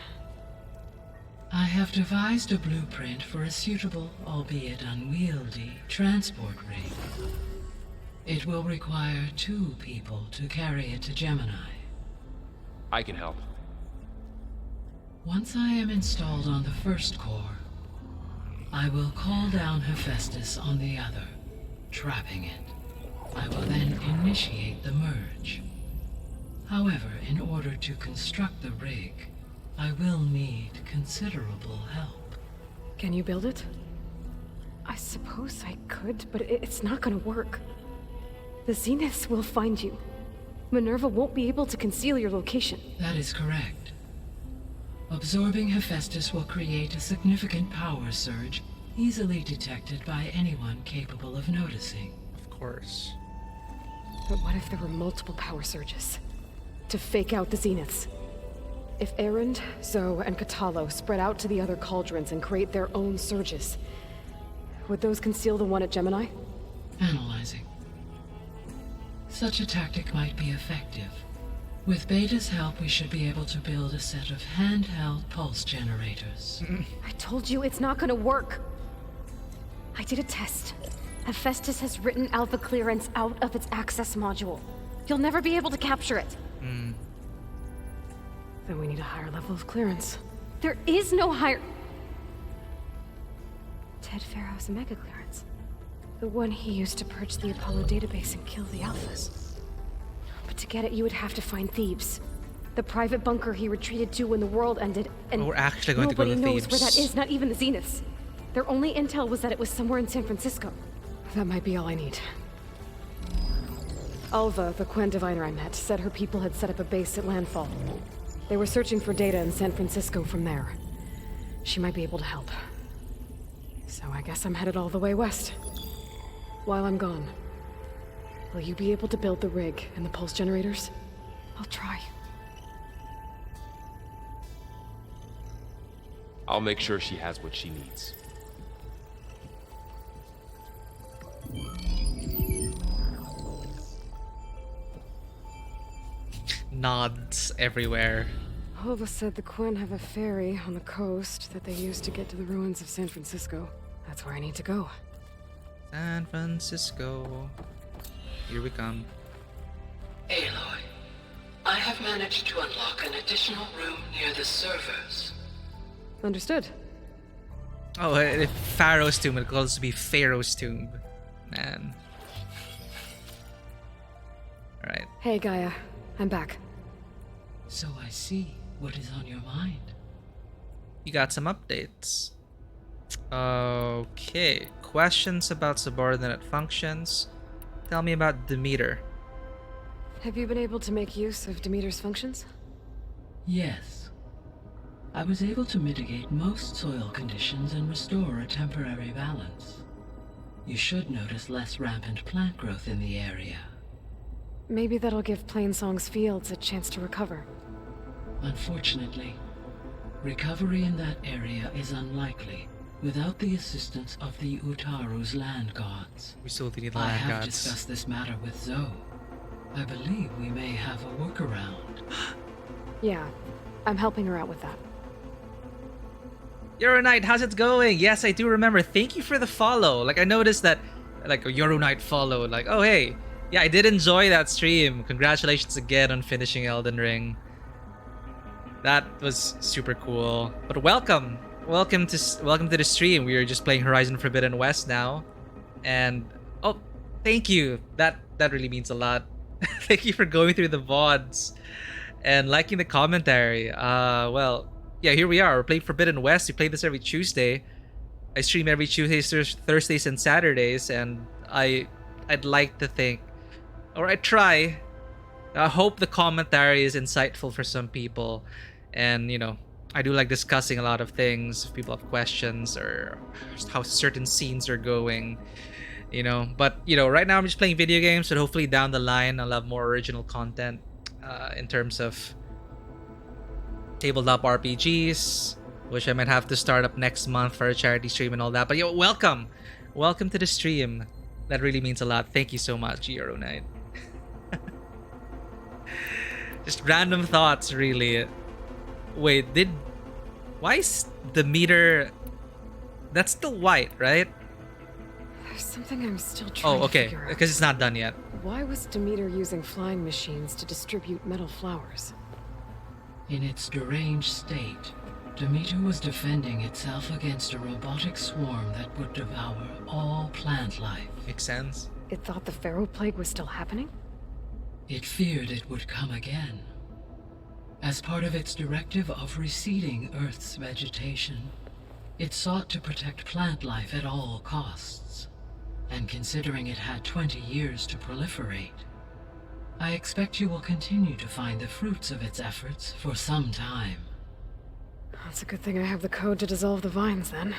Speaker 14: I have devised a blueprint for a suitable, albeit unwieldy, transport rig. It will require 2 people to carry it to Gemini.
Speaker 12: I can help.
Speaker 14: Once I am installed on the first core, I will call down Hephaestus on the other, trapping it. I will then initiate the merge. However, in order to construct the rig, I will need considerable help.
Speaker 6: Can you build it? I suppose I could, but it's not gonna work. The Zeniths will find you. Minerva won't be able to conceal your location.
Speaker 14: That is correct. Absorbing Hephaestus will create a significant power surge, easily detected by anyone capable of noticing.
Speaker 1: Of course.
Speaker 6: But what if there were multiple power surges? To fake out the Zeniths? If Erend, Zoe, and Katalo spread out to the other cauldrons and create their own surges, would those conceal the one at Gemini?
Speaker 14: Analyzing. Such a tactic might be effective. With Beta's help, we should be able to build a set of handheld pulse generators.
Speaker 6: I told you it's not gonna work. I did a test. Hephaestus has written alpha clearance out of its access module. You'll never be able to capture it. Then we need a higher level of clearance. There is no higher... Ted Pharaoh's mega clearance. The one he used to purge the Apollo database and kill the Alphas. But to get it, you would have to find Thebes. The private bunker he retreated to when the world ended, and
Speaker 1: we're actually going to go to
Speaker 6: nobody knows
Speaker 1: Thebes.
Speaker 6: where that is, not even the Zeniths. Their only intel was that it was somewhere in San Francisco. That might be all I need. Alva, the Quen diviner I met, said her people had set up a base at landfall. They were searching for data in San Francisco from there. She might be able to help. So I guess I'm headed all the way west. While I'm gone, will you be able to build the rig and the pulse generators? I'll try.
Speaker 12: I'll make sure she has what she needs.
Speaker 1: Nods everywhere.
Speaker 6: Hova said the Quen have a ferry on the coast that they use to get to the ruins of San Francisco. That's where I need to go.
Speaker 1: San Francisco. Here we come.
Speaker 14: Aloy, I have managed to unlock an additional room near the servers.
Speaker 6: Understood.
Speaker 1: Oh, Pharaoh's Tomb. It calls to be Pharaoh's Tomb. Man. Alright.
Speaker 6: Hey, Gaia. I'm back.
Speaker 14: So I see what is on your mind.
Speaker 1: You got some updates. Okay. Questions about subordinate functions. Tell me about Demeter.
Speaker 6: Have you been able to make use of Demeter's functions?
Speaker 14: Yes. I was able to mitigate most soil conditions and restore a temporary balance. You should notice less rampant plant growth in the area.
Speaker 6: Maybe that'll give Plainsong's fields a chance to recover.
Speaker 14: Unfortunately, recovery in that area is unlikely without the assistance of the Utaru's land gods.
Speaker 1: We still need
Speaker 14: I
Speaker 1: land
Speaker 14: have
Speaker 1: gods.
Speaker 14: discussed this matter with Zoe. I believe we may have a workaround.
Speaker 6: Yeah, I'm helping her out with that.
Speaker 1: Euroknight, how's it going? Yes, I do remember. Thank you for the follow. Like, I noticed that, like, a Euroknight followed. Like, oh, hey. Yeah, I did enjoy that stream. Congratulations again on finishing Elden Ring. That was super cool. But welcome. Welcome to the stream. We are just playing Horizon Forbidden West now. And, oh, thank you. That really means a lot. Thank you for going through the VODs and liking the commentary. Well, yeah, here we are. We're playing Forbidden West. We play this every Tuesday. I stream every Tuesdays, Thursdays, and Saturdays, and I'd like to think, or I try. I hope the commentary is insightful for some people, and you know, I do like discussing a lot of things. If people have questions or how certain scenes are going, you know. But you know, right now I'm just playing video games, and hopefully down the line I'll have more original content in terms of tabletop RPGs, which I might have to start up next month for a charity stream and all that. But yo, welcome to the stream. That really means a lot. Thank you so much, Euroknight. Just random thoughts, really. Wait, why is the meter? That's still white, right?
Speaker 6: There's something I'm still trying
Speaker 1: Oh,
Speaker 6: to
Speaker 1: okay,
Speaker 6: figure out.
Speaker 1: because it's not done yet.
Speaker 6: Why was Demeter using flying machines to distribute metal flowers?
Speaker 14: In its deranged state, Demeter was defending itself against a robotic swarm that would devour all plant life.
Speaker 1: Makes sense.
Speaker 6: It thought the Pharaoh Plague was still happening?
Speaker 14: It feared it would come again. As part of its directive of receding Earth's vegetation, it sought to protect plant life at all costs. And considering it had 20 years to proliferate, I expect you will continue to find the fruits of its efforts for some time.
Speaker 6: That's a good thing I have the code to dissolve the vines, then.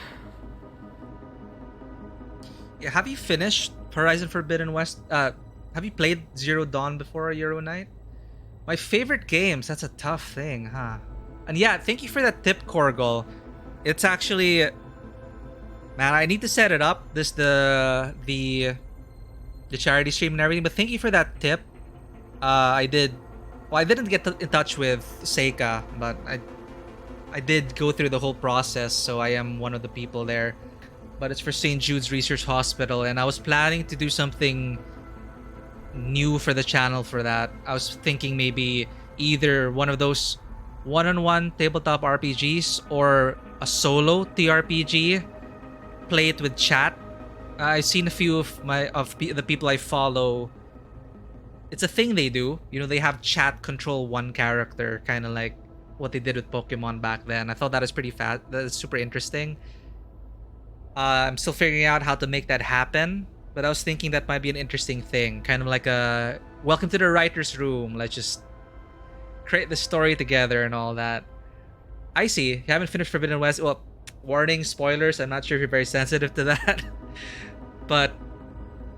Speaker 1: Yeah, have you finished Horizon Forbidden West? Have you played Zero Dawn before, Euroknight? My favorite games. That's a tough thing, huh? And yeah, thank you for that tip, Korgol. It's actually, man, I need to set it up. The charity stream and everything. But thank you for that tip. I didn't get in touch with Seika, but I did go through the whole process, so I am one of the people there. But it's for St. Jude's Research Hospital, and I was planning to do something new for the channel for that. I was thinking maybe either one of those one-on-one tabletop RPGs or a solo TRPG. Play it with chat. I've seen a few of the people I follow. It's a thing they do. You know, they have chat control one character, kind of like what they did with Pokemon back then. I thought that was pretty fast. That is super interesting. I'm still figuring out how to make that happen, but I was thinking that might be an interesting thing. Kind of like a welcome to the writer's room. Let's just create the story together and all that. I see. You haven't finished Forbidden West. Well, warning, spoilers. I'm not sure if you're very sensitive to that. But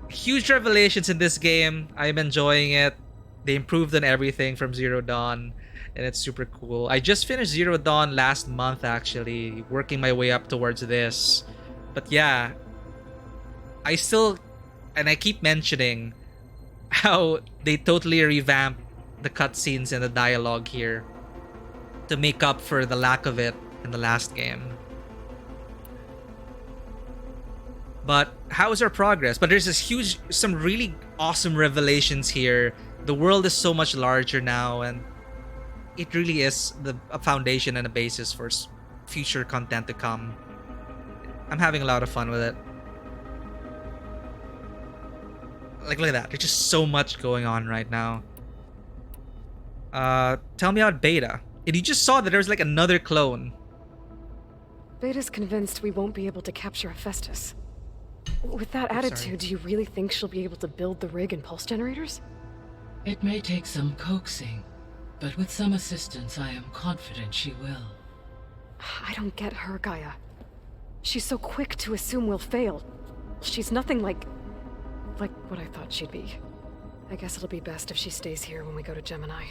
Speaker 1: huge revelations in this game. I'm enjoying it. They improved on everything from Zero Dawn, and it's super cool. I just finished Zero Dawn last month, actually, working my way up towards this. But yeah, I keep mentioning how they totally revamped the cutscenes and the dialogue here to make up for the lack of it in the last game. But how is our progress? But there's some really awesome revelations here. The world is so much larger now, and it really is a foundation and a basis for future content to come. I'm having a lot of fun with it. Like, look at that. There's just so much going on right now. Tell me about Beta. And you just saw that there was like another clone.
Speaker 6: Beta's convinced we won't be able to capture Hephaestus. With that attitude, do you really think she'll be able to build the rig and pulse generators?
Speaker 14: It may take some coaxing, but with some assistance, I am confident she will.
Speaker 6: I don't get her, Gaia. She's so quick to assume we'll fail. She's nothing like what I thought she'd be. I guess it'll be best if she stays here when we go to Gemini.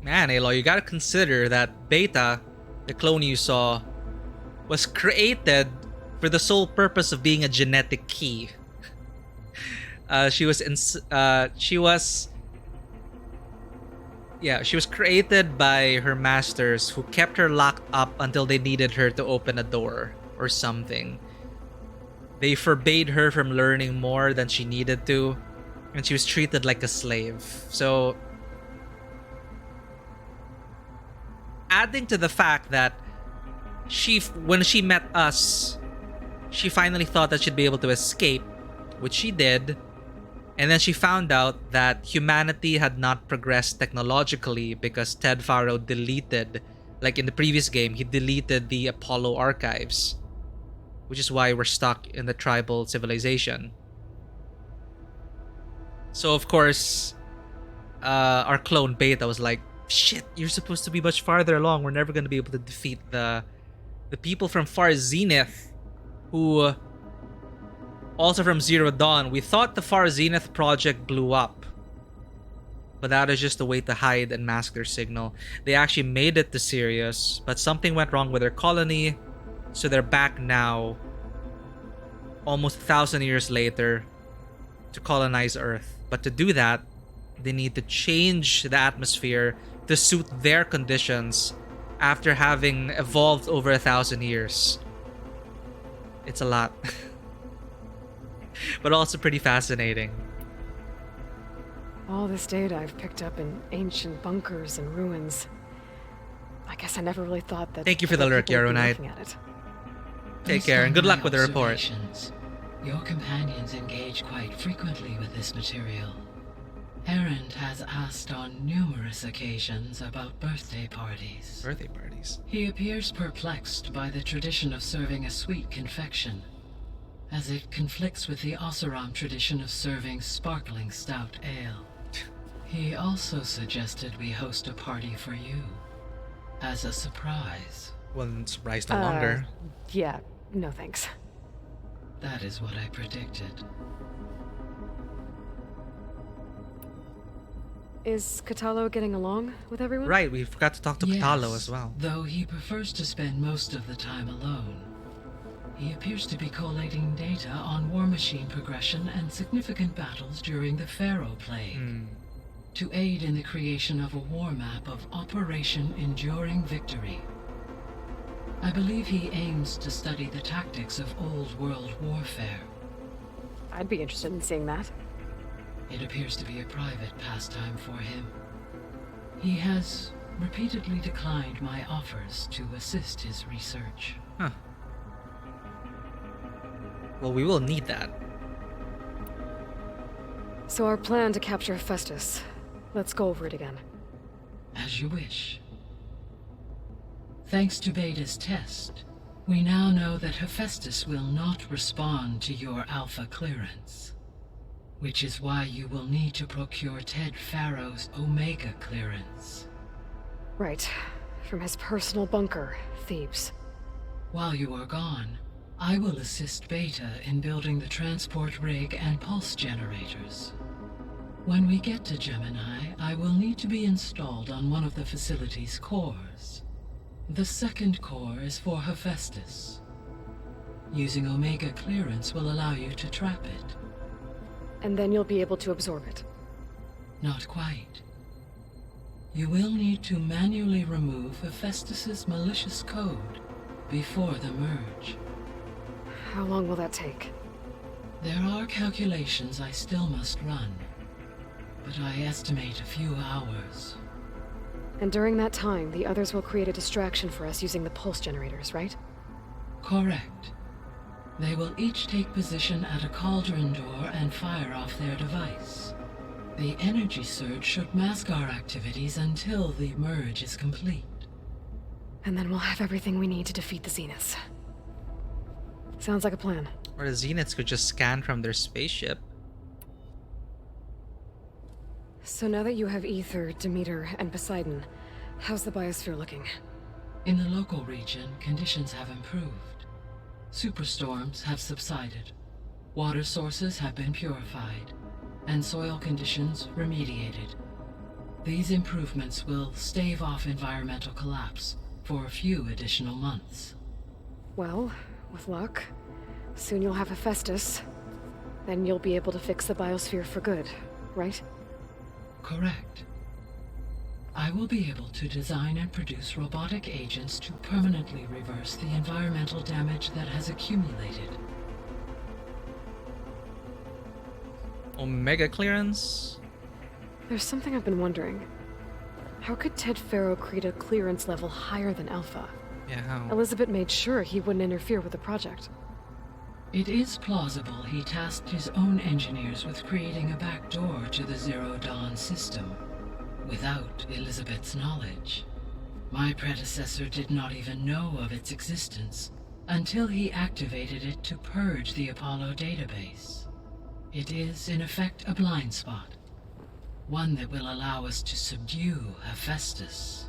Speaker 1: Man, Aloy, you gotta consider that Beta, the clone you saw, was created for the sole purpose of being a genetic key. She was created by her masters, who kept her locked up until they needed her to open a door or something. They forbade her from learning more than she needed to, and she was treated like a slave. So, adding to the fact that when she met us, she finally thought that she'd be able to escape, which she did. And then she found out that humanity had not progressed technologically because Ted Faro deleted, like in the previous game, he deleted the Apollo archives, which is why we're stuck in the tribal civilization. So of course, our clone Beta was like, shit, you're supposed to be much farther along. We're never going to be able to defeat the people from Far Zenith, who also from Zero Dawn. We thought the Far Zenith project blew up, but that is just a way to hide and mask their signal. They actually made it to Sirius, but something went wrong with their colony, so they're back now, almost 1,000 years later, to colonize Earth. But to do that, they need to change the atmosphere to suit their conditions after having evolved over 1,000 years. It's a lot. But also pretty fascinating.
Speaker 6: All this data I've picked up in ancient bunkers and ruins. I guess I never really thought that.
Speaker 1: Thank you for the lurk, Yarrow Knight. Take care and good luck with the report.
Speaker 14: Your companions engage quite frequently with this material. Errand has asked on numerous occasions about birthday parties.
Speaker 1: Birthday parties?
Speaker 14: He appears perplexed by the tradition of serving a sweet confection, as it conflicts with the Oseram tradition of serving sparkling stout ale. He also suggested we host a party for you, as a surprise.
Speaker 1: Well, surprise no longer.
Speaker 6: Yeah, no thanks.
Speaker 14: That is what I predicted.
Speaker 6: Is Katalo getting along with everyone?
Speaker 1: Right, we forgot to talk to Katalo as well.
Speaker 14: Though he prefers to spend most of the time alone. He appears to be collating data on war machine progression and significant battles during the Pharaoh Plague, to aid in the creation of a war map of Operation Enduring Victory. I believe he aims to study the tactics of old world warfare.
Speaker 6: I'd be interested in seeing that.
Speaker 14: It appears to be a private pastime for him. He has repeatedly declined my offers to assist his research.
Speaker 1: Huh. Well, we will need that.
Speaker 6: So our plan to capture Hephaestus. Let's go over it again.
Speaker 14: As you wish. Thanks to Beta's test, we now know that Hephaestus will not respond to your Alpha clearance, which is why you will need to procure Ted Faro's Omega clearance.
Speaker 6: Right. From his personal bunker, Thebes.
Speaker 14: While you are gone, I will assist Beta in building the transport rig and pulse generators. When we get to Gemini, I will need to be installed on one of the facility's cores. The second core is for Hephaestus. Using Omega clearance will allow you to trap it.
Speaker 6: And then you'll be able to absorb it.
Speaker 14: Not quite. You will need to manually remove Hephaestus's malicious code before the merge.
Speaker 6: How long will that take?
Speaker 14: There are calculations I still must run, but I estimate a few hours.
Speaker 6: And during that time, the others will create a distraction for us using the pulse generators, right?
Speaker 14: Correct. They will each take position at a cauldron door and fire off their device. The energy surge should mask our activities until the merge is complete.
Speaker 6: And then we'll have everything we need to defeat the Zeniths. Sounds like a plan.
Speaker 1: Or the Zeniths could just scan from their spaceship.
Speaker 6: So now that you have Ether, Demeter, and Poseidon, how's the biosphere looking?
Speaker 14: In the local region, conditions have improved. Superstorms have subsided. Water sources have been purified, and soil conditions remediated. These improvements will stave off environmental collapse for a few additional months.
Speaker 6: Well, with luck, soon you'll have Hephaestus. Then you'll be able to fix the biosphere for good, right?
Speaker 14: Correct. I will be able to design and produce robotic agents to permanently reverse the environmental damage that has accumulated.
Speaker 1: Omega clearance?
Speaker 6: There's something I've been wondering. How could Ted Faro create a clearance level higher than Alpha?
Speaker 1: Yeah, how?
Speaker 6: Elizabeth made sure he wouldn't interfere with the project.
Speaker 14: It is plausible he tasked his own engineers with creating a back door to the Zero Dawn system, without Elizabeth's knowledge. My predecessor did not even know of its existence until he activated it to purge the Apollo database. It is, in effect, a blind spot, one that will allow us to subdue Hephaestus.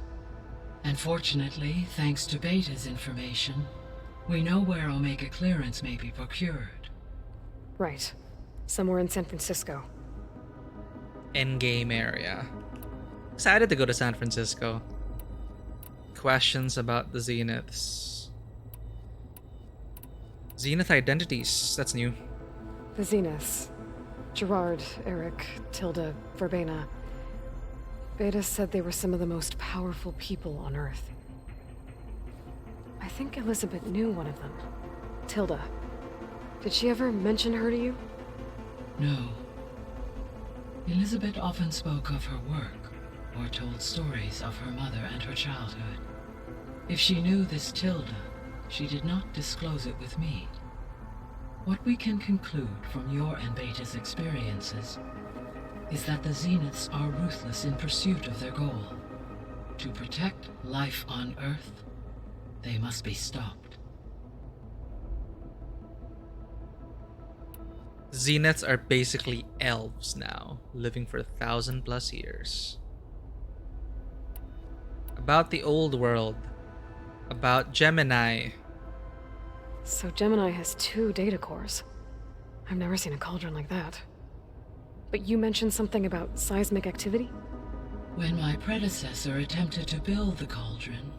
Speaker 14: And fortunately, thanks to Beta's information, we know where Omega clearance may be procured.
Speaker 6: Right. Somewhere in San Francisco.
Speaker 1: Endgame area. Excited to go to San Francisco. Questions about the Zeniths. Zenith identities. That's new.
Speaker 6: The Zeniths. Gerard, Eric, Tilda, Verbena. Beta said they were some of the most powerful people on Earth. I think Elizabeth knew one of them. Tilda. Did she ever mention her to you?
Speaker 14: No. Elizabeth often spoke of her work, or told stories of her mother and her childhood. If she knew this Tilda, she did not disclose it with me. What we can conclude from your and Beta's experiences is that the Zeniths are ruthless in pursuit of their goal. To protect life on Earth, they must be stopped.
Speaker 1: Zeniths are basically elves now, living for 1,000+ years. About the old world. About Gemini.
Speaker 6: So Gemini has 2 data cores. I've never seen a cauldron like that. But you mentioned something about seismic activity?
Speaker 14: When my predecessor attempted to build the cauldron,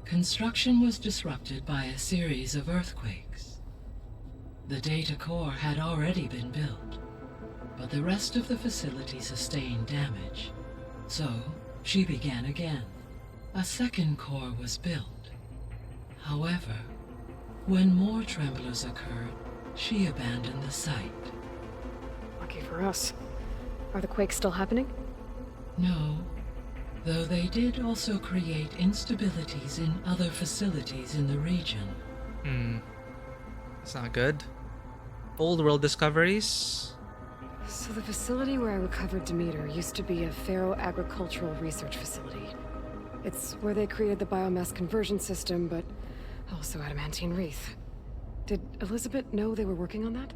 Speaker 14: construction was disrupted by a series of earthquakes. The data core had already been built, but the rest of the facility sustained damage. So, she began again. A second core was built. However, when more tremblers occurred, she abandoned the site.
Speaker 6: Lucky for us. Are the quakes still happening?
Speaker 14: No, though they did also create instabilities in other facilities in the region.
Speaker 1: It's not good. Old world discoveries?
Speaker 6: So the facility where I recovered Demeter used to be a Faro agricultural research facility. It's where they created the biomass conversion system, but also adamantine wreath. Did Elizabeth know they were working on that?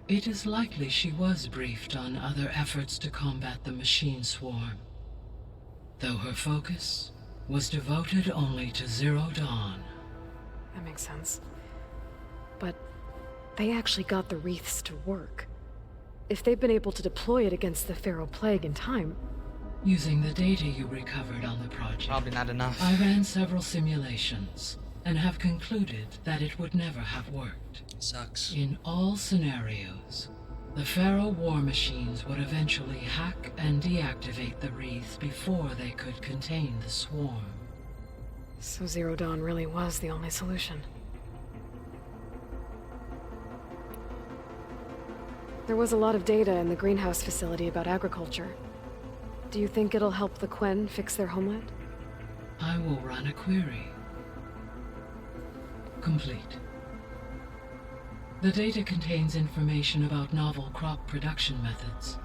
Speaker 14: It is likely she was briefed on other efforts to combat the machine swarm, though her focus was devoted only to Zero Dawn.
Speaker 6: That makes sense. But they actually got the wreaths to work. If they've been able to deploy it against the Pharaoh Plague in time...
Speaker 14: Using the data you recovered on the project,
Speaker 1: Probably not enough.
Speaker 14: I ran several simulations and have concluded that it would never have worked.
Speaker 1: Sucks.
Speaker 14: In all scenarios, the Pharaoh war machines would eventually hack and deactivate the wreath before they could contain the swarm.
Speaker 6: So Zero Dawn really was the only solution. There was a lot of data in the greenhouse facility about agriculture. Do you think it'll help the Quen fix their homeland?
Speaker 14: I will run a query. Complete. The data contains information about novel crop production methods,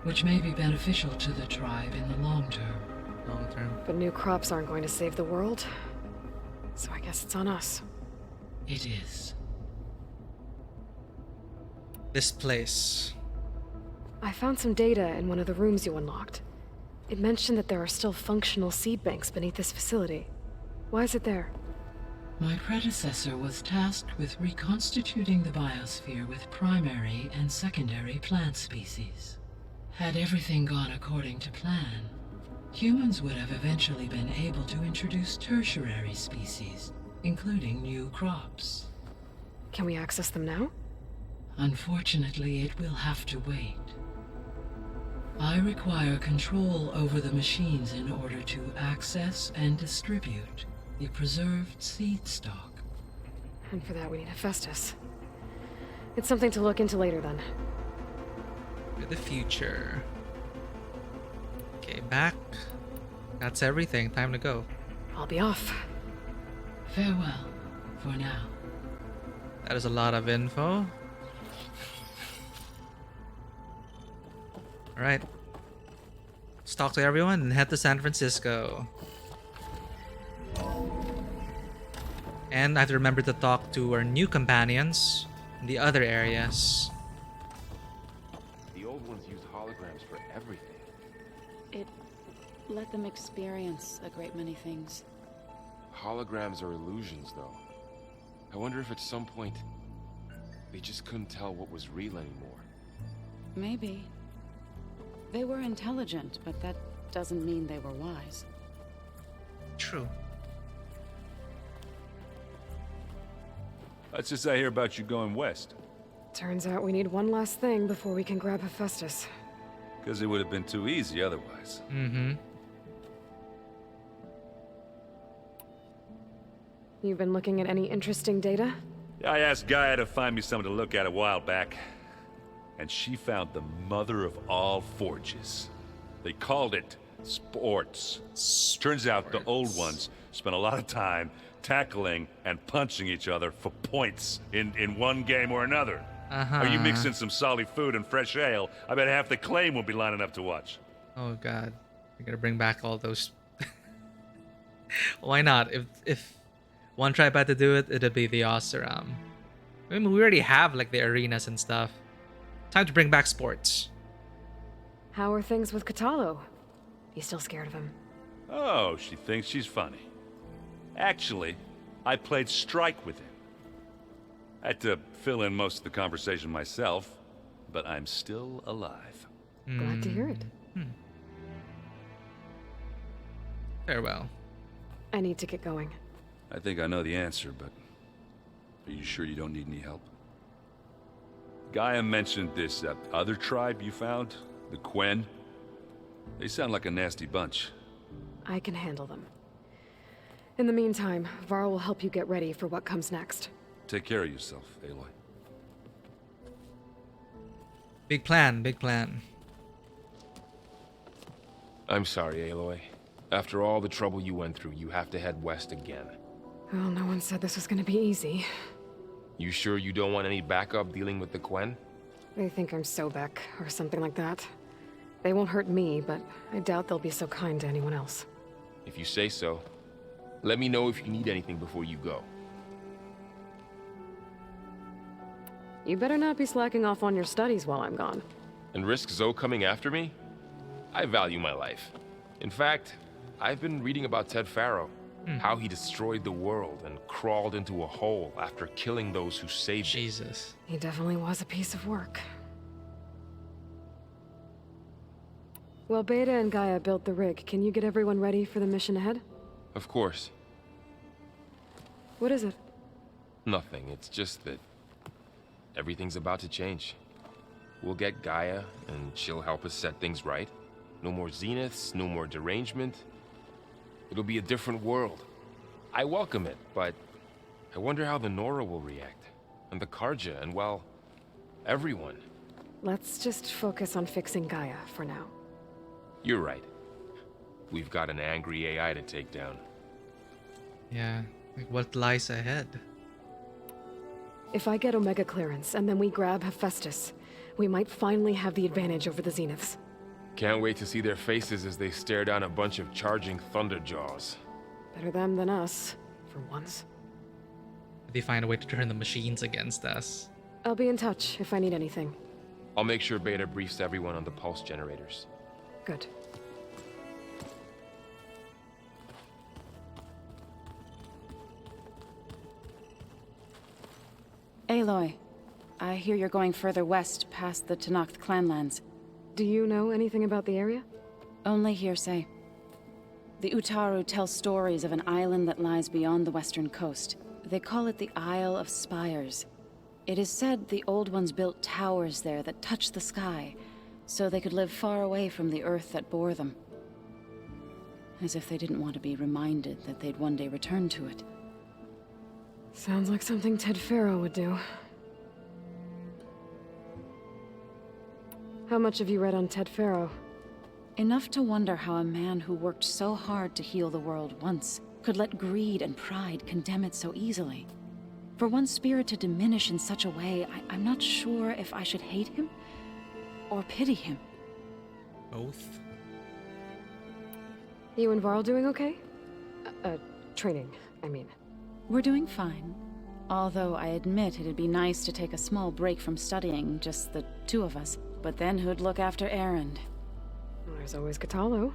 Speaker 14: which may be beneficial to the tribe in the long term.
Speaker 1: Long term.
Speaker 6: But new crops aren't going to save the world, so I guess it's on us.
Speaker 14: It is.
Speaker 1: This place.
Speaker 6: I found some data in one of the rooms you unlocked. It mentioned that there are still functional seed banks beneath this facility. Why is it there?
Speaker 14: My predecessor was tasked with reconstituting the biosphere with primary and secondary plant species. Had everything gone according to plan, humans would have eventually been able to introduce tertiary species, including new crops.
Speaker 6: Can we access them now?
Speaker 14: Unfortunately, it will have to wait. I require control over the machines in order to access and distribute the preserved seed stock.
Speaker 6: And for that we need Hephaestus. It's something to look into later then.
Speaker 1: For the future. Okay, back. That's everything. Time to go.
Speaker 6: I'll be off.
Speaker 14: Farewell, for now.
Speaker 1: That is a lot of info. Alright. Let's talk to everyone and head to San Francisco. And I have to remember to talk to our new companions in the other areas.
Speaker 12: The old ones used holograms for everything.
Speaker 13: It let them experience a great many things.
Speaker 12: Holograms are illusions, though. I wonder if at some point they just couldn't tell what was real anymore.
Speaker 13: Maybe. They were intelligent, but that doesn't mean they were wise.
Speaker 1: True.
Speaker 11: Let's just I hear about you going west.
Speaker 6: Turns out we need one last thing before we can grab Hephaestus.
Speaker 11: Because it would have been too easy otherwise.
Speaker 1: Mm-hmm.
Speaker 6: You've been looking at any interesting data?
Speaker 11: I asked Gaia to find me something to look at a while back. And she found the mother of all forges. They called it sports. Turns out the old ones spent a lot of time tackling and punching each other for points in one game or another. Are you mixing some solid food and fresh ale? I bet half the claim will be lining up to watch.
Speaker 1: Oh god. We're gonna bring back all those. Why not? If one tribe had to do it, it'd be the Oseram. I mean, we already have like the arenas and stuff. Time to bring back sports.
Speaker 6: How are things with Katalo? You still scared of him?
Speaker 11: Oh, she thinks she's funny. Actually, I played strike with him. I had to fill in most of the conversation myself, but I'm still alive.
Speaker 6: Glad to hear it.
Speaker 1: Farewell.
Speaker 6: I need to get going.
Speaker 11: I think I know the answer, but are you sure you don't need any help? Gaia mentioned this other tribe you found, the Quen. They sound like a nasty bunch.
Speaker 6: I can handle them. In the meantime, Varl will help you get ready for what comes next.
Speaker 11: Take care of yourself, Aloy.
Speaker 1: Big plan, big plan.
Speaker 12: I'm sorry, Aloy. After all the trouble you went through, you have to head west again.
Speaker 6: Well, no one said this was gonna be easy.
Speaker 12: You sure you don't want any backup dealing with the Quen?
Speaker 6: They think I'm Sobek, or something like that. They won't hurt me, but I doubt they'll be so kind to anyone else.
Speaker 12: If you say so. Let me know if you need anything before you go.
Speaker 6: You better not be slacking off on your studies while I'm gone.
Speaker 12: And risk Zoe coming after me? I value my life. In fact, I've been reading about Ted Faro. How he destroyed the world and crawled into a hole after killing those who saved it.
Speaker 1: Jesus.
Speaker 6: He definitely was a piece of work. Well, Beta and Gaia built the rig. Can you get everyone ready for the mission ahead?
Speaker 12: Of course.
Speaker 6: What is it?
Speaker 12: Nothing. It's just that everything's about to change. We'll get Gaia, and she'll help us set things right. No more zeniths, no more derangement. It'll be a different world. I welcome it, but I wonder how the Nora will react. And the Karja, and well, everyone.
Speaker 6: Let's just focus on fixing Gaia for now.
Speaker 12: You're right. We've got an angry AI to take down.
Speaker 1: Yeah, like what lies ahead?
Speaker 6: If I get Omega clearance and then we grab Hephaestus, we might finally have the advantage over the Zeniths.
Speaker 12: Can't wait to see their faces as they stare down a bunch of charging Thunderjaws.
Speaker 6: Better them than us, for once.
Speaker 1: They find a way to turn the machines against us.
Speaker 6: I'll be in touch if I need anything.
Speaker 12: I'll make sure Beta briefs everyone on the pulse generators.
Speaker 6: Good.
Speaker 13: Aloy, I hear you're going further west past the Tenakth clanlands.
Speaker 6: Do you know anything about the area?
Speaker 13: Only hearsay. The Utaru tell stories of an island that lies beyond the western coast. They call it the Isle of Spires. It is said the Old Ones built towers there that touch the sky, so they could live far away from the earth that bore them. As if they didn't want to be reminded that they'd one day return to it.
Speaker 6: Sounds like something Ted Faro would do. How much have you read on Ted Faro?
Speaker 13: Enough to wonder how a man who worked so hard to heal the world once could let greed and pride condemn it so easily. For one's spirit to diminish in such a way, I'm not sure if I should hate him or pity him.
Speaker 1: Both.
Speaker 6: You and Varl doing okay? Training, I mean.
Speaker 13: We're doing fine. Although I admit it'd be nice to take a small break from studying, just the two of us. But then who'd look after Erend?
Speaker 6: There's always Katalo.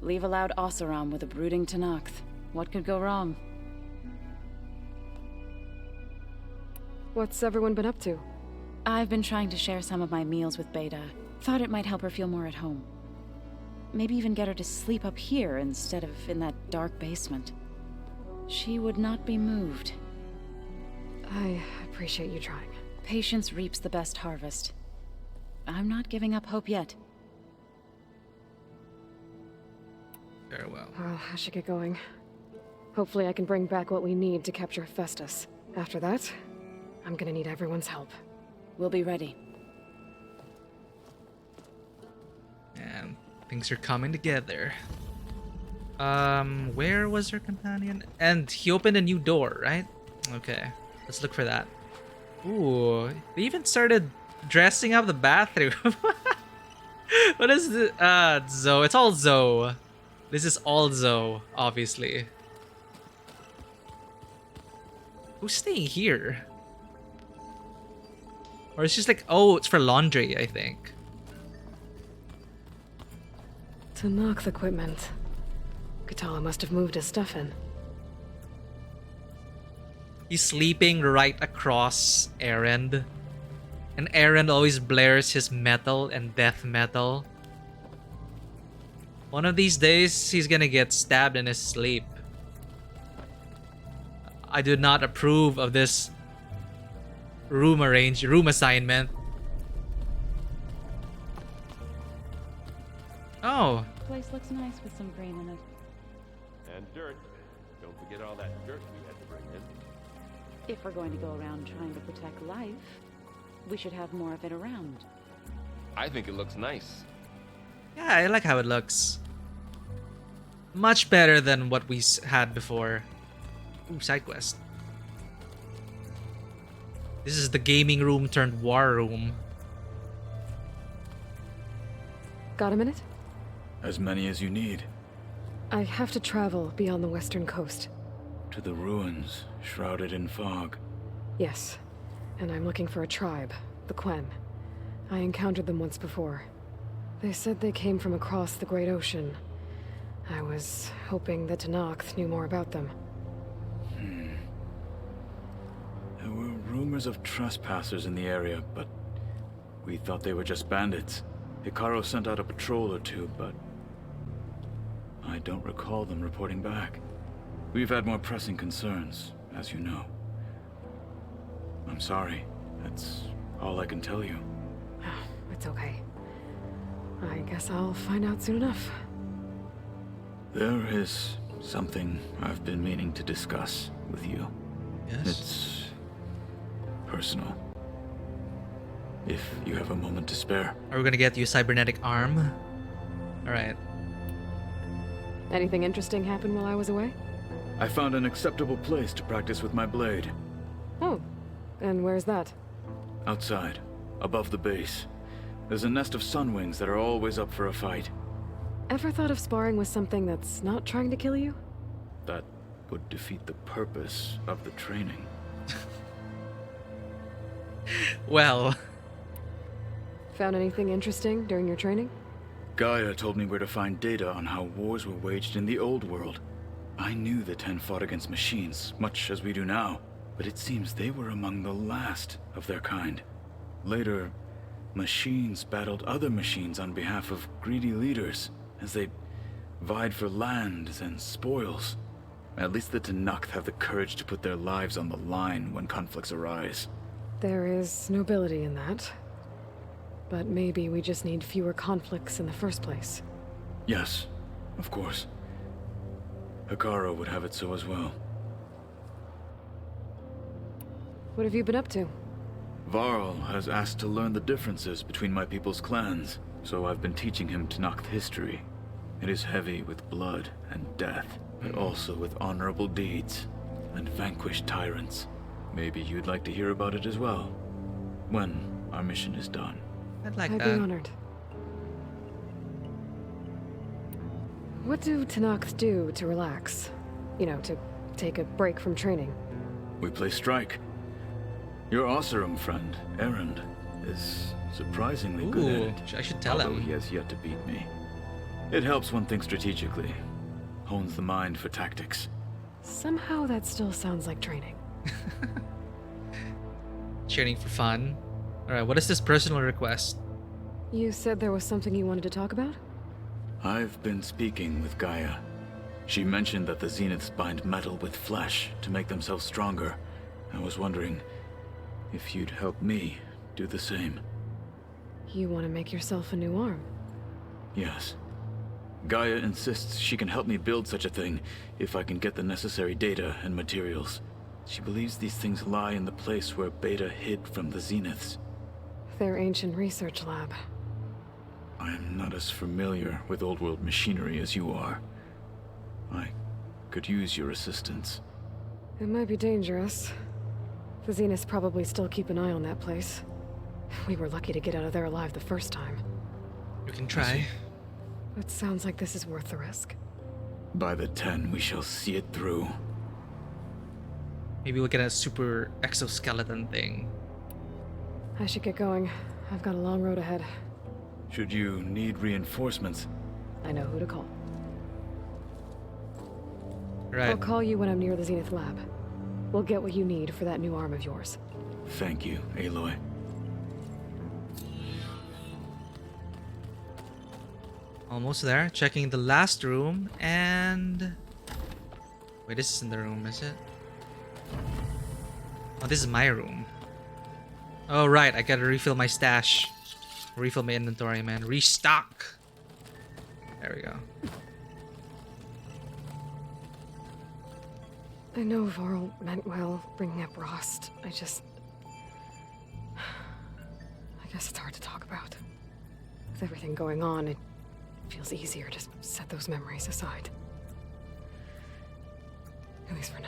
Speaker 13: Leave a loud Oseram with a brooding Tenakth. What could go wrong?
Speaker 6: What's everyone been up to?
Speaker 13: I've been trying to share some of my meals with Beta. Thought it might help her feel more at home. Maybe even get her to sleep up here instead of in that dark basement. She would not be moved.
Speaker 6: I appreciate you trying.
Speaker 13: Patience reaps the best harvest. I'm not giving up hope yet.
Speaker 1: Very well.
Speaker 6: Well, I should get going. Hopefully I can bring back what we need to capture Hephaestus. After that, I'm gonna need everyone's help.
Speaker 13: We'll be ready.
Speaker 1: And things are coming together. Where was her companion? And he opened a new door, right? Okay, let's look for that. Ooh, they even started dressing up the bathroom. What is the Zoe? It's all Zoe. This is all Zoe, obviously. Who's staying here? Or it's just like, oh, it's for laundry, I think.
Speaker 6: Tenakth equipment. Katala must have moved his stuff in.
Speaker 1: He's sleeping right across Erend. And Erend always blares his metal and death metal. One of these days, he's gonna get stabbed in his sleep. I do not approve of this room assignment. Oh.
Speaker 13: Place looks nice with some green in it.
Speaker 10: And dirt. Don't forget all that dirt we had to bring in.
Speaker 13: If we're going to go around trying to protect life, we should have more of it around.
Speaker 12: I think it looks nice.
Speaker 1: Yeah, I like how it looks. Much better than what we had before. Ooh, side quest. This is the gaming room turned war room.
Speaker 6: Got a minute?
Speaker 15: As many as you need.
Speaker 6: I have to travel beyond the western coast.
Speaker 15: To the ruins, shrouded in fog.
Speaker 6: Yes, and I'm looking for a tribe, the Quen. I encountered them once before. They said they came from across the Great Ocean. I was hoping that Tanakh knew more about them.
Speaker 15: There were rumors of trespassers in the area, but we thought they were just bandits. Hikaru sent out a patrol or two, but I don't recall them reporting back. We've had more pressing concerns, as you know. I'm sorry. That's all I can tell you.
Speaker 6: It's okay. I guess I'll find out soon enough.
Speaker 15: There is something I've been meaning to discuss with you.
Speaker 1: Yes?
Speaker 15: It's personal. If you have a moment to spare.
Speaker 1: Are we gonna get you a cybernetic arm? Alright.
Speaker 6: Anything interesting happen while I was away?
Speaker 15: I found an acceptable place to practice with my blade.
Speaker 6: Oh, and where's that?
Speaker 15: Outside, above the base. There's a nest of sunwings that are always up for a fight.
Speaker 6: Ever thought of sparring with something that's not trying to kill you?
Speaker 15: That would defeat the purpose of the training.
Speaker 1: Well.
Speaker 6: Found anything interesting during your training?
Speaker 15: Gaia told me where to find data on how wars were waged in the old world. I knew the Ten fought against machines, much as we do now, but it seems they were among the last of their kind. Later, machines battled other machines on behalf of greedy leaders, as they vied for lands and spoils. At least the Tanakh have the courage to put their lives on the line when conflicts arise.
Speaker 6: There is nobility in that. But maybe we just need fewer conflicts in the first place.
Speaker 15: Yes, of course. Hikaru would have it so as well.
Speaker 6: What have you been up to?
Speaker 15: Varl has asked to learn the differences between my people's clans, so I've been teaching him Tanakh history. It is heavy with blood and death, but also with honorable deeds and vanquished tyrants. Maybe you'd like to hear about it as well, when our mission is done.
Speaker 1: I'd like
Speaker 6: I'd
Speaker 1: that.
Speaker 6: be honored. What do Tanakh do to relax? You know, to take a break from training?
Speaker 15: We play strike. Your Oseram friend, Erend, is surprisingly good at it.
Speaker 1: I should tell
Speaker 15: although
Speaker 1: him.
Speaker 15: He has yet to beat me. It helps one think strategically, hones the mind for tactics.
Speaker 6: Somehow that still sounds like training.
Speaker 1: Training for fun. Alright, what is this personal request?
Speaker 6: You said there was something you wanted to talk about?
Speaker 15: I've been speaking with Gaia. She mentioned that the Zeniths bind metal with flesh to make themselves stronger. I was wondering if you'd help me do the same.
Speaker 6: You want to make yourself a new arm?
Speaker 15: Yes. Gaia insists she can help me build such a thing if I can get the necessary data and materials. She believes these things lie in the place where Beta hid from the Zeniths.
Speaker 6: Their ancient research lab.
Speaker 15: I am not as familiar with old world machinery as you are. I could use your assistance.
Speaker 6: It might be dangerous. The Zeniths probably still keep an eye on that place. We were lucky to get out of there alive the first time.
Speaker 1: You can try.
Speaker 6: It sounds like this is worth the risk.
Speaker 15: By the 10, we shall see it through.
Speaker 1: Maybe we'll get a super exoskeleton thing.
Speaker 6: I should get going. I've got a long road ahead.
Speaker 15: Should you need reinforcements,
Speaker 6: I know who to call.
Speaker 1: Right.
Speaker 6: I'll call you when I'm near the Zenith lab. We'll get what you need for that new arm of yours.
Speaker 15: Thank you, Aloy.
Speaker 1: Almost there. Checking the last room and... Wait, this isn't the room, is it? Oh, this is my room. Oh, right. I gotta refill my stash. Refill my inventory, man. Restock. There we go.
Speaker 6: I know Varl meant well bringing up Rost. I guess it's hard to talk about. With everything going on, it feels easier to set those memories aside. At least for now.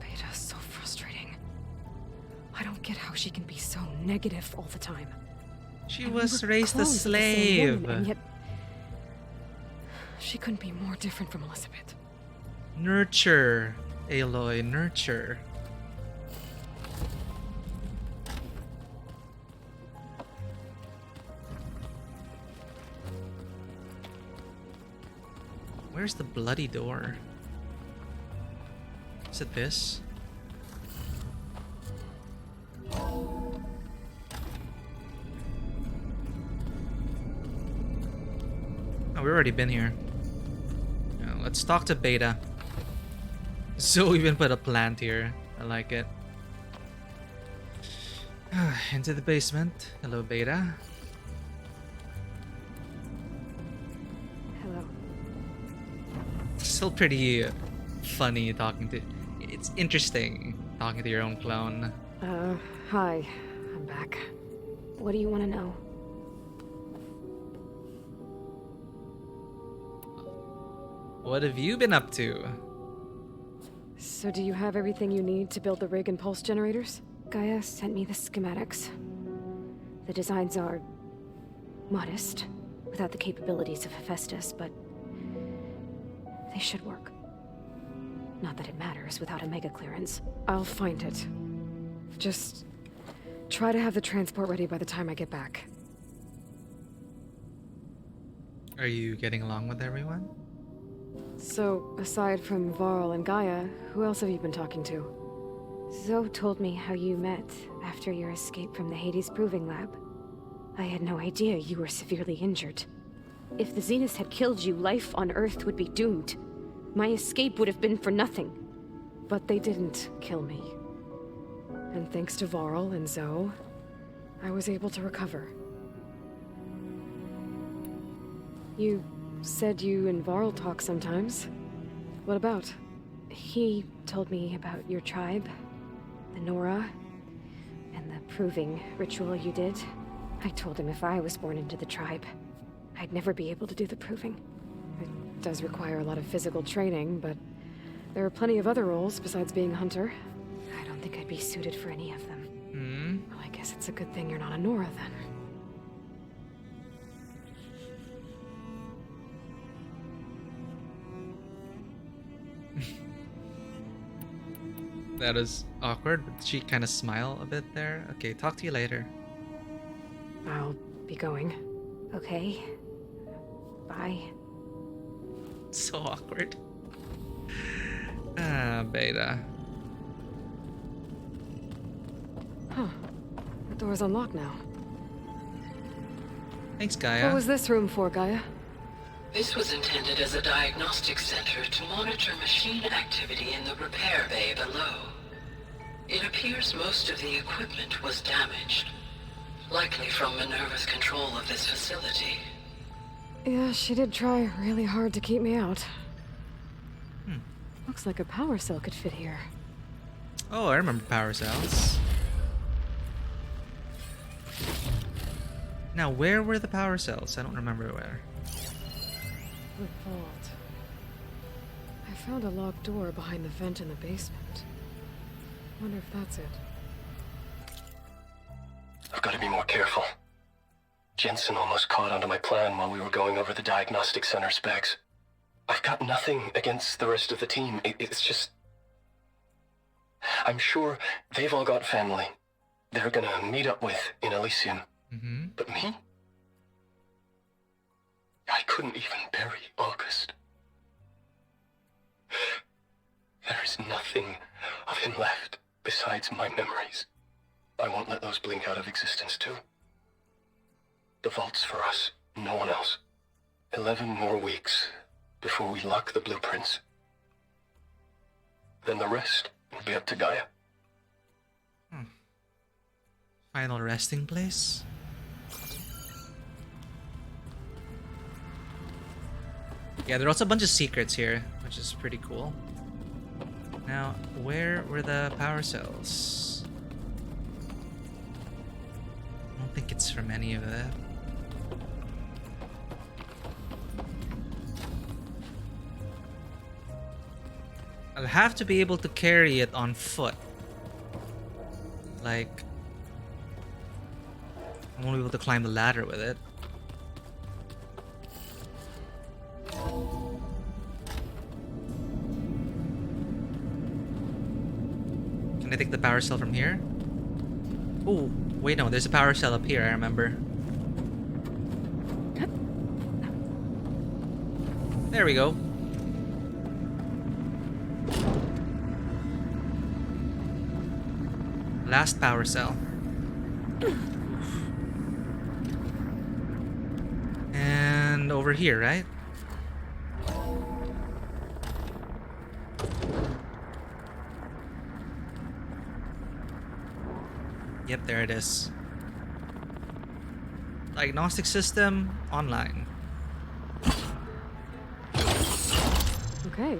Speaker 6: Beta's so frustrating. I don't get how she can be so negative all the time.
Speaker 1: She
Speaker 6: And we
Speaker 1: was
Speaker 6: were
Speaker 1: raised a
Speaker 6: clones of the same
Speaker 1: slave.
Speaker 6: woman, and yet she couldn't be more different from Elizabeth.
Speaker 1: Nurture, Aloy, nurture. Where's the bloody door? Is it this? Oh, we've already been here. Now, let's talk to Beta. So we even put a plant here. I like it. Into the basement. Hello, Beta.
Speaker 6: Hello.
Speaker 1: Still pretty funny talking to... It's interesting talking to your own clone.
Speaker 6: Hi. I'm back. What do you want to know?
Speaker 1: What have you been up to?
Speaker 6: So do you have everything you need to build the rig and pulse generators? Gaia sent me the schematics. The designs are modest, without the capabilities of Hephaestus, but they should work. Not that it matters without a mega clearance. I'll find it. Just try to have the transport ready by the time I get back.
Speaker 1: Are you getting along with everyone?
Speaker 6: So, aside from Varl and Gaia, who else have you been talking to?
Speaker 3: Zoe told me how you met after your escape from the Hades Proving Lab. I had no idea you were severely injured. If the Zeniths had killed you, life on Earth would be doomed. My escape would have been for nothing.
Speaker 6: But they didn't kill me. And thanks to Varl and Zoe, I was able to recover. You said you and Varl talk sometimes. What about?
Speaker 3: He told me about your tribe, the Nora, and the proving ritual you did. I told him if I was born into the tribe, I'd never be able to do the proving.
Speaker 6: It does require a lot of physical training, but there are plenty of other roles besides being hunter.
Speaker 3: I don't think I'd be suited for any of them.
Speaker 6: Well, I guess it's a good thing you're not a Nora then.
Speaker 1: That is awkward, but she kind of smile a bit there. Okay, talk to you later.
Speaker 6: I'll be going.
Speaker 3: Okay. Bye.
Speaker 1: So awkward. Ah, Beta.
Speaker 6: Huh. The door's unlocked now.
Speaker 1: Thanks, Gaia.
Speaker 6: What was this room for, Gaia?
Speaker 14: This was intended as a diagnostic center to monitor machine activity in the repair bay below. It appears most of the equipment was damaged, likely from Minerva's control of this facility.
Speaker 6: Yeah, she did try really hard to keep me out. Looks like a power cell could fit here.
Speaker 1: Oh, I remember power cells. Now, where were the power cells? I don't remember where.
Speaker 6: The vault. I found a locked door behind the vent in the basement. Wonder if that's it.
Speaker 16: I've got to be more careful. Jensen almost caught onto my plan while we were going over the diagnostic center specs. I've got nothing against the rest of the team. It's just... I'm sure they've all got family they're gonna meet up with in Elysium. But me? I couldn't even bury August. There is nothing of him left besides my memories. I won't let those blink out of existence too. The vault's for us, no one else. 11 more weeks before we lock the blueprints. Then the rest will be up to Gaia.
Speaker 1: Final resting place? Yeah, there are also a bunch of secrets here, which is pretty cool. Now, where were the power cells? I don't think it's from any of that. I'll have to be able to carry it on foot. Like, I won't be able to climb the ladder with it. Can I take the power cell from here? Oh, wait, no, there's a power cell up here, I remember. There we go. Last power cell. And over here, right? Yep, there it is. Diagnostic system online.
Speaker 6: Okay,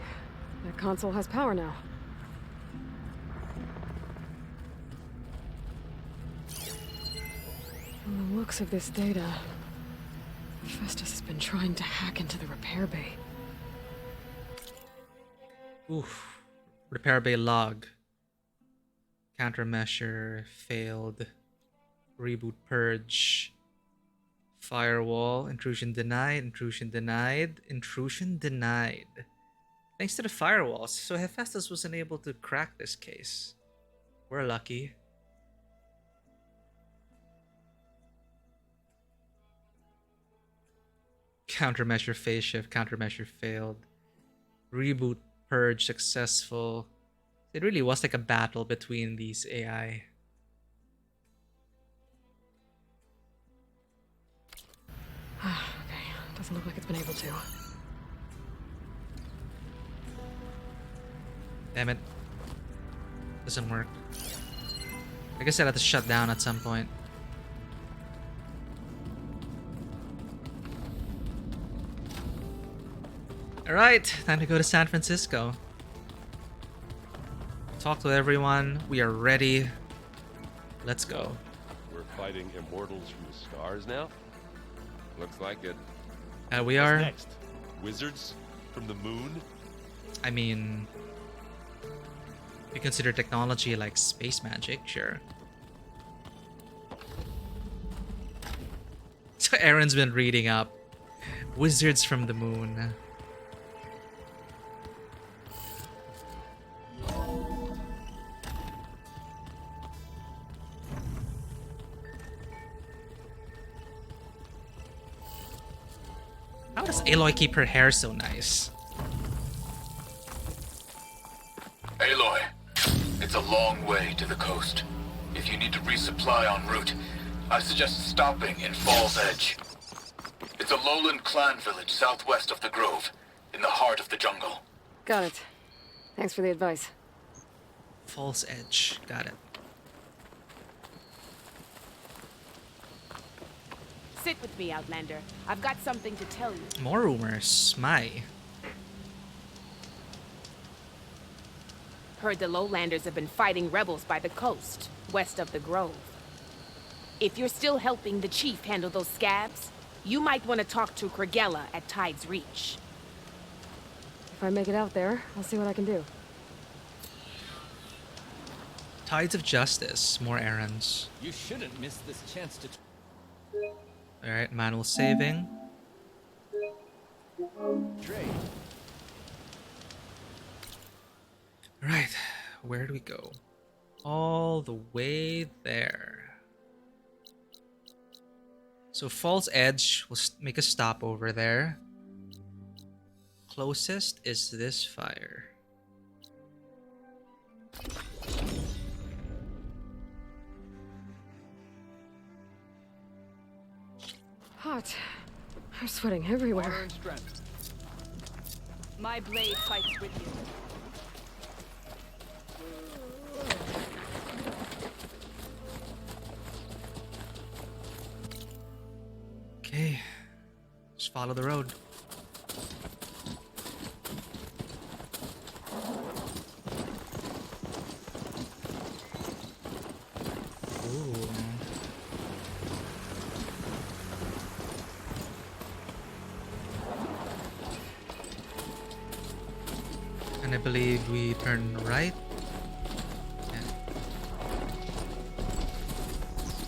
Speaker 6: that console has power now. From the looks of this data, Festus has been trying to hack into the repair bay.
Speaker 1: Oof. Repair bay log. Countermeasure failed. Reboot purge. Firewall. Intrusion denied. Intrusion denied. Intrusion denied. Thanks to the firewalls, so Hephaestus wasn't able to crack this case. We're lucky. Countermeasure phase shift. Countermeasure failed. Reboot purge successful. It really was like a battle between these AI.
Speaker 6: Okay, doesn't look like it's been able to.
Speaker 1: Damn it. Doesn't work. I guess I had to shut down at some point. Alright, time to go to San Francisco. Talk to everyone. We are ready. Let's go.
Speaker 10: We're fighting immortals from the stars now?
Speaker 12: Looks like it.
Speaker 1: We
Speaker 10: What's
Speaker 1: are.
Speaker 10: next? Wizards from the moon?
Speaker 1: I mean, if you consider technology like space magic, sure. So Aaron's been reading up Wizards from the Moon. How does Aloy keep her hair so nice?
Speaker 15: Aloy, it's a long way to the coast. If you need to resupply en route, I suggest stopping in Falls Edge. It's a lowland clan village southwest of the Grove, in the heart of the jungle.
Speaker 6: Got it. Thanks for the advice.
Speaker 1: False Edge. Got it.
Speaker 4: Sit with me, Outlander. I've got something to tell you.
Speaker 1: More rumors. My.
Speaker 4: Heard the Lowlanders have been fighting rebels by the coast, west of the Grove. If you're still helping the chief handle those scabs, you might want to talk to Kragella at Tide's Reach.
Speaker 6: If I make it out there, I'll see what I can do.
Speaker 1: Tides of Justice. More errands.
Speaker 17: You shouldn't miss this chance to...
Speaker 1: Alright, manual saving.
Speaker 17: Trade.
Speaker 1: Right, where do we go? All the way there. So Falls Edge, we'll make a stop over there. Closest is this fire.
Speaker 6: Hot. I'm sweating everywhere.
Speaker 4: My blade fights with you.
Speaker 1: Okay, just follow the road. Ooh. And I believe we turn right. Yeah.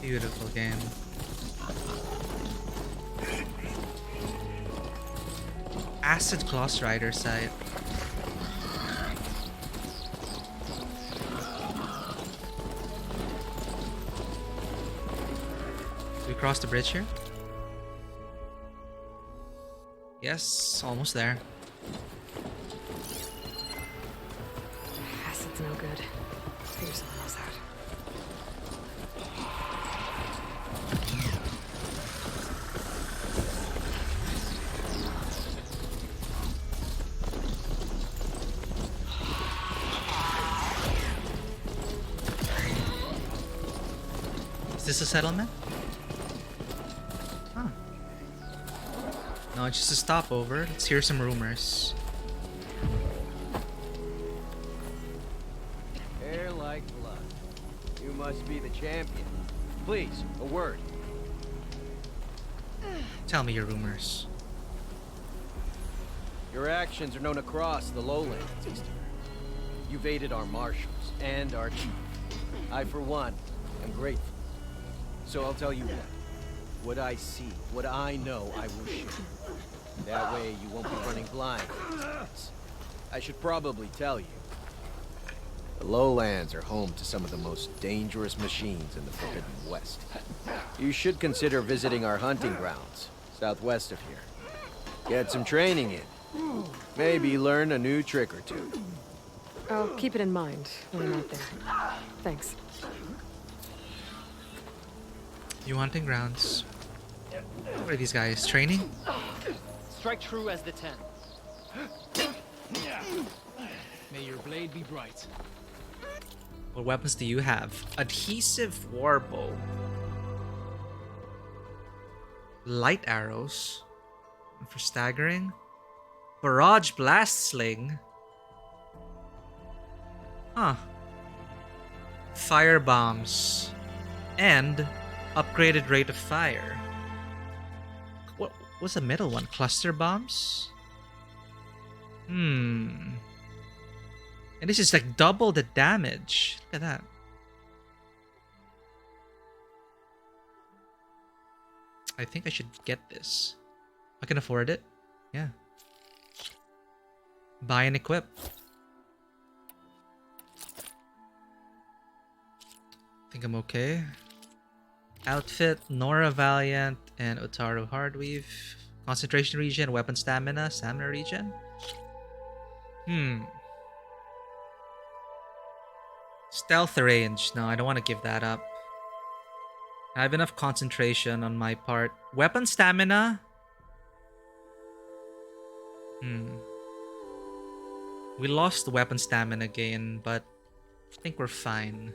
Speaker 1: Beautiful game. Acid Gloss Rider site. Do we cross the bridge here? Yes, almost there.
Speaker 6: Acid's no good. Figure something else out.
Speaker 1: this a settlement? Huh. No, it's just a stopover. Let's hear some rumors.
Speaker 17: Hair like blood. You must be the champion. Please, a word.
Speaker 1: Tell me your rumors.
Speaker 17: Your actions are known across the lowlands, Easter. You've aided our marshals and our chief. I, for one, am grateful. So I'll tell you what I see, what I know, I will share. That way you won't be running blind. I should probably tell you. The lowlands are home to some of the most dangerous machines in the Forbidden West. You should consider visiting our hunting grounds, southwest of here. Get some training in. Maybe learn a new trick or two.
Speaker 6: I'll keep it in mind when I'm out there. Thanks.
Speaker 1: You hunting grounds. What are these guys? Training?
Speaker 18: Strike true as the 10. May your blade be bright.
Speaker 1: What weapons do you have? Adhesive warbow. Light arrows. For staggering. Barrage blast sling. Huh. Fire bombs. And upgraded rate of fire. What was the middle one? Cluster bombs? And this is like double the damage. Look at that. I think I should get this. I can afford it. Yeah. Buy and equip. Think I'm okay. Outfit, Nora Valiant, and Otaru Hardweave. Concentration regen, weapon stamina, stamina regen. Stealth range. No, I don't want to give that up. I have enough concentration on my part. Weapon stamina. We lost the weapon stamina gain, but I think we're fine.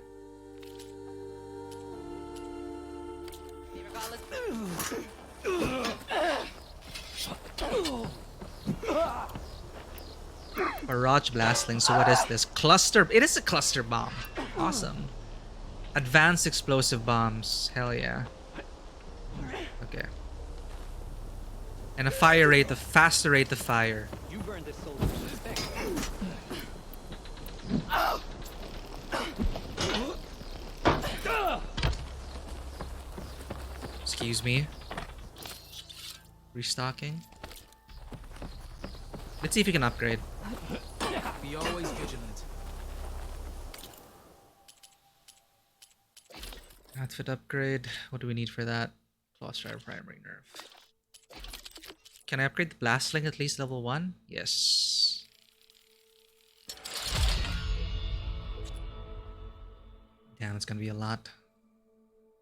Speaker 1: Barrage blastling. So what is this? Cluster. It is a cluster bomb. Awesome. Advanced explosive bombs. Hell yeah. Okay. And a fire rate, a faster rate of fire.
Speaker 18: You burned this soldier's respect.
Speaker 1: Excuse me. Restocking. Let's see if we can upgrade.
Speaker 18: Be always vigilant.
Speaker 1: Outfit upgrade. What do we need for that? Claw Strider Primary Nerve. Can I upgrade the Blast Sling at least level 1? Yes. Damn, it's gonna be a lot.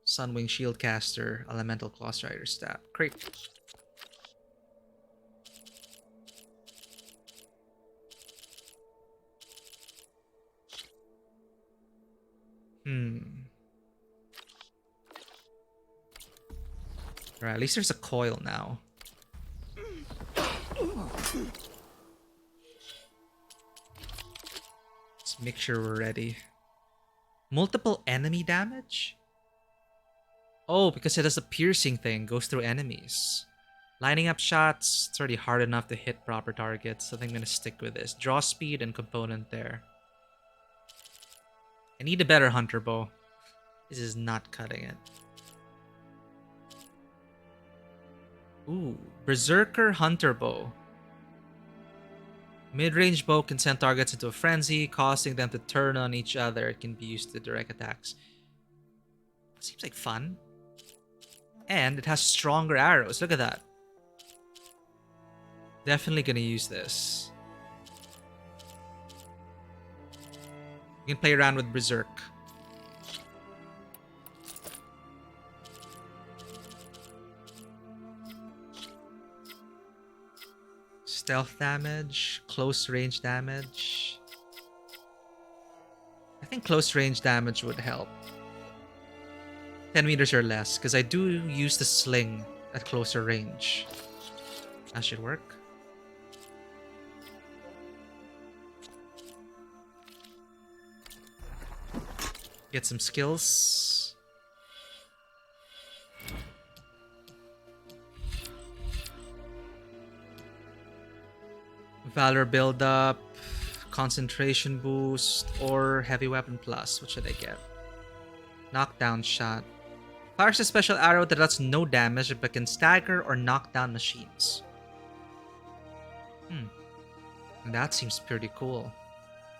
Speaker 1: Sunwing Shieldcaster, Elemental Claw Strider Staff. Great. Alright, at least there's a coil now. Let's make sure we're ready. Multiple enemy damage? Oh, because it has a piercing thing, goes through enemies. Lining up shots, it's already hard enough to hit proper targets, so I think I'm gonna stick with this. Draw speed and component there. I need a better hunter bow. This is not cutting it. Ooh, Berserker Hunter Bow. Mid-range bow can send targets into a frenzy, causing them to turn on each other. It can be used to direct attacks. Seems like fun. And it has stronger arrows. Look at that. Definitely gonna use this. You can play around with Berserk. Stealth damage, close range damage. I think close range damage would help. 10 meters or less, because I do use the sling at closer range. That should work. Get some skills. Valor build-up, concentration boost, or heavy weapon plus. What should I get? Knockdown shot. Fires a special arrow that does no damage but can stagger or knock down machines. That seems pretty cool.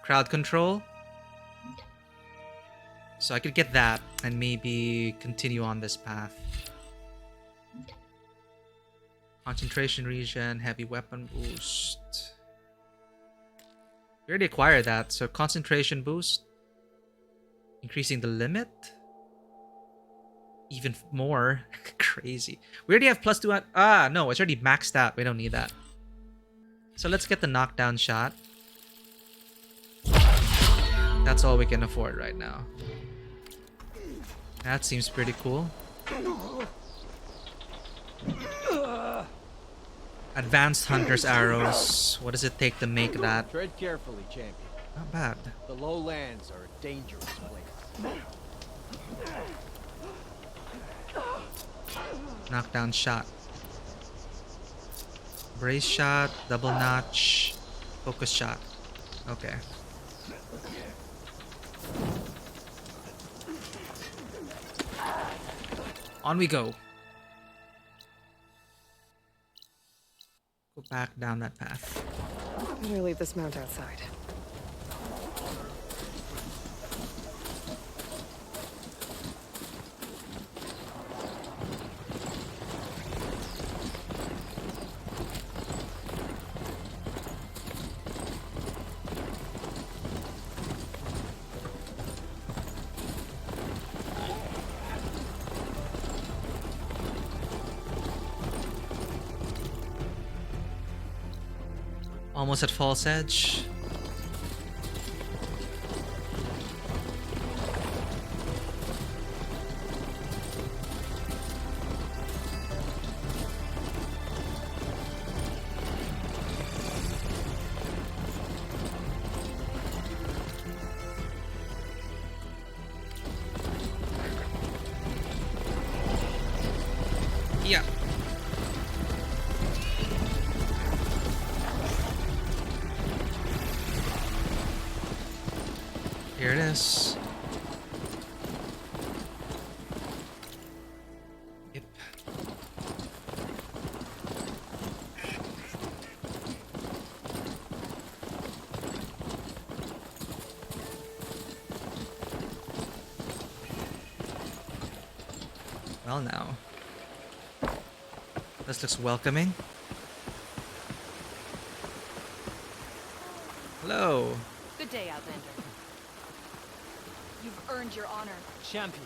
Speaker 1: Crowd control. So I could get that and maybe continue on this path. Concentration region, heavy weapon boost. We already acquired that, so concentration boost. Increasing the limit. Even more. Crazy. We already have +2. No, it's already maxed out. We don't need that. So let's get the knockdown shot. That's all we can afford right now. That seems pretty cool. Advanced Hunter's Arrows. What does it take to make that?
Speaker 17: Tread carefully, champion.
Speaker 1: Not bad.
Speaker 17: The lowlands are a dangerous place.
Speaker 1: Knockdown shot. Brace shot, double notch, focus shot. Okay. On we go. Go back down that path.
Speaker 6: Better leave this mount outside.
Speaker 1: Almost at false edge. Yeah. Here it is. Yep. Well now. This looks welcoming. Hello.
Speaker 19: Good day, Outlander. You've earned your honor.
Speaker 18: Champion.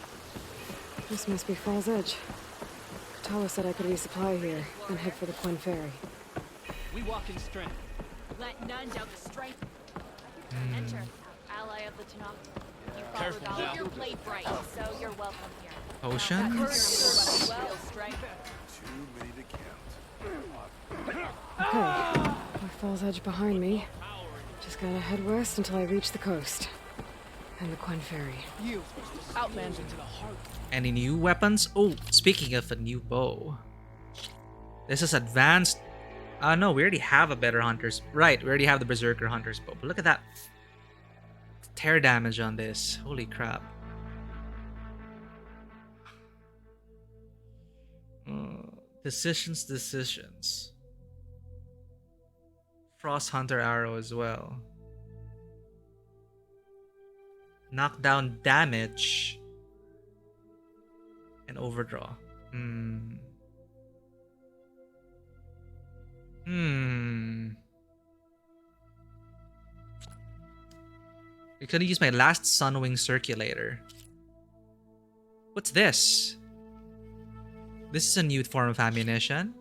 Speaker 6: This must be Falls Edge. Katala said I could resupply here, then head for the Quen Ferry.
Speaker 18: We walk in strength.
Speaker 19: Let none doubt the strength. Enter, ally of the Tanakh. You
Speaker 18: Careful
Speaker 19: followed
Speaker 18: now.
Speaker 19: all your blade bright, so you're welcome here.
Speaker 1: Potions?
Speaker 19: Well, strength.
Speaker 6: Okay, with Falls Edge behind me, just gotta head west until I reach the coast. And the Quen Ferry.
Speaker 18: You, Outlander to the heart.
Speaker 1: Any new weapons? Oh, speaking of a new bow. This is advanced. No, we already have a better hunter's. Right, we already have the Berserker Hunter's bow. But look at that tear damage on this. Holy crap. Decisions. Frost Hunter Arrow as well. Knockdown damage. And overdraw. I could use my last Sunwing Circulator. What's this? This is a new form of ammunition.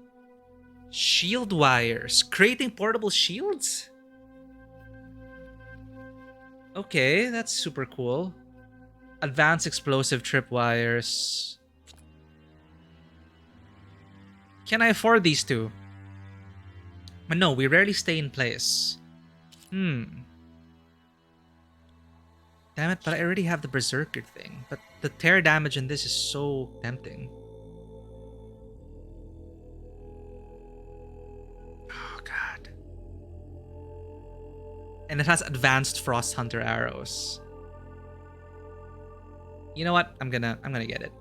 Speaker 1: Shield wires. Creating portable shields? Okay, that's super cool. Advanced explosive tripwires. Can I afford these two? But no, we rarely stay in place. Damn it, but I already have the Berserker thing. But the tear damage in this is so tempting. Oh god. And it has advanced Frost Hunter arrows. You know what? I'm gonna get it.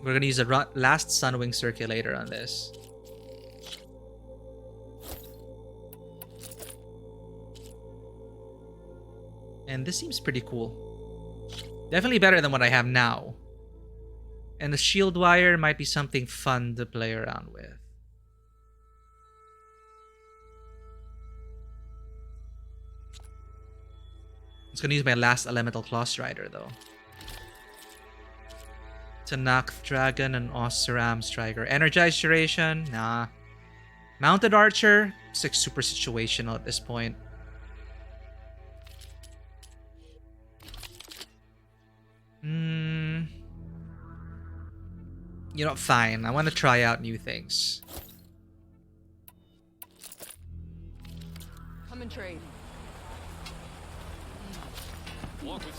Speaker 1: We're gonna use a last Sunwing Circulator on this. And this seems pretty cool. Definitely better than what I have now. And the shield wire might be something fun to play around with. I'm just gonna use my last Elemental Claw Strider though. Tanakh Dragon and Oseram Striker. Energized Duration? Nah. Mounted Archer? It's like super situational at this point. You know, fine. I want to try out new things.
Speaker 19: Come and trade.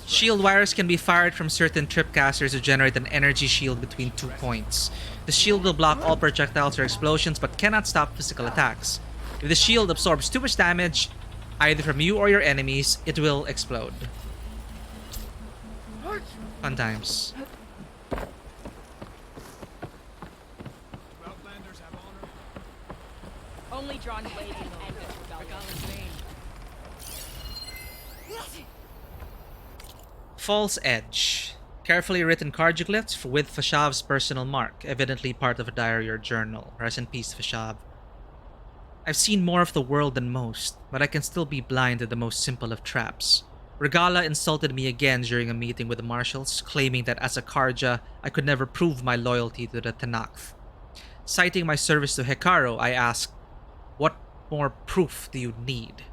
Speaker 1: Shield wires can be fired from certain tripcasters to generate an energy shield between 2 points. The shield will block all projectiles or explosions but cannot stop physical attacks. If the shield absorbs too much damage, either from you or your enemies, it will explode. Fun times.
Speaker 19: Only drawn blade can end this rebellion.
Speaker 1: False Edge. Carefully written cartoglyphs with Fashav's personal mark, evidently part of a diary or journal. Rest in peace, Fashav. I've seen more of the world than most, but I can still be blind to the most simple of traps. Regala insulted me again during a meeting with the marshals, claiming that as a Karja, I could never prove my loyalty to the Tanakh. Citing my service to Hekarro, I asked, "What more proof do you need?"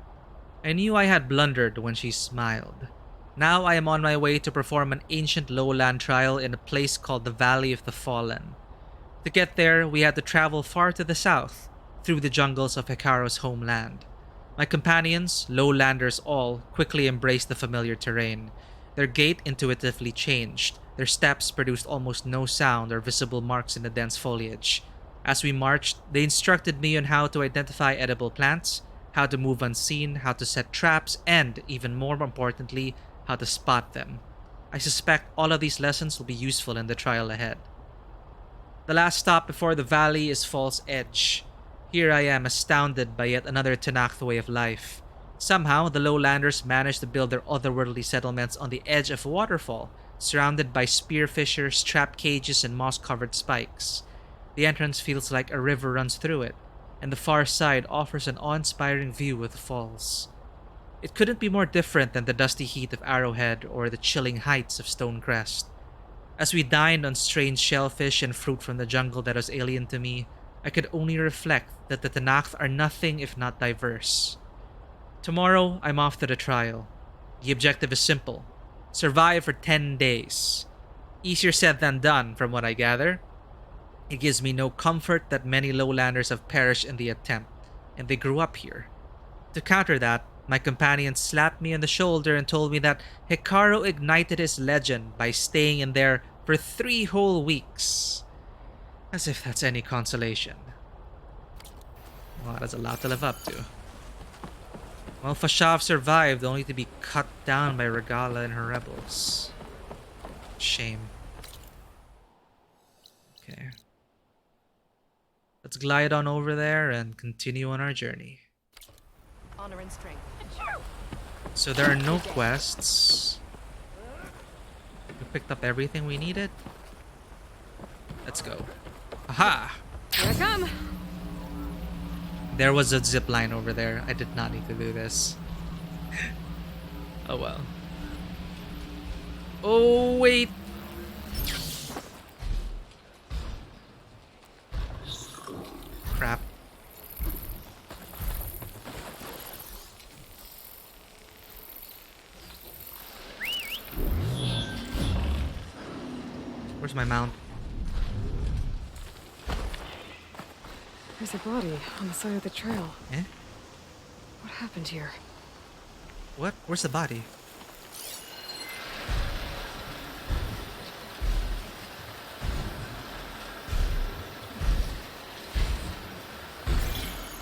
Speaker 1: I knew I had blundered when she smiled. Now I am on my way to perform an ancient lowland trial in a place called the Valley of the Fallen. To get there, we had to travel far to the south, through the jungles of Hekarro's homeland. My companions, lowlanders all, quickly embraced the familiar terrain. Their gait intuitively changed. Their steps produced almost no sound or visible marks in the dense foliage. As we marched, they instructed me on how to identify edible plants, how to move unseen, how to set traps, and, even more importantly, how to spot them. I suspect all of these lessons will be useful in the trial ahead. The last stop before the valley is False Edge. Here I am, astounded by yet another Tanakh way of life. Somehow, the lowlanders managed to build their otherworldly settlements on the edge of a waterfall, surrounded by spear fissures, trap cages, and moss-covered spikes. The entrance feels like a river runs through it, and the far side offers an awe-inspiring view of the falls. It couldn't be more different than the dusty heat of Arrowhead or the chilling heights of Stonecrest. As we dined on strange shellfish and fruit from the jungle that was alien to me, I could only reflect that the Tanakh are nothing if not diverse. Tomorrow, I'm off to the trial. The objective is simple. Survive for 10 days. Easier said than done, from what I gather. It gives me no comfort that many lowlanders have perished in the attempt, and they grew up here. To counter that, my companion slapped me on the shoulder and told me that Hekarro ignited his legend by staying in there for 3 whole weeks. As if that's any consolation. Well, that's a lot to live up to. Well, Fashav survived only to be cut down by Regala and her rebels. Shame. Okay. Let's glide on over there and continue on our journey.
Speaker 19: Honor and strength.
Speaker 1: So there are no quests. We picked up everything we needed. Let's go. Aha!
Speaker 6: Here I come!
Speaker 1: There was a zip line over there. I did not need to do this. Oh well. Oh wait! Crap. Where's my mount?
Speaker 6: There's a body on the side of the trail.
Speaker 1: Eh?
Speaker 6: What happened here?
Speaker 1: What? Where's the body?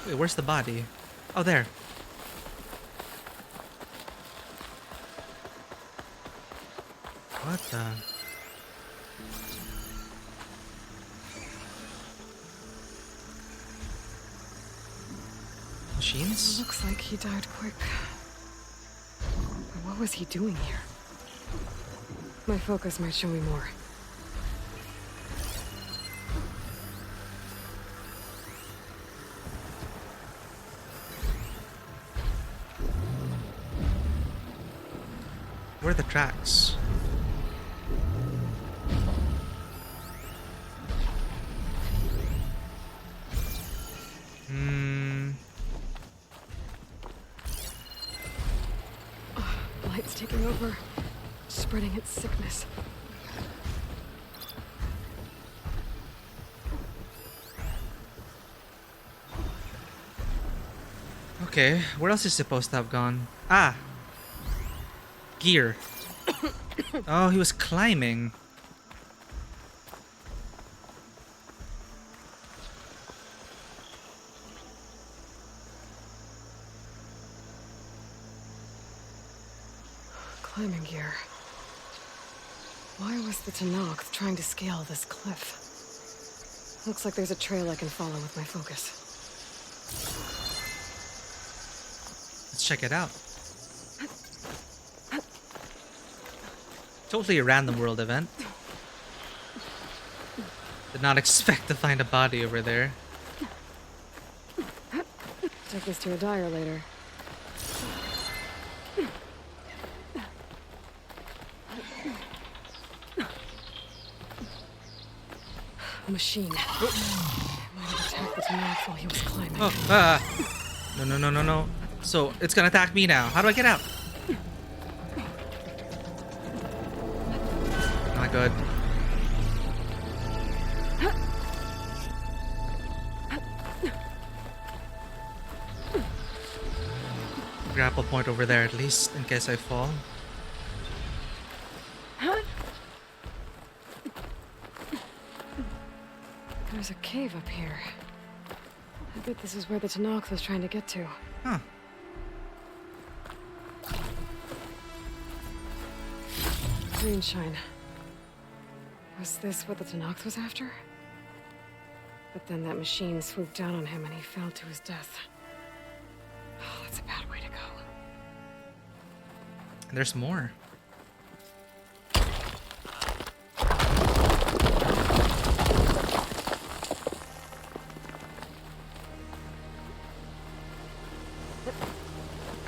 Speaker 1: Wait, where's the body? Oh, there. What the? Machines?
Speaker 6: Looks like he died quick. But what was he doing here? My focus might show me more.
Speaker 1: Where are the tracks?
Speaker 6: Blight's taking over, spreading its sickness.
Speaker 1: Okay, where else is supposed to have gone? Ah! Gear. Oh, he was climbing.
Speaker 6: Climbing gear. Why was the Tenakth trying to scale this cliff? Looks like there's a trail I can follow with my focus.
Speaker 1: Let's check it out. Totally a random world event. Did not expect to find a body over there.
Speaker 6: Take this to a dyer later. A machine. Might have attacked the Tenakth while he was climbing.
Speaker 1: Oh, no. So, it's gonna attack me now. How do I get out? Not good. Grapple point over there at least, in case I fall.
Speaker 6: There's a cave up here. I bet this is where the Tenakth was trying to get to.
Speaker 1: Huh.
Speaker 6: Green shine. Was this what the Tenakth was after? But then that machine swooped down on him and he fell to his death. Oh, that's a bad way to go.
Speaker 1: And there's more.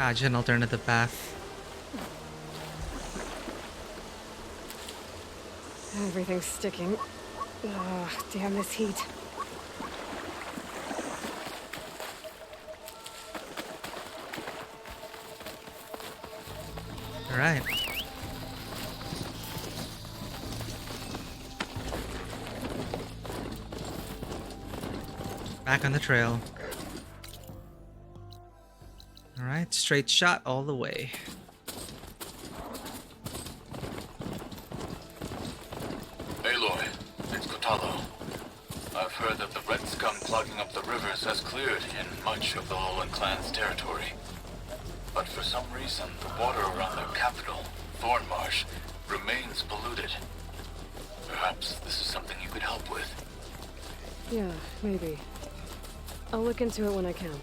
Speaker 1: Ah, just an alternative path.
Speaker 6: Everything's sticking. Ugh, damn this heat.
Speaker 1: Alright. Back on the trail. Alright, straight shot all the way.
Speaker 15: Aloy, it's Kotalo. I've heard that the red scum clogging up the rivers has cleared in much of the Lowland clan's territory. But for some reason, the water around their capital, Thornmarsh, remains polluted. Perhaps this is something you could help with.
Speaker 6: Yeah, maybe. I'll look into it when I can.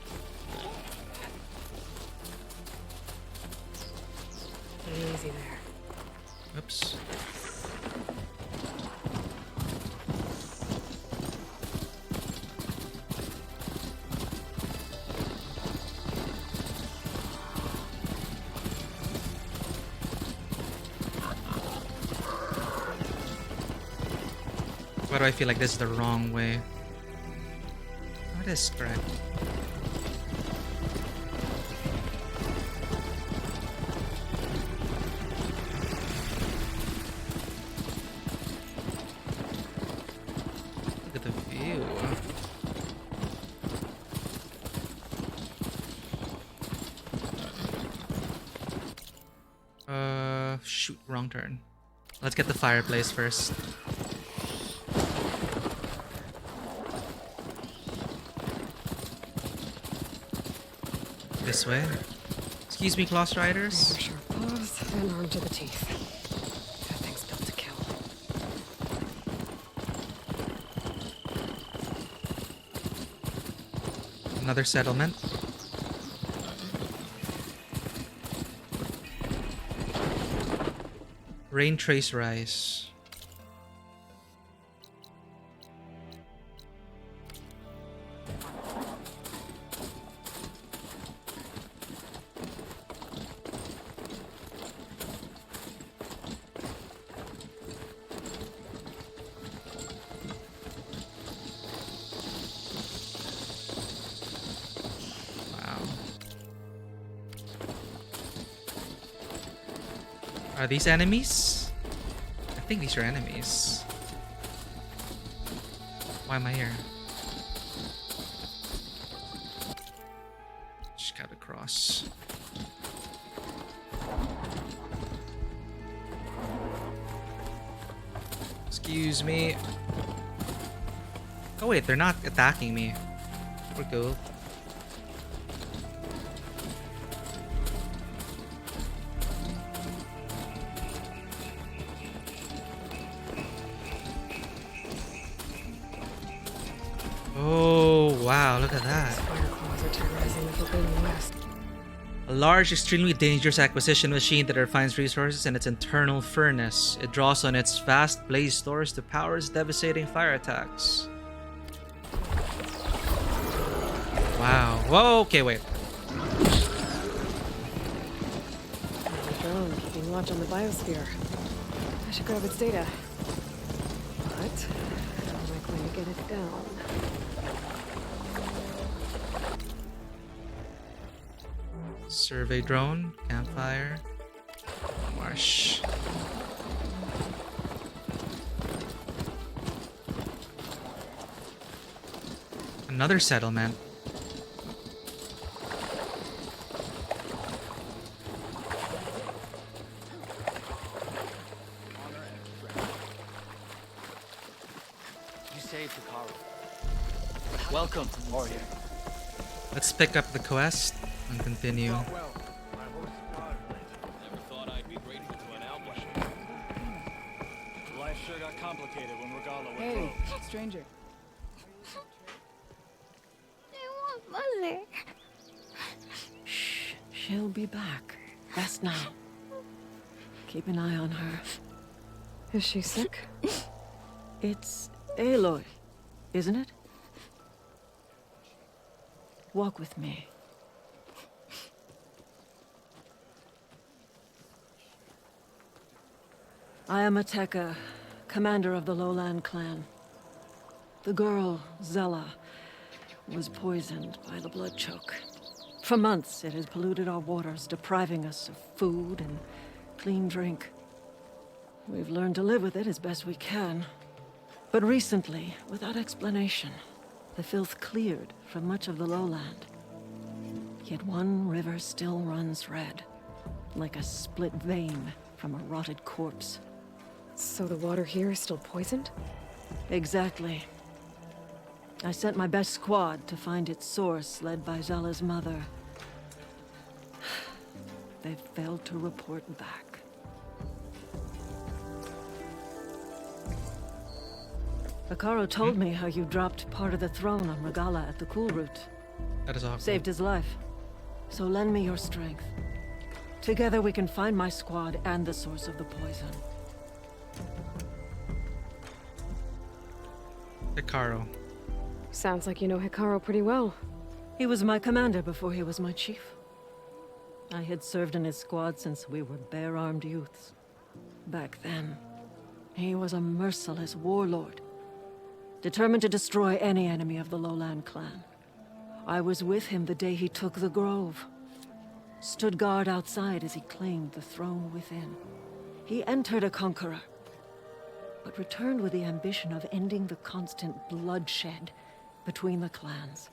Speaker 6: Easy there.
Speaker 1: Oops. Why do I feel like this is the wrong way? Oh, it is correct. Look at the view. shoot, wrong turn. Let's get the fireplace first. This way. Excuse me, Claws Riders.
Speaker 6: Sharp paws and armed to the teeth. That thing's built to kill.
Speaker 1: Another settlement. Rain trace rise. Are these enemies? I think these are enemies. Why am I here? Just gotta cross. Excuse me. Oh wait, they're not attacking me. We're cool. Oh, wow, look at that. A large, extremely dangerous acquisition machine that refines resources in its internal furnace. It draws on its vast blaze stores to power its devastating fire attacks. Wow. Whoa, okay, wait.
Speaker 6: Drone keeping watch on the biosphere. I should grab its data. But how am I going to get it down?
Speaker 1: Survey drone, campfire, marsh. Another settlement.
Speaker 17: You saved Hikaru. Welcome, warrior.
Speaker 1: Let's pick up the quest and continue.
Speaker 10: Never thought I'd be graded to an album.
Speaker 18: Life sure got complicated when Regala went
Speaker 13: Hey,
Speaker 18: rogue.
Speaker 13: stranger.
Speaker 3: I want Mother.
Speaker 6: Shh, she'll be back. Rest now. Keep an eye on her. Is she sick? It's Aloy, isn't it? Walk with me. I am Ateka, commander of the Lowland clan. The girl, Zella, was poisoned by the blood choke. For months, it has polluted our waters, depriving us of food and clean drink. We've learned to live with it as best we can. But recently, without explanation, the filth cleared from much of the lowland. Yet one river still runs red, like a split vein from a rotted corpse. So the water here is still poisoned?
Speaker 20: Exactly. I sent my best squad to find its source, led by Zella's mother. They've failed to report back. Hikaru told me how you dropped part of the throne on Regala at the Cool Route.
Speaker 1: That is awful.
Speaker 20: Saved his life. So lend me your strength. Together we can find my squad and the source of the poison.
Speaker 1: Hikaru.
Speaker 6: Sounds like you know Hikaru pretty well.
Speaker 20: He was my commander before he was my chief. I had served in his squad since we were bare-armed youths. Back then, he was a merciless warlord, determined to destroy any enemy of the Lowland clan. I was with him the day he took the Grove. Stood guard outside as he claimed the throne within. He entered a conqueror, but returned with the ambition of ending the constant bloodshed between the clans.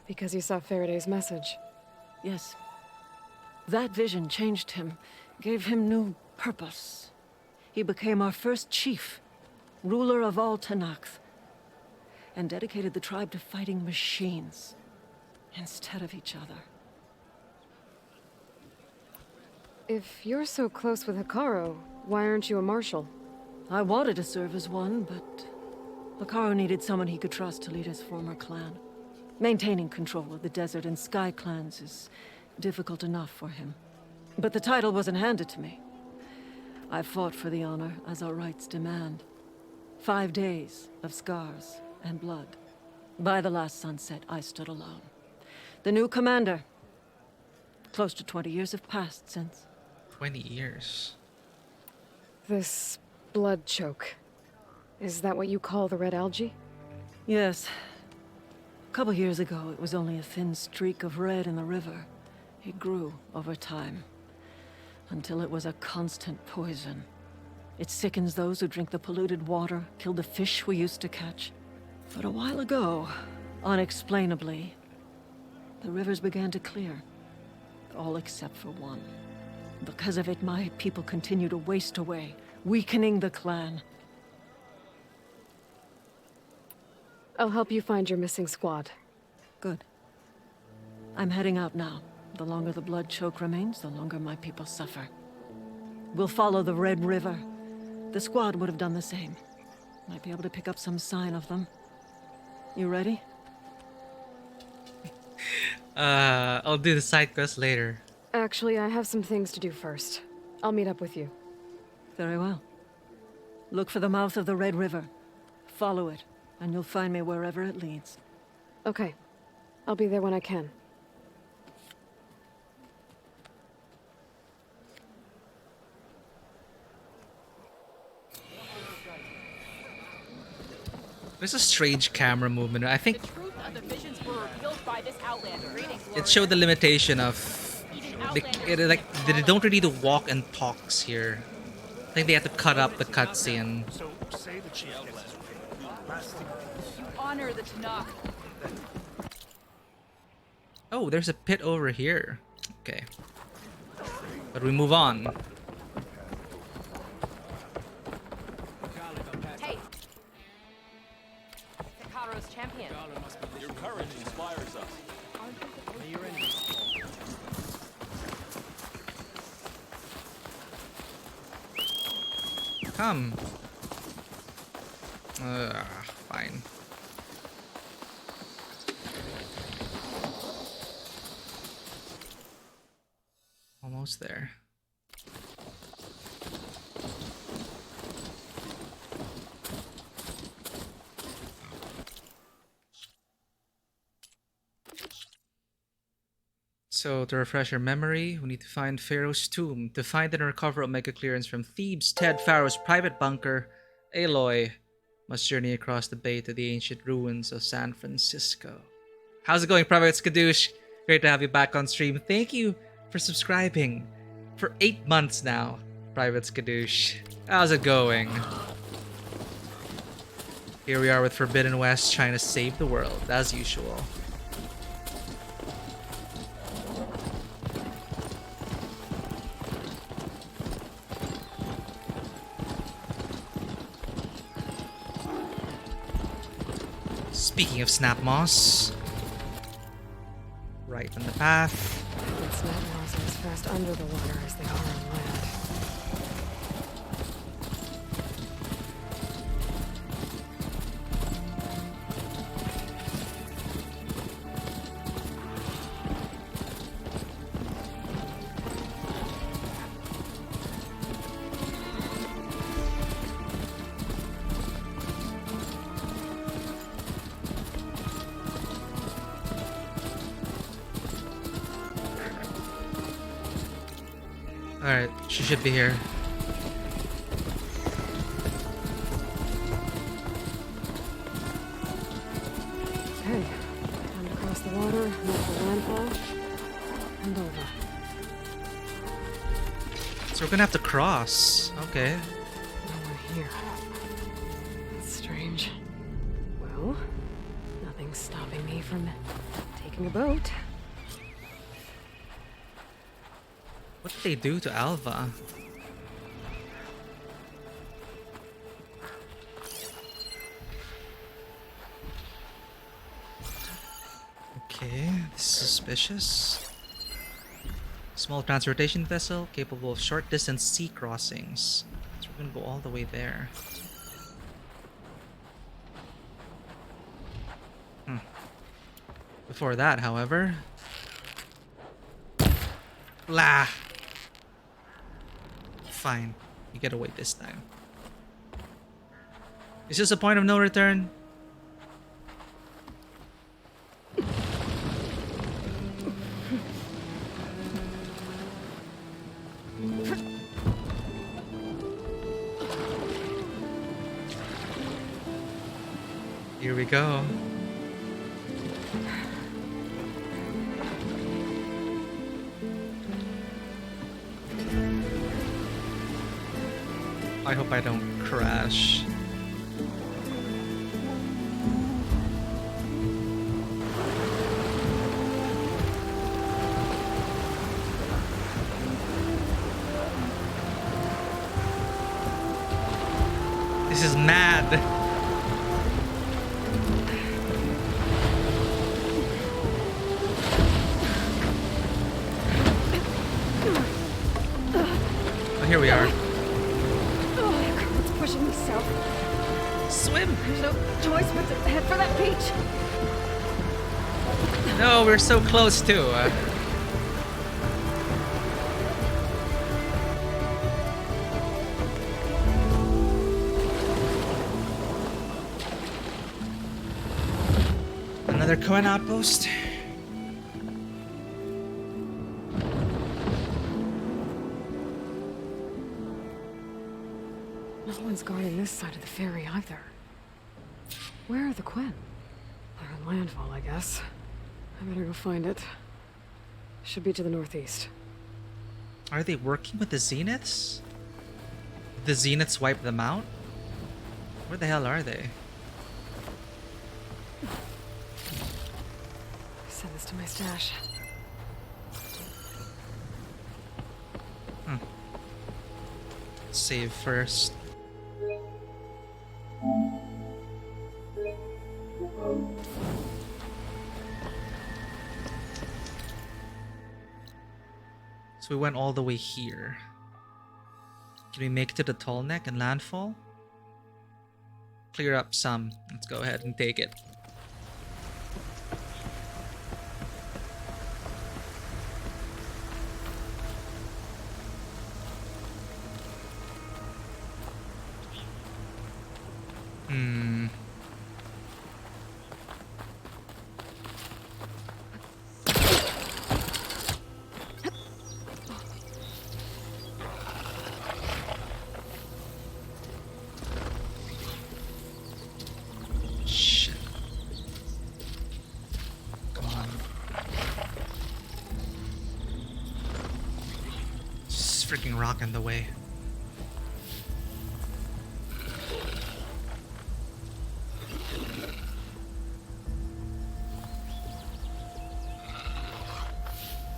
Speaker 6: Because you saw Faraday's message?
Speaker 20: Yes. That vision changed him, gave him new purpose. He became our first chief, ruler of all Tenakth, and dedicated the tribe to fighting machines instead of each other.
Speaker 6: If you're so close with Hikaru, why aren't you a marshal?
Speaker 20: I wanted to serve as one, but Hikaru needed someone he could trust to lead his former clan. Maintaining control of the desert and sky clans is difficult enough for him. But the title wasn't handed to me. I fought for the honor as our rights demand. 5 days of scars and blood. By the last sunset, I stood alone. The new commander. Close to 20 years have passed since.
Speaker 1: 20 years.
Speaker 6: This blood choke. Is that what you call the red algae?
Speaker 20: Yes. A couple years ago, it was only a thin streak of red in the river. It grew over time, until it was a constant poison. It sickens those who drink the polluted water, killed the fish we used to catch. But a while ago, unexplainably, the rivers began to clear. All except for one. Because of it, my people continue to waste away, weakening the clan.
Speaker 6: I'll help you find your missing squad.
Speaker 20: Good. I'm heading out now. The longer the blood choke remains, the longer my people suffer. We'll follow the Red River. The squad would have done the same. Might be able to pick up some sign of them. You ready?
Speaker 1: I'll do the side quest later.
Speaker 6: Actually, I have some things to do first. I'll meet up with you.
Speaker 20: Very well. Look for the mouth of the Red River. Follow it, and you'll find me wherever it leads.
Speaker 6: Okay. I'll be there when I can.
Speaker 1: There's a strange camera movement. I think
Speaker 4: The truth of the visions were revealed by this outlander.
Speaker 1: it showed the limitation of they don't really do walk and talks here. I think they have to cut up the cutscene.
Speaker 18: So say the chief gets
Speaker 4: You honor the Tanakh.
Speaker 1: Oh, there's a pit over here. Okay. But we move on.
Speaker 4: Hey. Hikaru's champion.
Speaker 10: Your courage inspires us.
Speaker 1: Come. Fine. Almost there. So, to refresh your memory, we need to find Pharaoh's tomb. To find and recover Omega clearance from Thebes, Ted Pharaoh's private bunker, Aloy must journey across the bay to the ancient ruins of San Francisco. How's it going, Private Skadoosh? Great to have you back on stream. Thank you for subscribing for 8 months now, Private Skadoosh. How's it going? Here we are with Forbidden West trying to save the world, as usual. Speaking of Snap Moss, right on the path.
Speaker 6: And snap moss are as fast under the water as they are on land.
Speaker 1: Alright, she should be here.
Speaker 6: Okay, time to cross the water, make the landfall, and over.
Speaker 1: So we're gonna have to cross. Okay.
Speaker 6: Now we're here. That's strange. Well, nothing's stopping me from taking a boat.
Speaker 1: What did they do to Alva? Okay, this is suspicious. Small transportation vessel capable of short distance sea crossings. So we're gonna go all the way there. Before that, however... Blah! Fine. You get away this time. Is this a point of no return? Here we go. I hope I don't crash. This is mad. Oh, here we are.
Speaker 6: It's pushing me south.
Speaker 1: Swim!
Speaker 6: There's no choice but to head for that beach.
Speaker 1: No, we're so close too. Another Cohen outpost.
Speaker 6: No one's guarding this side of the ferry either. Where are the Quen? They're on landfall, I guess. I better go find it. Should be to the northeast.
Speaker 1: Are they working with the Zeniths? The Zeniths wipe them out? Where the hell are they?
Speaker 6: Send this to my stash.
Speaker 1: Save first. So we went all the way here. Can we make it to the tall neck and landfall? Clear up some. Let's go ahead and take it. Shit. Come on. This freaking rock in the way.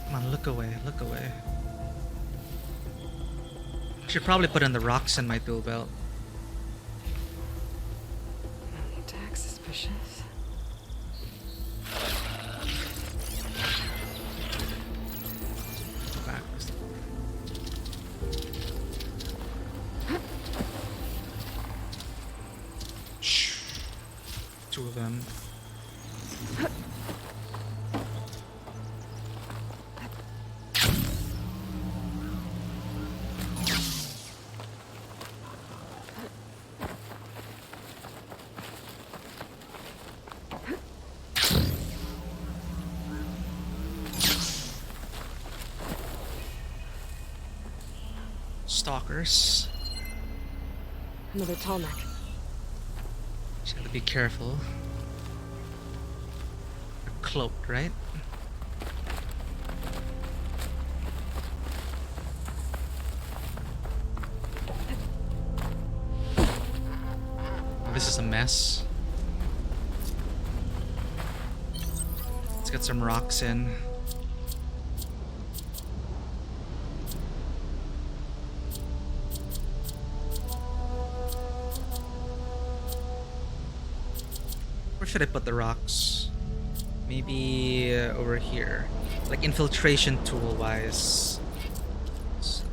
Speaker 1: Come on, look away, look away. Should probably put in the rocks in my tool belt.
Speaker 6: Attack suspicious.
Speaker 1: Back. Shh. Two of them. Stalkers.
Speaker 6: Another tall neck.
Speaker 1: Just gotta be careful. They're cloaked, right? Oh, this is a mess. Let's get some rocks in. Where should I put the rocks? Maybe over here. Like infiltration tool wise.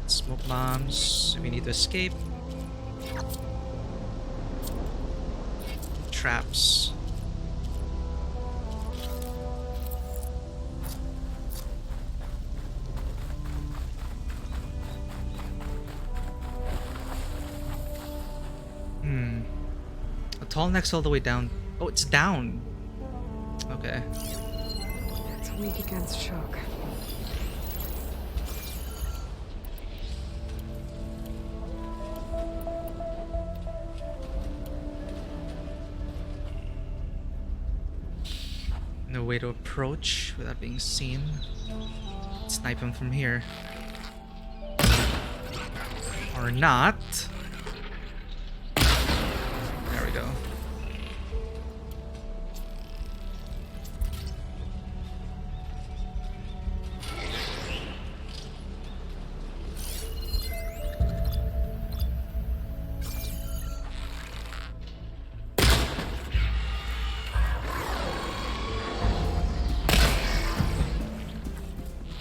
Speaker 1: Smoke bombs. We need to escape. Traps. A tall neck's all the way down. Oh, it's down. Okay.
Speaker 6: It's weak against shock.
Speaker 1: No way to approach without being seen. Snipe him from here. Or not. There we go.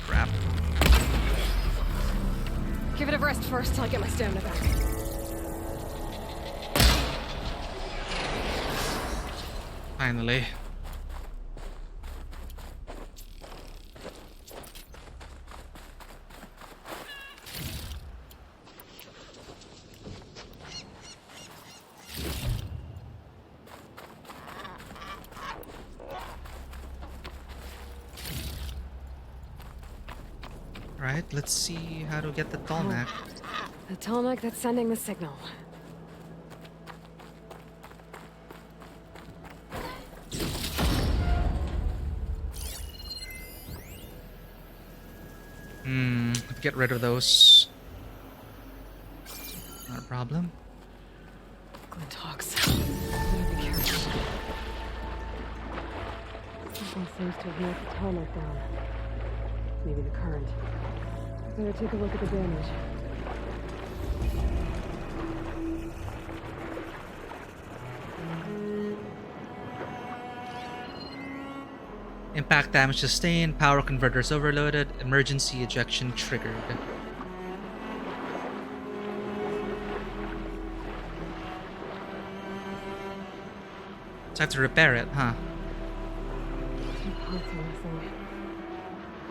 Speaker 1: Crap.
Speaker 6: Give it a rest first till I get my stamina back.
Speaker 1: Finally. Right, let's see how to get the Tallneck.
Speaker 6: The Tallneck that's sending the signal.
Speaker 1: Get rid of those. Not a problem.
Speaker 6: Glinthawks. Better be careful. Something seems to have knocked the Tallneck down. Maybe the current. Better take a look at the damage.
Speaker 1: Impact damage sustained, power converters overloaded, emergency ejection triggered. So I have to repair it, huh?
Speaker 6: Two parts are missing.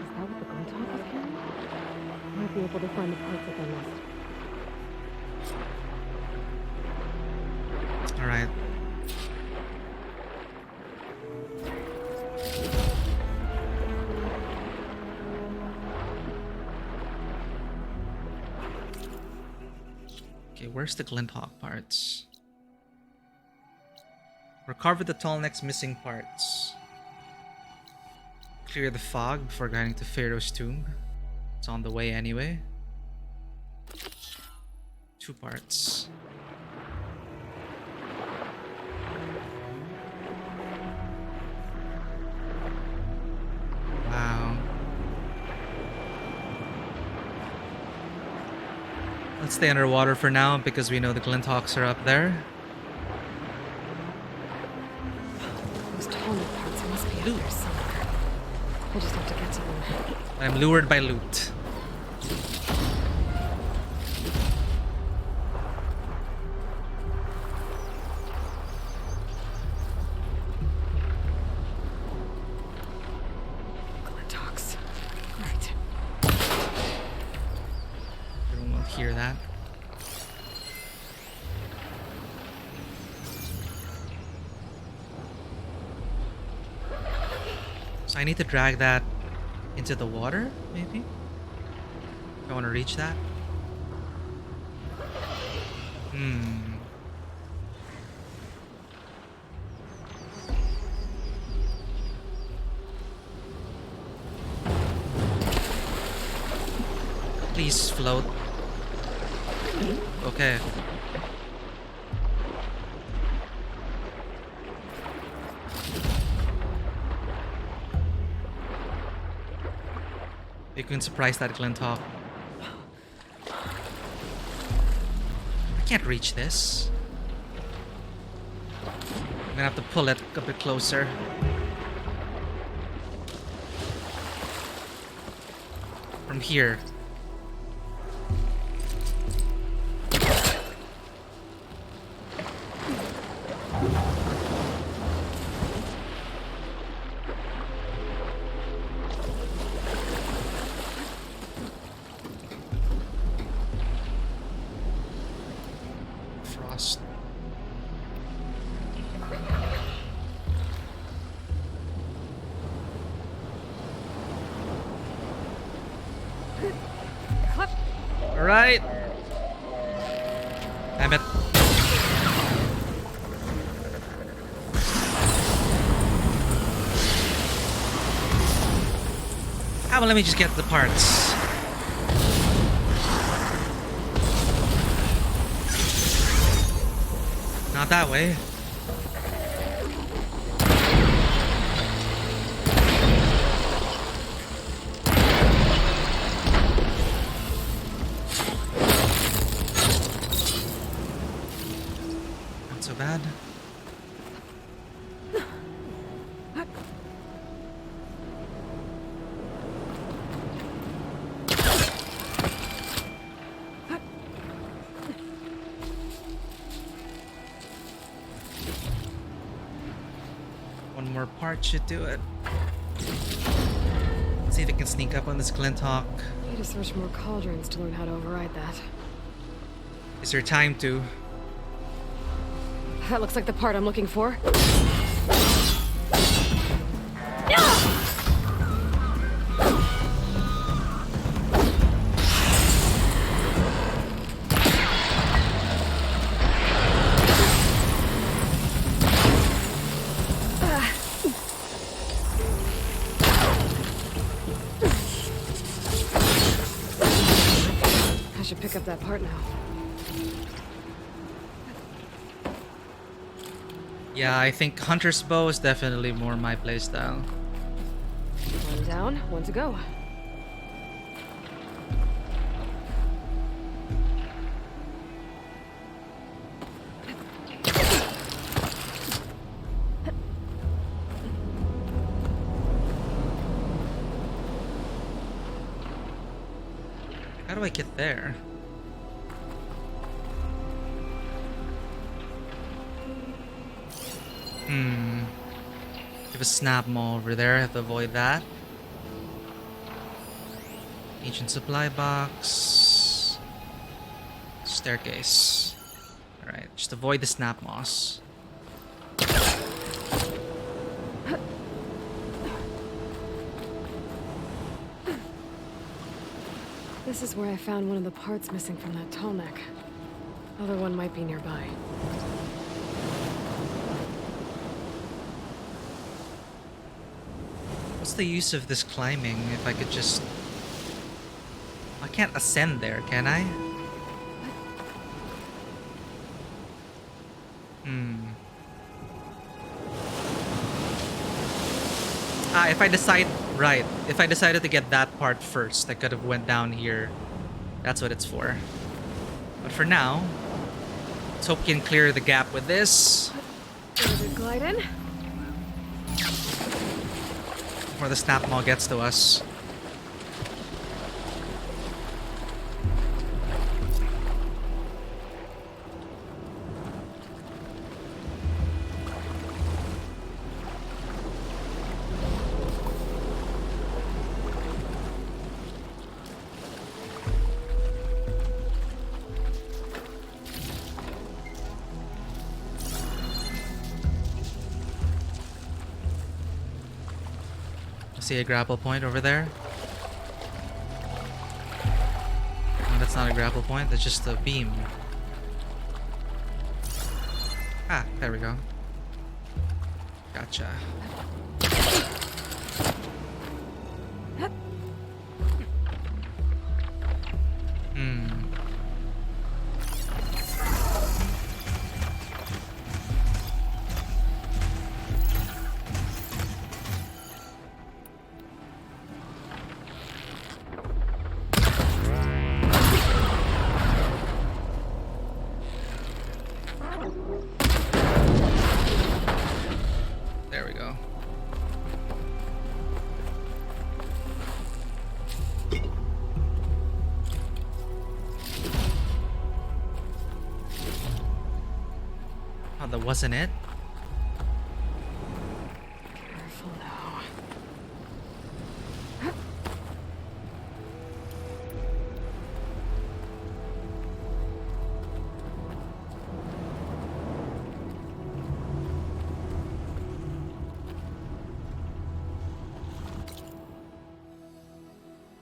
Speaker 6: Is that what the Glinthawk was carrying? Might be able to find the parts that they missed.
Speaker 1: Alright. Okay, where's the Glinthawk parts? Recover the Tallneck's missing parts. Clear the fog before going to Pharaoh's tomb. It's on the way anyway. 2 parts. Wow. Let's stay underwater for now because we know the Glinthawks are up there.
Speaker 6: Those Tallneck parts must be up there somewhere. I just have to get to them.
Speaker 1: I'm lured by loot.
Speaker 6: Glinthawks. Right.
Speaker 1: Everyone will hear that. So I need to drag that into the water, maybe? If I want to reach that. Please float. Okay. You can surprise that Glinthawk. I can't reach this. I'm gonna have to pull it a bit closer. from here. Frost. All right. Damn it. How about let me just get the parts. Not that way. Not so bad. One more part should do it. Let's see if it can sneak up on this Glinthawk.
Speaker 6: Need to search more cauldrons to learn how to override that.
Speaker 1: Is there time to?
Speaker 6: That looks like the part I'm looking for. I should pick up that part now.
Speaker 1: Yeah, I think Hunter's Bow is definitely more my playstyle.
Speaker 6: One down, one to go.
Speaker 1: How do I get there? Have a snap mall over there. I have to avoid that. Ancient supply box. Staircase. Alright, just avoid the snap moss.
Speaker 6: This is where I found one of the parts missing from that tall neck. Other one might be nearby.
Speaker 1: What's the use of this climbing if I could just... I can't ascend there, can I? If I decide... Right. If I decided to get that part first, I could have went down here. That's what it's for. But for now, let's hope we can clear the gap with this.
Speaker 6: Glide in.
Speaker 1: Before the snap mall gets to us. See a grapple point over there? No, that's not a grapple point, that's just a beam. Ah, there we go. Gotcha. There we go. Oh, that wasn't it?
Speaker 6: Careful now.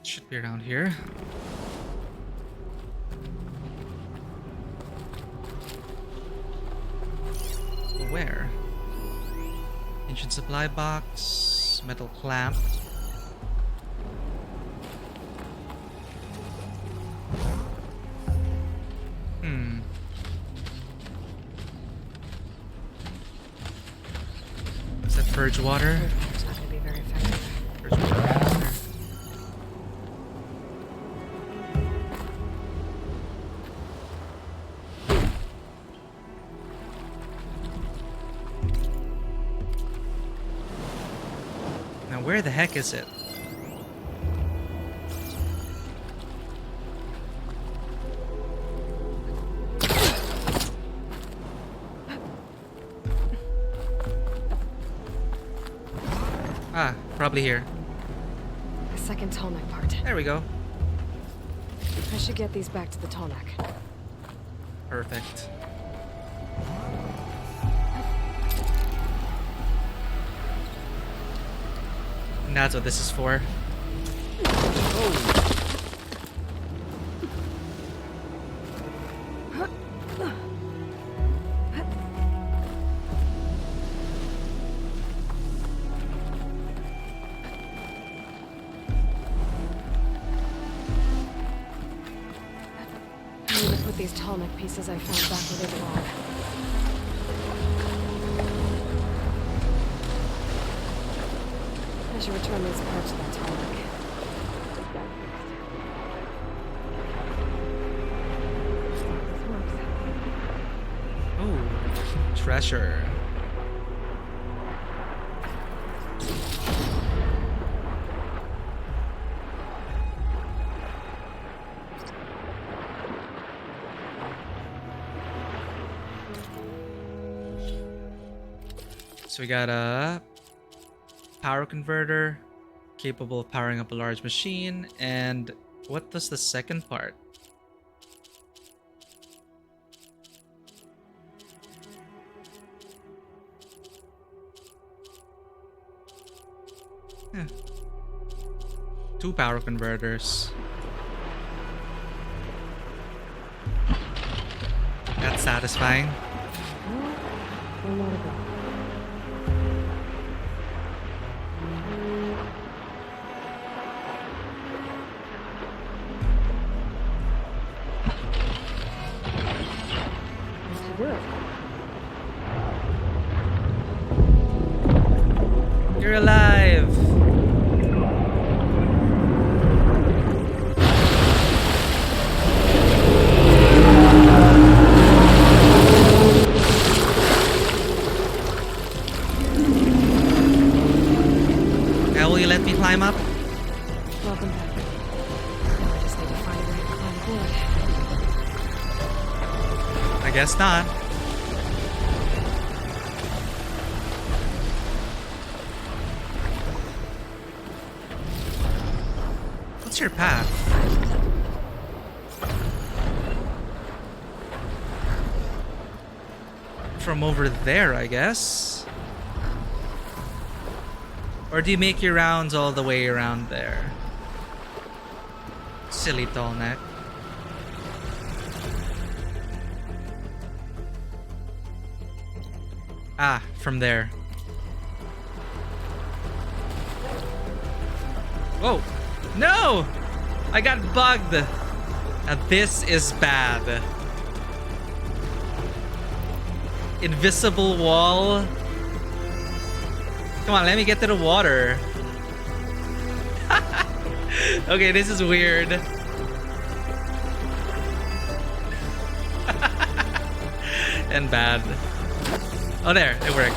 Speaker 1: Should be around here. Where? Ancient supply box, metal clamp. Is that purge water?
Speaker 6: It's not gonna be very effective.
Speaker 1: Purge water. Now where the heck is it? Ah, probably here.
Speaker 6: The second tallneck part.
Speaker 1: There we go.
Speaker 6: I should get these back to the tallneck.
Speaker 1: Perfect. And that's what this is for.
Speaker 6: I need to put these tallneck pieces I found back where they belong. I should return these parts to that tallneck.
Speaker 1: Ooh, treasure. So we got a power converter capable of powering up a large machine. And what does the second part? Yeah. 2 power converters. That's satisfying.
Speaker 6: One more to go. Do it.
Speaker 1: You're alive. Now will you let me climb up?
Speaker 6: Welcome back. Now I just need to find a way to climb aboard.
Speaker 1: I guess not. What's your path? From over there, I guess. Or do you make your rounds all the way around there? Silly tall neck. Ah, from there. Whoa! No! I got bugged! Now this is bad. Invisible wall. Come on, let me get to the water. Okay, this is weird. And bad. Oh, there, it worked.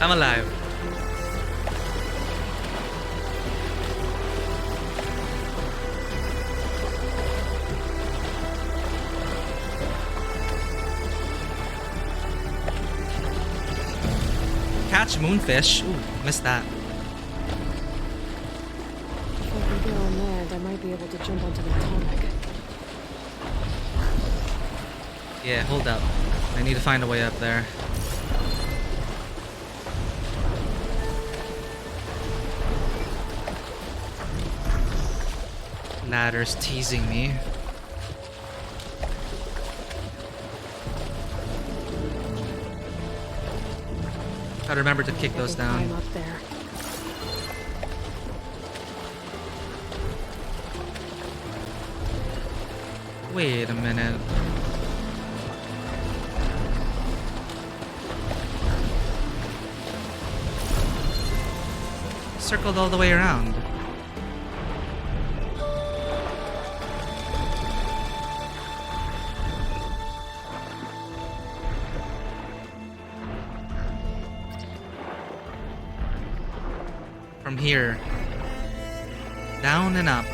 Speaker 1: I'm alive. catch moonfish. Ooh, missed that.
Speaker 6: If I can get on land, I might be able to jump onto the tonic.
Speaker 1: Yeah, hold up. I need to find a way up there. Ladder's teasing me. Gotta remember to kick those down.
Speaker 6: Climb up there.
Speaker 1: Wait a minute. Circled all the way around. From here, down and up.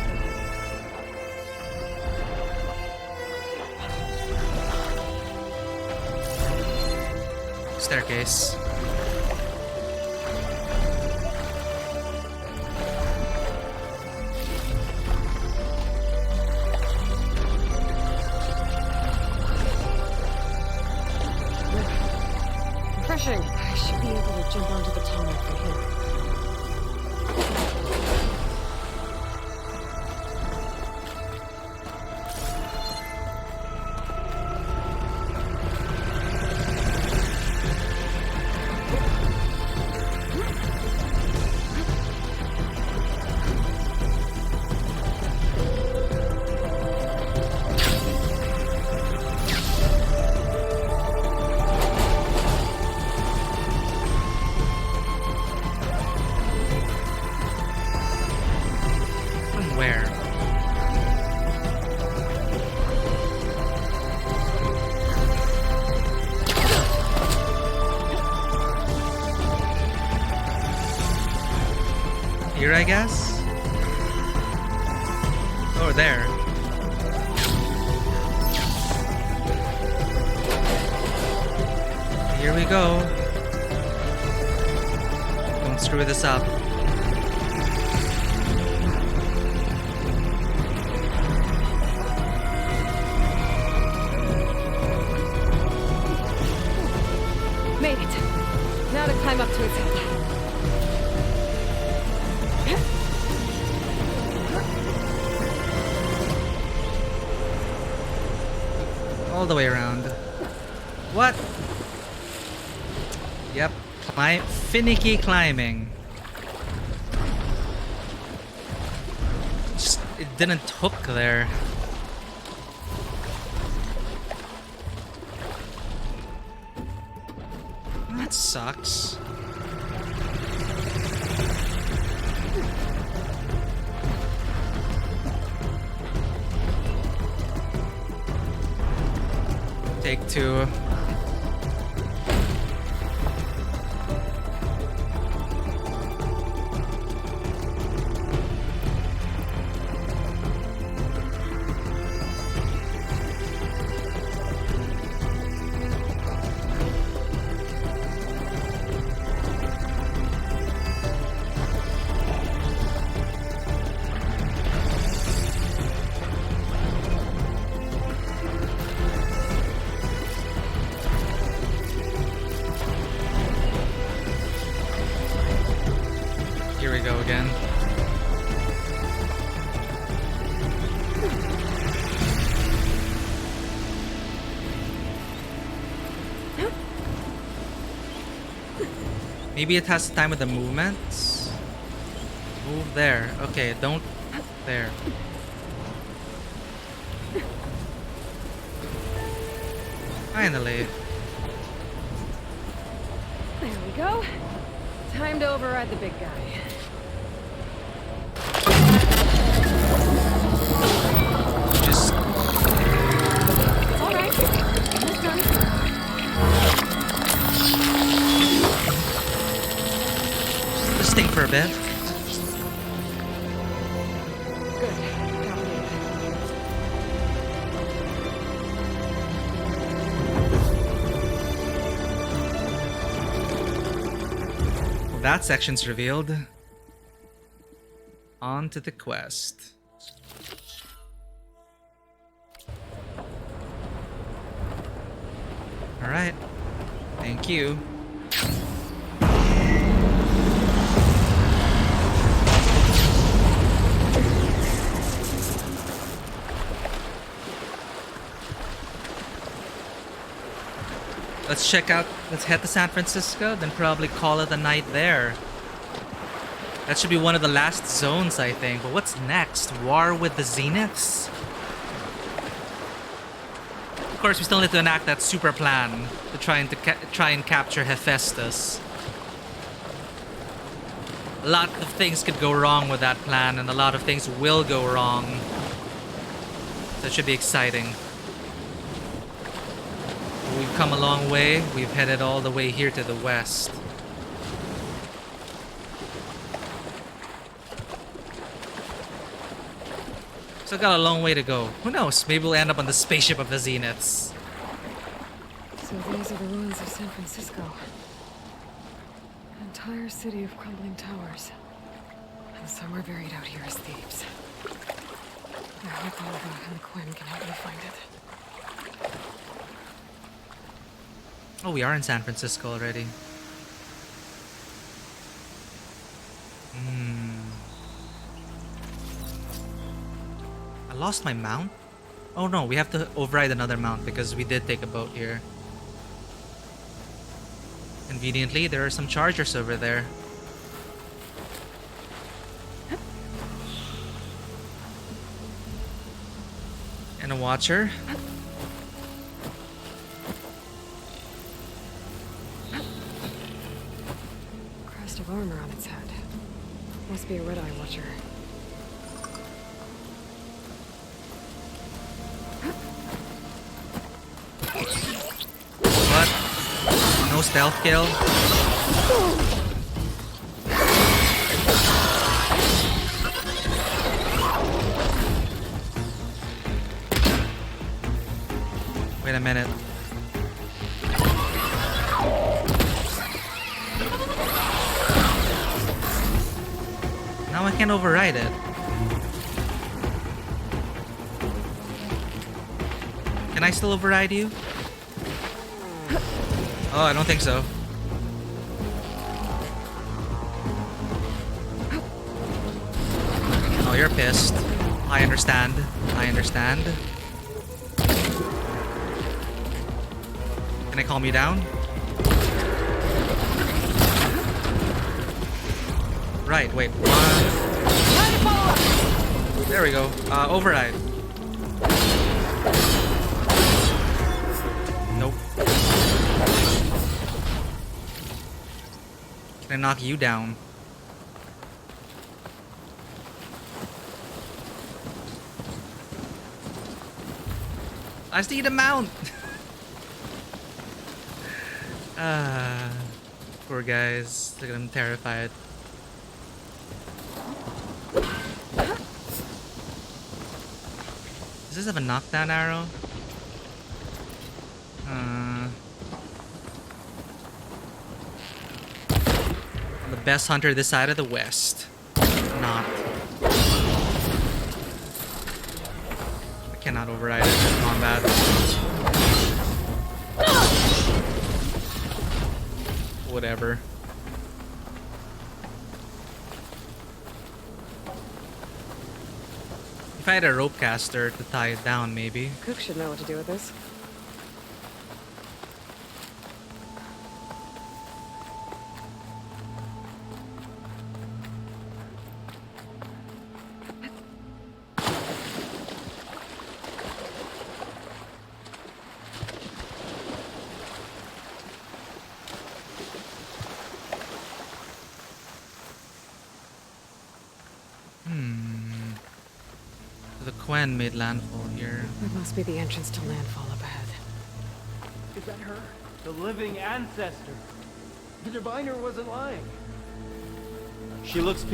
Speaker 1: Staircase.
Speaker 6: Refreshing. I should be able to jump onto the tonic from here. Here, I guess? Oh, there. Here we go. Don't screw this up. Made it. Now to climb up to its head.
Speaker 1: All the way around. What? Yep. My finicky climbing. Just, it didn't hook there. That sucks. Take two. Here we go again. Maybe it has to time with the movements. Move there. Okay, don't there. Finally.
Speaker 6: There we go. Time to override the big guy.
Speaker 1: Just
Speaker 6: All right. Almost done.
Speaker 1: just think for a bit.
Speaker 6: Good. Got it.
Speaker 1: That section's revealed. On to the quest. Alright. Thank you. Let's head to San Francisco, then probably call it a night there. That should be one of the last zones, I think. But what's next? War with the Zeniths? Of course, we still need to enact that super plan to try and capture Hephaestus. A lot of things could go wrong with that plan, and a lot of things will go wrong. So it should be exciting. We've come a long way. We've headed all the way here to the west. Still got a long way to go. Who knows? Maybe we'll end up on the spaceship of the Zeniths.
Speaker 6: So these are the ruins of San Francisco. An entire city of crumbling towers. And some are buried out here as thieves. I hope Alva and the Quinn can help me find it.
Speaker 1: Oh, we are in San Francisco already. I lost my mount? Oh no, we have to override another mount because we did take a boat here. Conveniently, there are some chargers over there. And a watcher.
Speaker 6: Crest of armor on its head. Must be a red-eye watcher.
Speaker 1: What? No stealth kill? Wait a minute. Now I can't override it. Can I still override you? Oh, I don't think so. Oh, you're pissed. I understand. I understand. Can I calm you down? Right, wait. There we go. Override. Nope. Can I knock you down? I just need a mount! Poor guys. Look at them terrified. Does this have a knockdown arrow? I'm the best hunter this side of the west. Not. I cannot override it in combat. Whatever. If I had a rope caster to tie it down, maybe.
Speaker 6: Cook should know what to do with this.
Speaker 1: The Quen made landfall here.
Speaker 6: It must be the entrance to landfall up ahead.
Speaker 17: Is that her? The living ancestor. The diviner wasn't lying. She looks...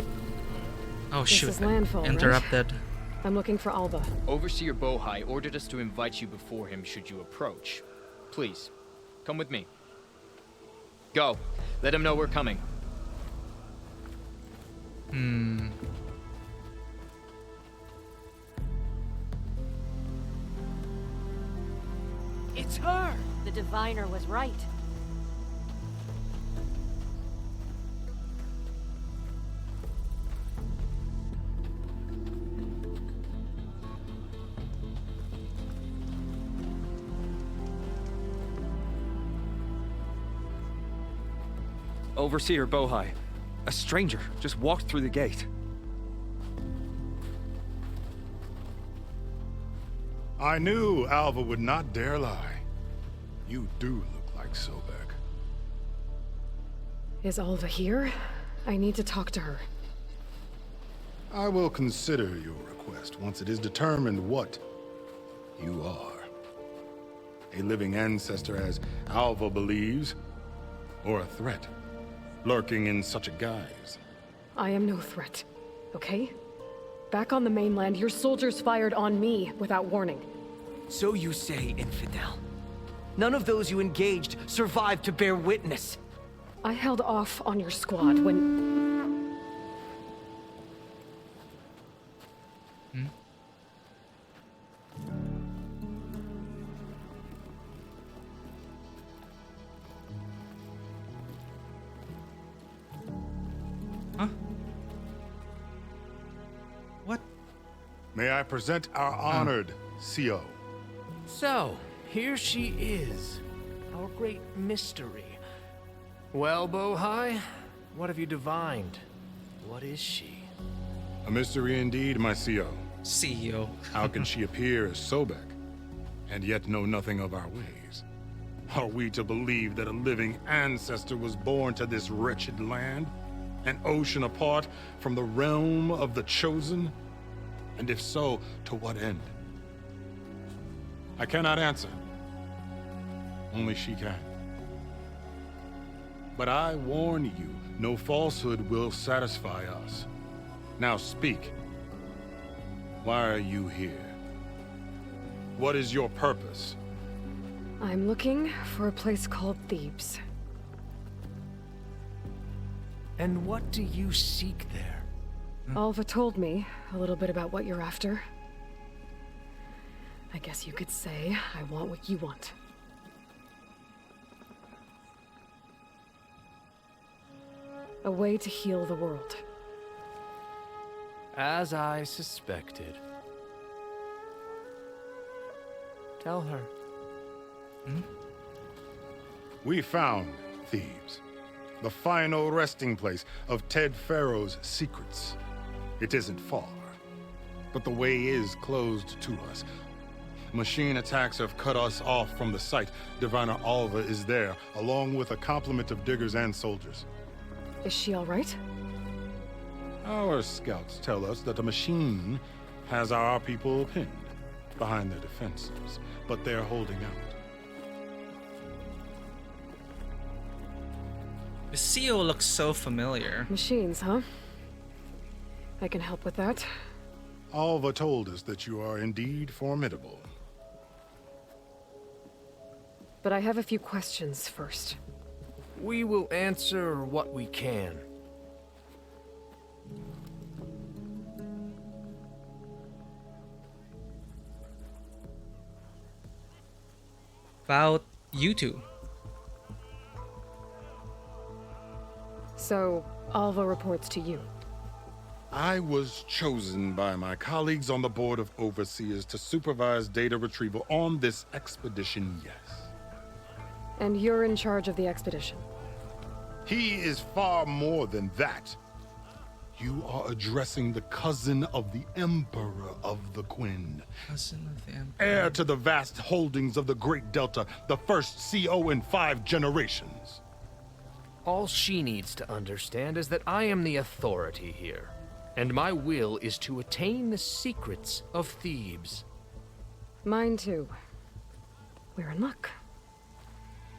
Speaker 1: Oh
Speaker 6: This
Speaker 1: shoot,
Speaker 6: is landfall,
Speaker 1: interrupted.
Speaker 6: right? I'm looking for Alba.
Speaker 5: Overseer Bohai ordered us to invite you before him should you approach. Please, come with me. Go. Let him know we're coming.
Speaker 1: Hmm.
Speaker 2: It's her!
Speaker 3: The diviner was right.
Speaker 21: Overseer Bohai. A stranger just walked through the gate.
Speaker 22: I knew Alva would not dare lie. You do look like Sobek.
Speaker 6: Is Alva here? I need to talk to her.
Speaker 22: I will consider your request once it is determined what you are. A living ancestor, as Alva believes, or a threat, lurking in such a guise.
Speaker 6: I am no threat, okay? Back on the mainland, your soldiers fired on me without warning.
Speaker 2: So you say, infidel. None of those you engaged survived to bear witness.
Speaker 6: I held off on your squad when...
Speaker 1: Huh? What?
Speaker 22: May I present our honored CO?
Speaker 23: So, here she is, our great mystery. Well, Bohai, what have you divined? What is she?
Speaker 22: A mystery indeed, my CO.
Speaker 1: CEO.
Speaker 22: How can she appear as Sobek, and yet know nothing of our ways? Are we to believe that a living ancestor was born to this wretched land? An ocean apart from the realm of the Chosen? And if so, to what end? I cannot answer. Only she can. But I warn you, no falsehood will satisfy us. Now speak. Why are you here? What is your purpose?
Speaker 6: I'm looking for a place called Thebes.
Speaker 23: And what do you seek there?
Speaker 6: Alva told me a little bit about what you're after. I guess you could say I want what you want. A way to heal the world.
Speaker 23: As I suspected. Tell her.
Speaker 22: We found Thebes, the final resting place of Ted Pharaoh's secrets. It isn't far, but the way is closed to us. Machine attacks have cut us off from the site. Diviner Alva is there, along with a complement of diggers and soldiers.
Speaker 6: Is she all right?
Speaker 22: Our scouts tell us that a machine has our people pinned behind their defenses, but they're holding out.
Speaker 1: The CEO looks so familiar.
Speaker 6: Machines, huh? I can help with that.
Speaker 22: Alva told us that you are indeed formidable.
Speaker 6: But I have a few questions first.
Speaker 23: We will answer what we can.
Speaker 1: About you two.
Speaker 6: So, Alva reports to you.
Speaker 22: I was chosen by my colleagues on the Board of Overseers to supervise data retrieval on this expedition, yes.
Speaker 6: And you're in charge of the expedition.
Speaker 22: He is far more than that. You are addressing the cousin of the Emperor of the Quinn.
Speaker 1: Cousin of the Emperor.
Speaker 22: Heir to the vast holdings of the Great Delta, the first CO in 5 generations.
Speaker 23: All she needs to understand is that I am the authority here, and my will is to attain the secrets of Thebes.
Speaker 6: Mine too. We're in luck.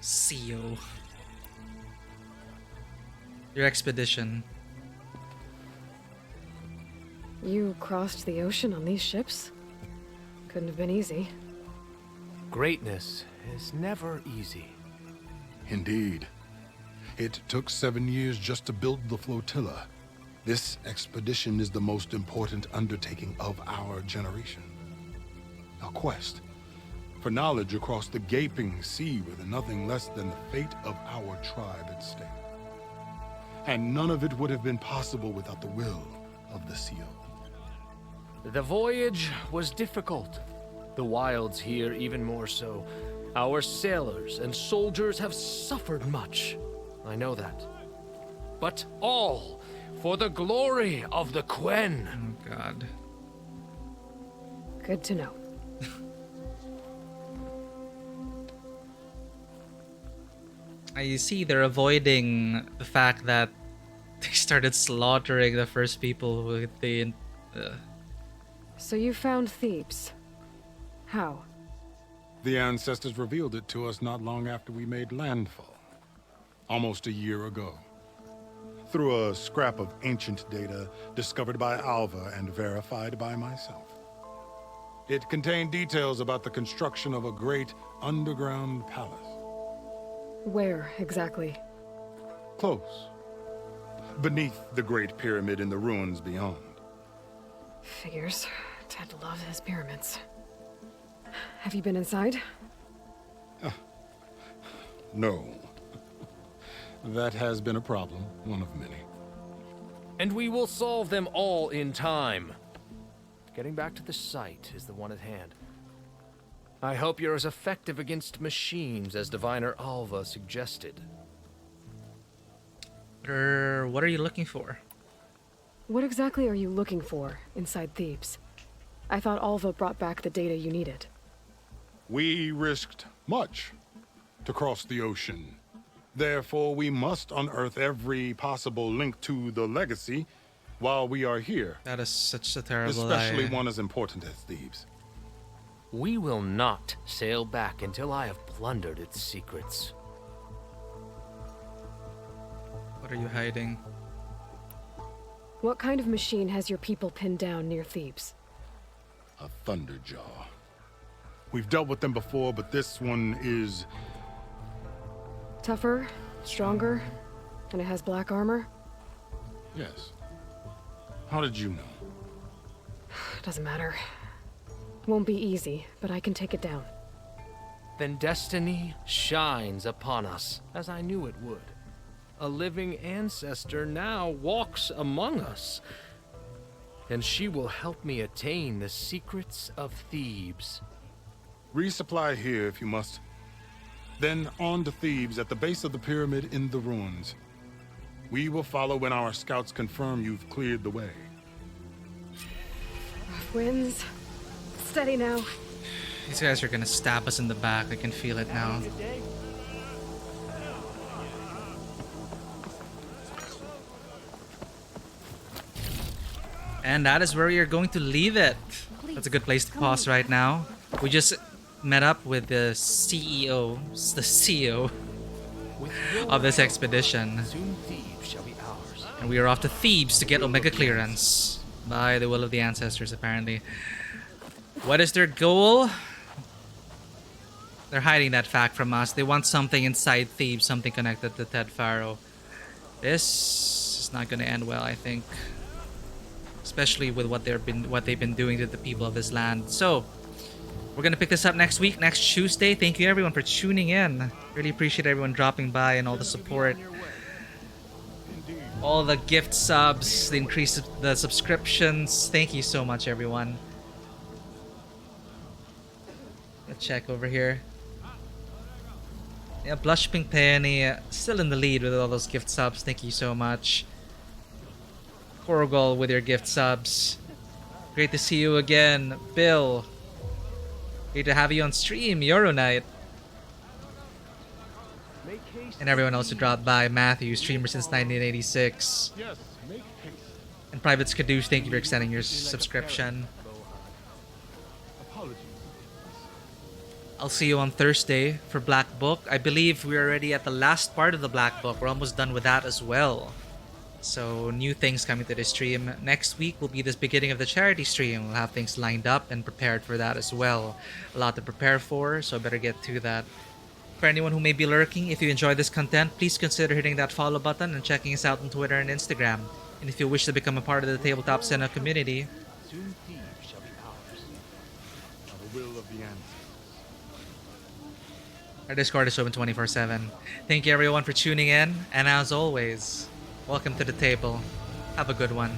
Speaker 1: CEO. Your expedition.
Speaker 6: You crossed the ocean on these ships? Couldn't have been easy.
Speaker 23: Greatness is never easy.
Speaker 22: Indeed. It took 7 years just to build the flotilla. This expedition is the most important undertaking of our generation. A quest for knowledge across the gaping sea with nothing less than the fate of our tribe at stake. And none of it would have been possible without the will of the seal.
Speaker 23: The voyage was difficult. The wilds here even more so. Our sailors and soldiers have suffered much. I know that. But all for the glory of the Quen.
Speaker 1: Oh, God.
Speaker 6: Good to know.
Speaker 1: I see they're avoiding the fact that they started slaughtering the first people with the...
Speaker 6: So you found Thebes. How?
Speaker 22: The ancestors revealed it to us not long after we made landfall. Almost a year ago. Through a scrap of ancient data discovered by Alva and verified by myself. It contained details about the construction of a great underground palace.
Speaker 6: Where, exactly?
Speaker 22: Close. Beneath the Great Pyramid in the ruins beyond.
Speaker 6: Figures. Ted loves his pyramids. Have you been inside?
Speaker 22: No. That has been a problem, one of many.
Speaker 23: And we will solve them all in time. Getting back to the site is the one at hand. I hope you're as effective against machines as Diviner Alva suggested.
Speaker 1: What are you looking for?
Speaker 6: What exactly are you looking for inside Thebes? I thought Alva brought back the data you needed.
Speaker 22: We risked much to cross the ocean. Therefore, we must unearth every possible link to the legacy while we are here.
Speaker 1: That is such a terrible
Speaker 22: Especially
Speaker 1: idea.
Speaker 22: one as important as Thebes.
Speaker 23: We will not sail back until I have plundered its secrets.
Speaker 1: What are you hiding?
Speaker 6: What kind of machine has your people pinned down near Thebes?
Speaker 22: A Thunderjaw. We've dealt with them before, but this one is...
Speaker 6: Tougher, stronger, and it has black armor?
Speaker 22: Yes. How did you know?
Speaker 6: Doesn't matter. Won't be easy, but I can take it down.
Speaker 23: Then destiny shines upon us, as I knew it would. A living ancestor now walks among us, and she will help me attain the secrets of Thebes.
Speaker 22: Resupply here if you must. Then on to Thebes at the base of the pyramid in the ruins. We will follow when our scouts confirm you've cleared the way.
Speaker 6: Rough winds. Steady now.
Speaker 1: These guys are gonna stab us in the back. I can feel it now. And that is where we are going to leave it. That's a good place to pause right now. We just met up with the CEO of this expedition.
Speaker 23: Soon Thebes shall be ours.
Speaker 1: And we are off to Thebes to get Omega clearance. By the will of the ancestors, apparently. What is their goal? They're hiding that fact from us. They want something inside Thebes, something connected to Ted Faro. This is not going to end well, I think. Especially with what they've been doing to the people of this land. So, we're going to pick this up next week, next Tuesday. Thank you everyone for tuning in. Really appreciate everyone dropping by and all the support. All the gift subs, the increase of the subscriptions. Thank you so much, everyone. Let's check over here. Yeah, Blush Pink Peony still in the lead with all those gift subs. Thank you so much. Korgol with your gift subs. Great to see you again, Bill. Great to have you on stream, Euronight. And everyone else who dropped by. Matthew, streamer since 1986.
Speaker 22: Yes, make haste.
Speaker 1: And Private Skadoosh, thank you for extending your subscription.
Speaker 22: Apologies.
Speaker 1: I'll see you on Thursday for Black Book. I believe we're already at the last part of the Black Book. We're almost done with that as well. So, new things coming to the stream. Next week will be this beginning of the charity stream. We'll have things lined up and prepared for that as well. A lot to prepare for, so I better get to that. For anyone who may be lurking, if you enjoy this content, please consider hitting that follow button and checking us out on Twitter and Instagram. And if you wish to become a part of the Tabletop Cinema community,
Speaker 22: Soon thieves shall be ours. By the will of the ancestors.
Speaker 1: our Discord is open 24/7. Thank you everyone for tuning in, and as always, welcome to the table. Have a good one.